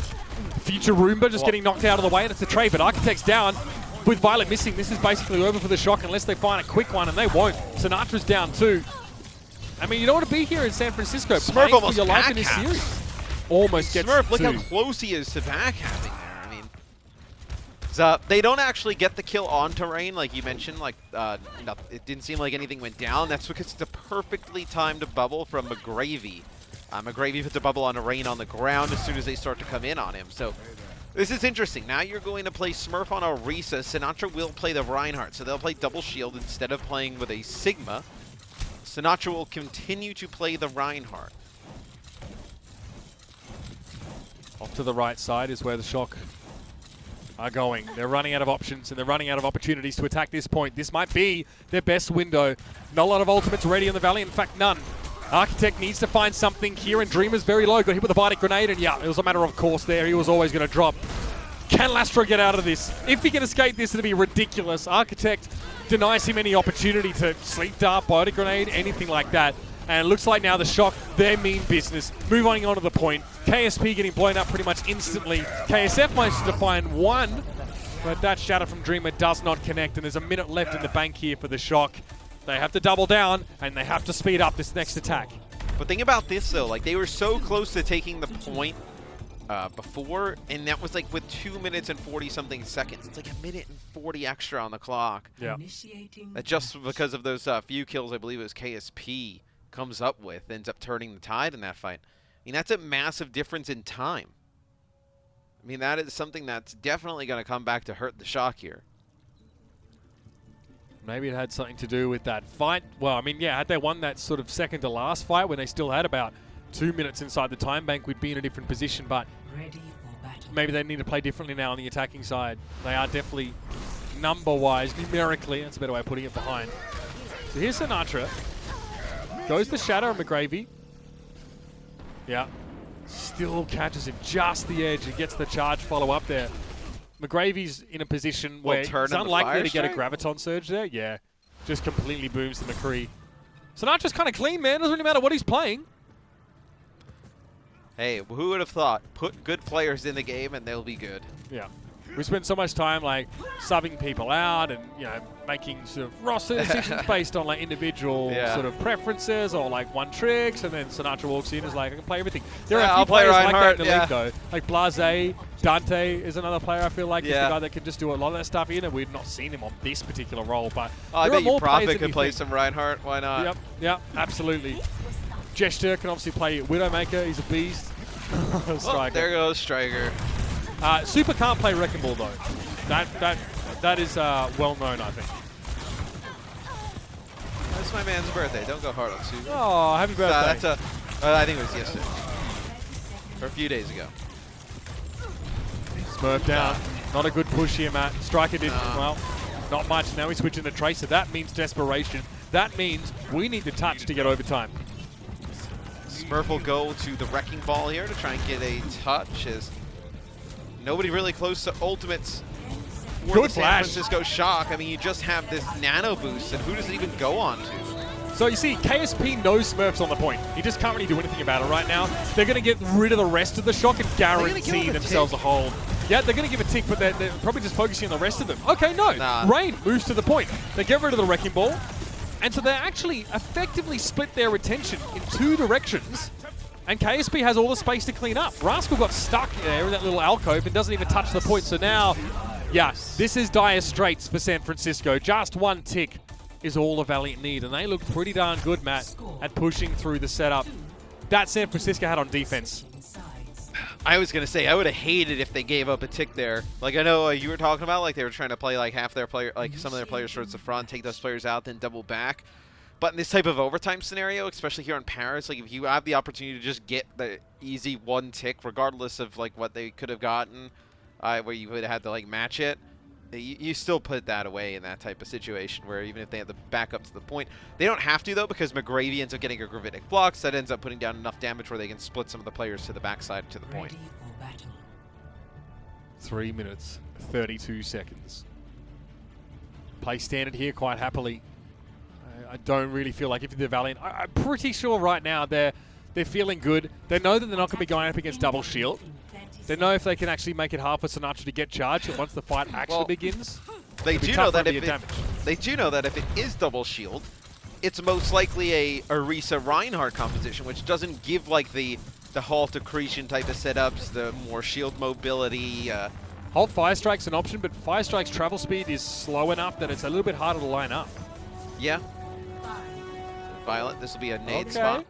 [SPEAKER 1] Future Roomba just getting knocked out of the way, and it's a trade, but Architect's down. With Violet missing, this is basically over for the Shock unless they find a quick one, and they won't. Sinatra's down too. I mean, you don't want to be here in San Francisco.
[SPEAKER 2] Smurf
[SPEAKER 1] playing for
[SPEAKER 2] almost
[SPEAKER 1] your life in this
[SPEAKER 2] backhands.
[SPEAKER 1] series. Almost gets
[SPEAKER 2] Smurf, look
[SPEAKER 1] two.
[SPEAKER 2] how close he is to backhanding there. I mean, so they don't actually get the kill on terrain, like you mentioned. Like, it didn't seem like anything went down. That's because it's a perfectly timed bubble from McGravy. McGravy puts a bubble on terrain on the ground as soon as they start to come in on him. So this is interesting. Now you're going to play Smurf on Orisa. Sinatra will play the Reinhardt, so they'll play double shield instead of playing with a Sigma. Sinatra will continue to play the Reinhardt.
[SPEAKER 1] Off to the right side is where the Shock are going. They're running out of options and they're running out of opportunities to attack this point. This might be their best window. Not a lot of ultimates ready on the Valley. In fact, none. Architect needs to find something here, and Dreamer's very low. Got hit with a Vitic grenade, and yeah, it was a matter of course there. He was always going to drop. Can Lastro get out of this? If he can escape this, it'll be ridiculous. Architect denies him any opportunity to sleep dart, Vitic grenade, anything like that. And it looks like now the Shock, they mean business. Moving on to the point. KSP getting blown up pretty much instantly. KSF manages to find one, but that shatter from Dreamer does not connect, and there's a minute left in the bank here for the Shock. They have to double down, and they have to speed up this next attack.
[SPEAKER 2] But think about this, though. Like, they were so close to taking the point before, and that was like with 2 minutes and 40-something seconds. It's like a minute and 40 extra on the clock.
[SPEAKER 1] Yeah.
[SPEAKER 2] That just because of those few kills, I believe it was KSP comes up with, ends up turning the tide in that fight. I mean, that's a massive difference in time. I mean, that is something that's definitely going to come back to hurt the Shock here.
[SPEAKER 1] Maybe it had something to do with that fight. Well, I mean, yeah, had they won that sort of second to last fight when they still had about 2 minutes inside the time bank, we'd be in a different position, but
[SPEAKER 7] Ready for battle.
[SPEAKER 1] maybe they need to play differently now on the attacking side. They are definitely number-wise, numerically, that's a better way of putting it, behind. So here's Sinatra. Goes the Shadow and McGravy. Yeah. Still catches him just the edge and gets the charge follow-up there. McGravy's in a position where he's unlikely to get a Graviton Surge there. Yeah. Just completely booms the McCree. Sinatra's kind of clean, man. Doesn't really matter what he's playing.
[SPEAKER 2] Hey, who would have thought? Put good players in the game and they'll be good.
[SPEAKER 1] Yeah. We spend so much time like subbing people out and, you know, making sort of roster decisions based on like individual sort of preferences or like one tricks, and then Sinatra walks in and is like, I can play everything. There are a few players like that in the league though. Like Blase, Dante is another player I feel like is the guy that can just do a lot of that stuff in, and we've not seen him on this particular role. But
[SPEAKER 2] I bet you Prophet could play some Reinhardt. Why not?
[SPEAKER 1] Yep, absolutely. Gesture can obviously play Widowmaker. He's a beast.
[SPEAKER 2] Oh, there goes Striker.
[SPEAKER 1] Super can't play Wrecking Ball though. That is well known, I think.
[SPEAKER 2] That's my man's birthday. Don't go hard on Super.
[SPEAKER 1] Oh, happy birthday!
[SPEAKER 2] I think it was yesterday, or a few days ago.
[SPEAKER 1] Smurf down. Not a good push here, Matt. Striker did well. Not much. Now he's switching to Tracer. That means desperation. That means we need the touch to get overtime.
[SPEAKER 2] Smurf will go to the Wrecking Ball here to try and get a touch. As nobody really close to ultimates for the San Francisco Shock. I mean, you just have this nano boost, and who does it even go on to?
[SPEAKER 1] So you see, KSP knows Smurf's on the point. He just can't really do anything about it right now. They're going to get rid of the rest of the Shock and guarantee themselves a hold. Yeah, they're going to give a tick, but they're probably just focusing on the rest of them. Okay, no. Rain moves to the point. They get rid of the Wrecking Ball. And so they actually effectively split their attention in two directions. And KSP has all the space to clean up. Rascal got stuck there in that little alcove and doesn't even touch the point. So now, yeah, this is dire straits for San Francisco. Just one tick is all the Valiant need. And they look pretty darn good, Matt, at pushing through the setup that San Francisco had on defense.
[SPEAKER 2] I was going to say, I would have hated if they gave up a tick there. Like, I know you were talking about, like, they were trying to play, like, half their player, like, some of their players towards the front, take those players out, then double back. But in this type of overtime scenario, especially here in Paris, like, if you have the opportunity to just get the easy one tick, regardless of, like, what they could have gotten, where you would have had to, like, match it, you still put that away in that type of situation where even if they have the backup to the point. They don't have to, though, because McGravy ends up getting a Gravitic Flux. That ends up putting down enough damage where they can split some of the players to the backside to the point.
[SPEAKER 1] 3 minutes, 32 seconds. Play standard here quite happily. I don't really feel like if they're Valiant, I'm pretty sure right now they're feeling good. They know that they're not going to be going up against double shield. They know if they can actually make it hard for Sinatra to get charged, and once the fight actually begins,
[SPEAKER 2] they do know that if it is double shield, it's most likely a Orisa Reinhardt composition, which doesn't give like the halt accretion type of setups, the more shield mobility.
[SPEAKER 1] Halt Fire Strike's an option, but Fire Strike's travel speed is slow enough that it's a little bit harder to line up.
[SPEAKER 2] Yeah. Violet, this will be a nade
[SPEAKER 1] Okay.
[SPEAKER 2] spot.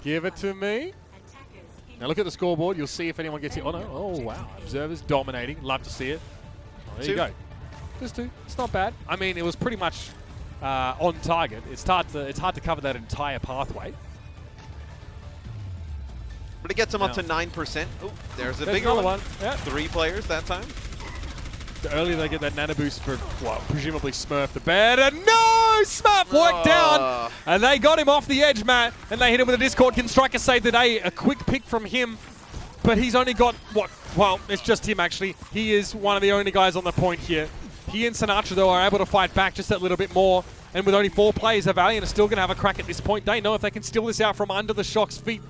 [SPEAKER 1] Give it to me. Now look at the scoreboard. You'll see if anyone gets it. Oh, no. Oh, wow. Observers dominating. Love to see it. Oh, there you go. Just 2. It's not bad. I mean, it was pretty much on target. It's hard to cover that entire pathway.
[SPEAKER 2] But it gets them up to 9%. Oh, there's a bigger
[SPEAKER 1] one. Yeah.
[SPEAKER 2] 3 players that time.
[SPEAKER 1] The earlier they get that nano boost for, well, presumably Smurf, the better. No! Smurf worked down! And they got him off the edge, Matt. And they hit him with a Discord. Can Striker save the day? A quick pick from him. But he's only got, what? Well, it's just him, actually. He is one of the only guys on the point here. He and Sinatra, though, are able to fight back just that little bit more. And with only 4 players, the Valiant are still going to have a crack at this point. They know if they can steal this out from under the Shock's feet,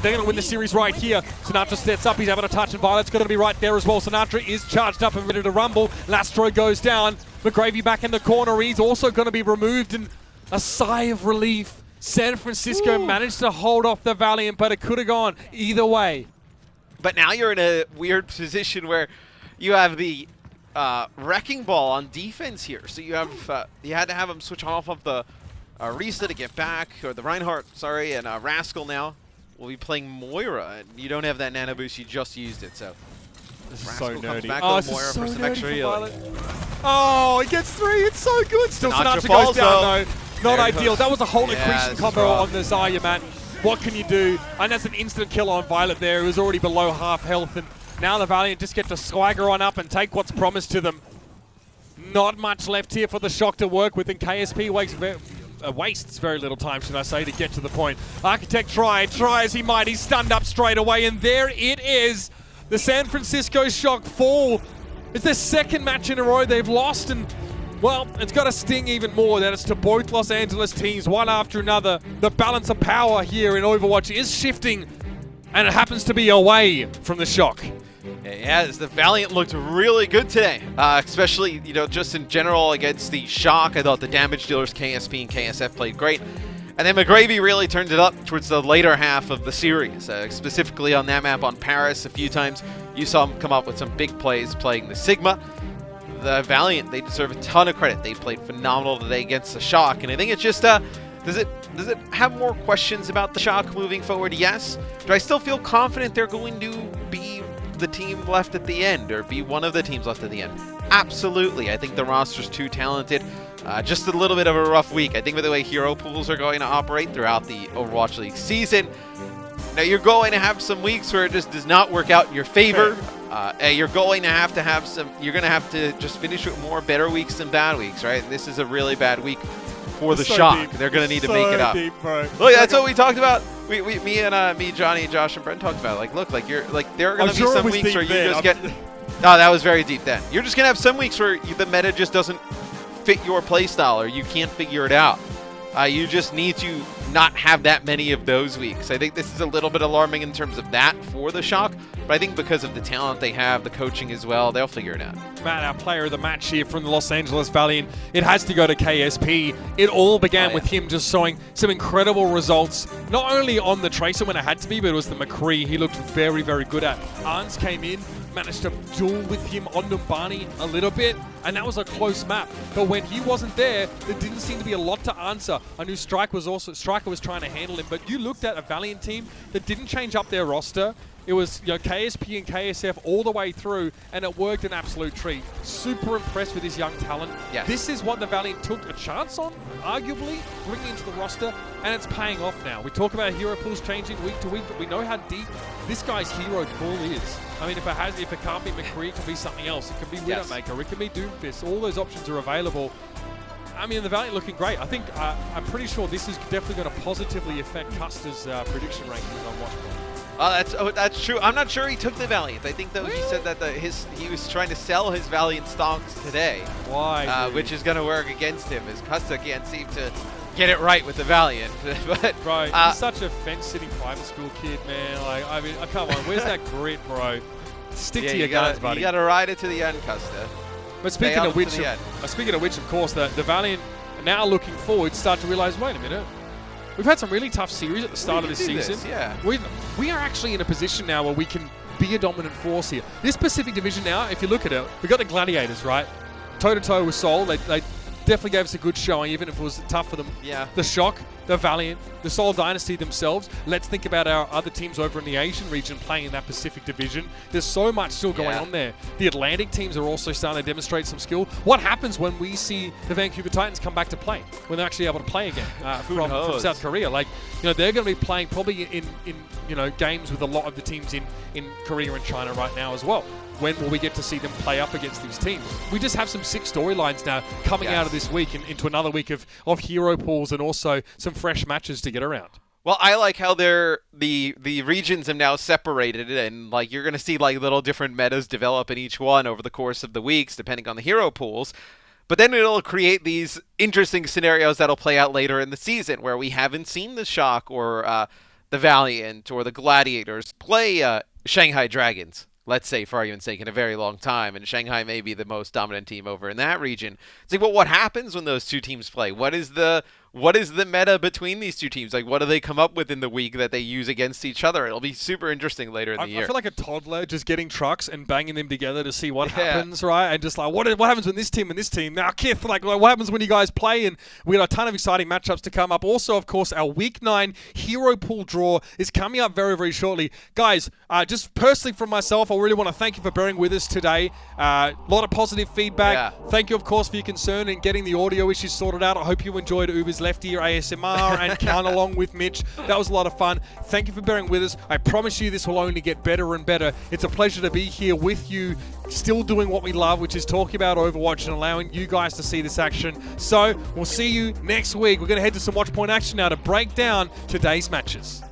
[SPEAKER 1] they're going to win the series right here. Sinatra steps up. He's able to touch, and Violet's going to be right there as well. Sinatra is charged up and ready to rumble. Lastro goes down. McGravy back in the corner. He's also going to be removed, and a sigh of relief. San Francisco managed to hold off the Valiant, but it could have gone either way.
[SPEAKER 2] But now you're in a weird position where you have the Wrecking Ball on defense here. So you have you had to have him switch off of the Risa to get back, or the Reinhardt, sorry, and Rascal now will be playing Moira, and you don't have that nano boost, you just used it, so.
[SPEAKER 1] This is
[SPEAKER 2] Rascal
[SPEAKER 1] so
[SPEAKER 2] comes
[SPEAKER 1] nerdy.
[SPEAKER 2] back
[SPEAKER 1] Oh,
[SPEAKER 2] with
[SPEAKER 1] this
[SPEAKER 2] Moira
[SPEAKER 1] is so
[SPEAKER 2] for some
[SPEAKER 1] nerdy
[SPEAKER 2] extra
[SPEAKER 1] for
[SPEAKER 2] healing.
[SPEAKER 1] Violet. Oh, he gets 3. It's so good. Still
[SPEAKER 2] Sinatra
[SPEAKER 1] Sinatra
[SPEAKER 2] falls,
[SPEAKER 1] goes down, though. Not
[SPEAKER 2] There he
[SPEAKER 1] ideal.
[SPEAKER 2] goes.
[SPEAKER 1] That was a whole
[SPEAKER 2] Yeah,
[SPEAKER 1] accretion
[SPEAKER 2] this is
[SPEAKER 1] combo
[SPEAKER 2] rough.
[SPEAKER 1] on the Zarya, man. What can you do? And that's an instant kill on Violet there, who's already below half health. And now the Valiant just get to swagger on up and take what's promised to them. Not much left here for the Shock to work with, and KSP wastes very little time, should I say, to get to the point. Architect try as he might. He's stunned up straight away, and there it is. The San Francisco Shock fall. It's their 2nd match in a row they've lost, and, well, it's got to sting even more that it's to both Los Angeles teams, one after another. The balance of power here in Overwatch is shifting, and it happens to be away from the Shock.
[SPEAKER 2] Yeah, the Valiant looked really good today, especially, you know, just in general against the Shock. I thought the damage dealers KSP and KSF played great. And then McGravy really turned it up towards the later half of the series, specifically on that map on Paris. A few times you saw him come up with some big plays playing the Sigma. The Valiant, they deserve a ton of credit. They played phenomenal today against the Shock, and I think it's just, does it have more questions about the Shock moving forward? Yes. Do I still feel confident they're going to be the team left at the end, or be one of the teams left at the end? Absolutely. I think the roster's too talented. Just a little bit of a rough week. I think with the way hero pools are going to operate throughout the Overwatch League season, now you're going to have some weeks where it just does not work out in your favor. You're going to have some. You're going to have to just finish with more better weeks than bad weeks, right? This is a really bad week for the Shock.
[SPEAKER 1] Deep.
[SPEAKER 2] They're going to need to make it up.
[SPEAKER 1] Deep, bro.
[SPEAKER 2] Look, that's what we talked about. Me, Johnny, Josh, and Brent talked about. Like, look, like there are going to be some weeks where you just get. No, that was very deep then. You're just going to have some weeks where the meta just doesn't fit your playstyle, or you can't figure it out. You just need to not have that many of those weeks. I think this is a little bit alarming in terms of that for the Shock, but I think because of the talent they have, the coaching as well, they'll figure it out.
[SPEAKER 1] Matt, our player of the match here from the Los Angeles Valiant, it has to go to KSP. It all began with him just showing some incredible results, not only on the Tracer when it had to be, but it was the McCree he looked very, very good at. Arns came in, managed to duel with him on Numbani a little bit, and that was a close map. But when he wasn't there didn't seem to be a lot to answer. I knew Striker was trying to handle him, but you looked at a Valiant team that didn't change up their roster. It was, you know, KSP and KSF all the way through, and it worked an absolute treat. Super impressed with his young talent.
[SPEAKER 2] Yes.
[SPEAKER 1] This is what the Valiant took a chance on, arguably, bringing into the roster, and it's paying off now. We talk about hero pools changing week to week, but we know how deep this guy's hero pool is. I mean, if it can't be McCree, it can be something else. It can be Widowmaker, it can be Doomfist. All those options are available. I mean, the Valiant looking great. I think, I'm pretty sure this is definitely going to positively affect Custer's prediction rankings on Watchpoint.
[SPEAKER 2] Oh, that's true. I'm not sure he took the Valiant. I think, though, he said that he was trying to sell his Valiant stocks today.
[SPEAKER 1] Why?
[SPEAKER 2] Which is going to work against him, as Custer can't seem to get it right with the Valiant. But
[SPEAKER 1] bro, he's such a fence-sitting private school kid, man. Like, I mean, come on, where's that grit, bro? Stick to your guns, buddy.
[SPEAKER 2] You got to ride it to the end, Custer.
[SPEAKER 1] But speaking of which, of course, the Valiant now looking forward, start to realize, wait a minute, we've had some really tough series at the start of this season. We are actually in a position now where we can be a dominant force here. This Pacific Division now, if you look at it, we've got the Gladiators, right? Toe-to-toe with Seoul. They definitely gave us a good showing, even if it was tough for them.
[SPEAKER 2] Yeah.
[SPEAKER 1] The Shock, the Valiant, the Seoul Dynasty themselves. Let's think about our other teams over in the Asian region playing in that Pacific Division. There's so much still going on there. The Atlantic teams are also starting to demonstrate some skill. What happens when we see the Vancouver Titans come back to play? When they're actually able to play again from South Korea? Like, you know, they're going to be playing probably in you know, games with a lot of the teams in Korea and China right now as well. When will we get to see them play up against these teams? We just have some sick storylines now coming out of this week and into another week of hero pools and also some fresh matches to get around.
[SPEAKER 2] Well, I like how the regions have now separated, and like you're going to see like little different metas develop in each one over the course of the weeks, depending on the hero pools. But then it'll create these interesting scenarios that'll play out later in the season where we haven't seen the Shock or the Valiant or the Gladiators play Shanghai Dragons, let's say, for argument's sake, in a very long time, and Shanghai may be the most dominant team over in that region. It's like, well, what happens when those two teams play? What is the meta between these two teams? Like, what do they come up with in the week that they use against each other? It'll be super interesting later in the year.
[SPEAKER 1] I feel like a toddler just getting trucks and banging them together to see what happens, right? And just like, what happens when this team and this team? Now, Kith, like, what happens when you guys play? And we got a ton of exciting matchups to come up. Also, of course, our Week 9 Hero Pool draw is coming up very, very shortly. Guys, just personally from myself, I really want to thank you for bearing with us today. A lot of positive feedback.
[SPEAKER 2] Yeah.
[SPEAKER 1] Thank you, of course, for your concern in getting the audio issues sorted out. I hope you enjoyed Uber's Left Ear ASMR and Count along with Mitch. That was a lot of fun. Thank you for bearing with us. I promise you this will only get better and better. It's a pleasure to be here with you, still doing what we love, which is talking about Overwatch and allowing you guys to see this action. So we'll see you next week. We're going to head to some Watch Point action now to break down today's matches.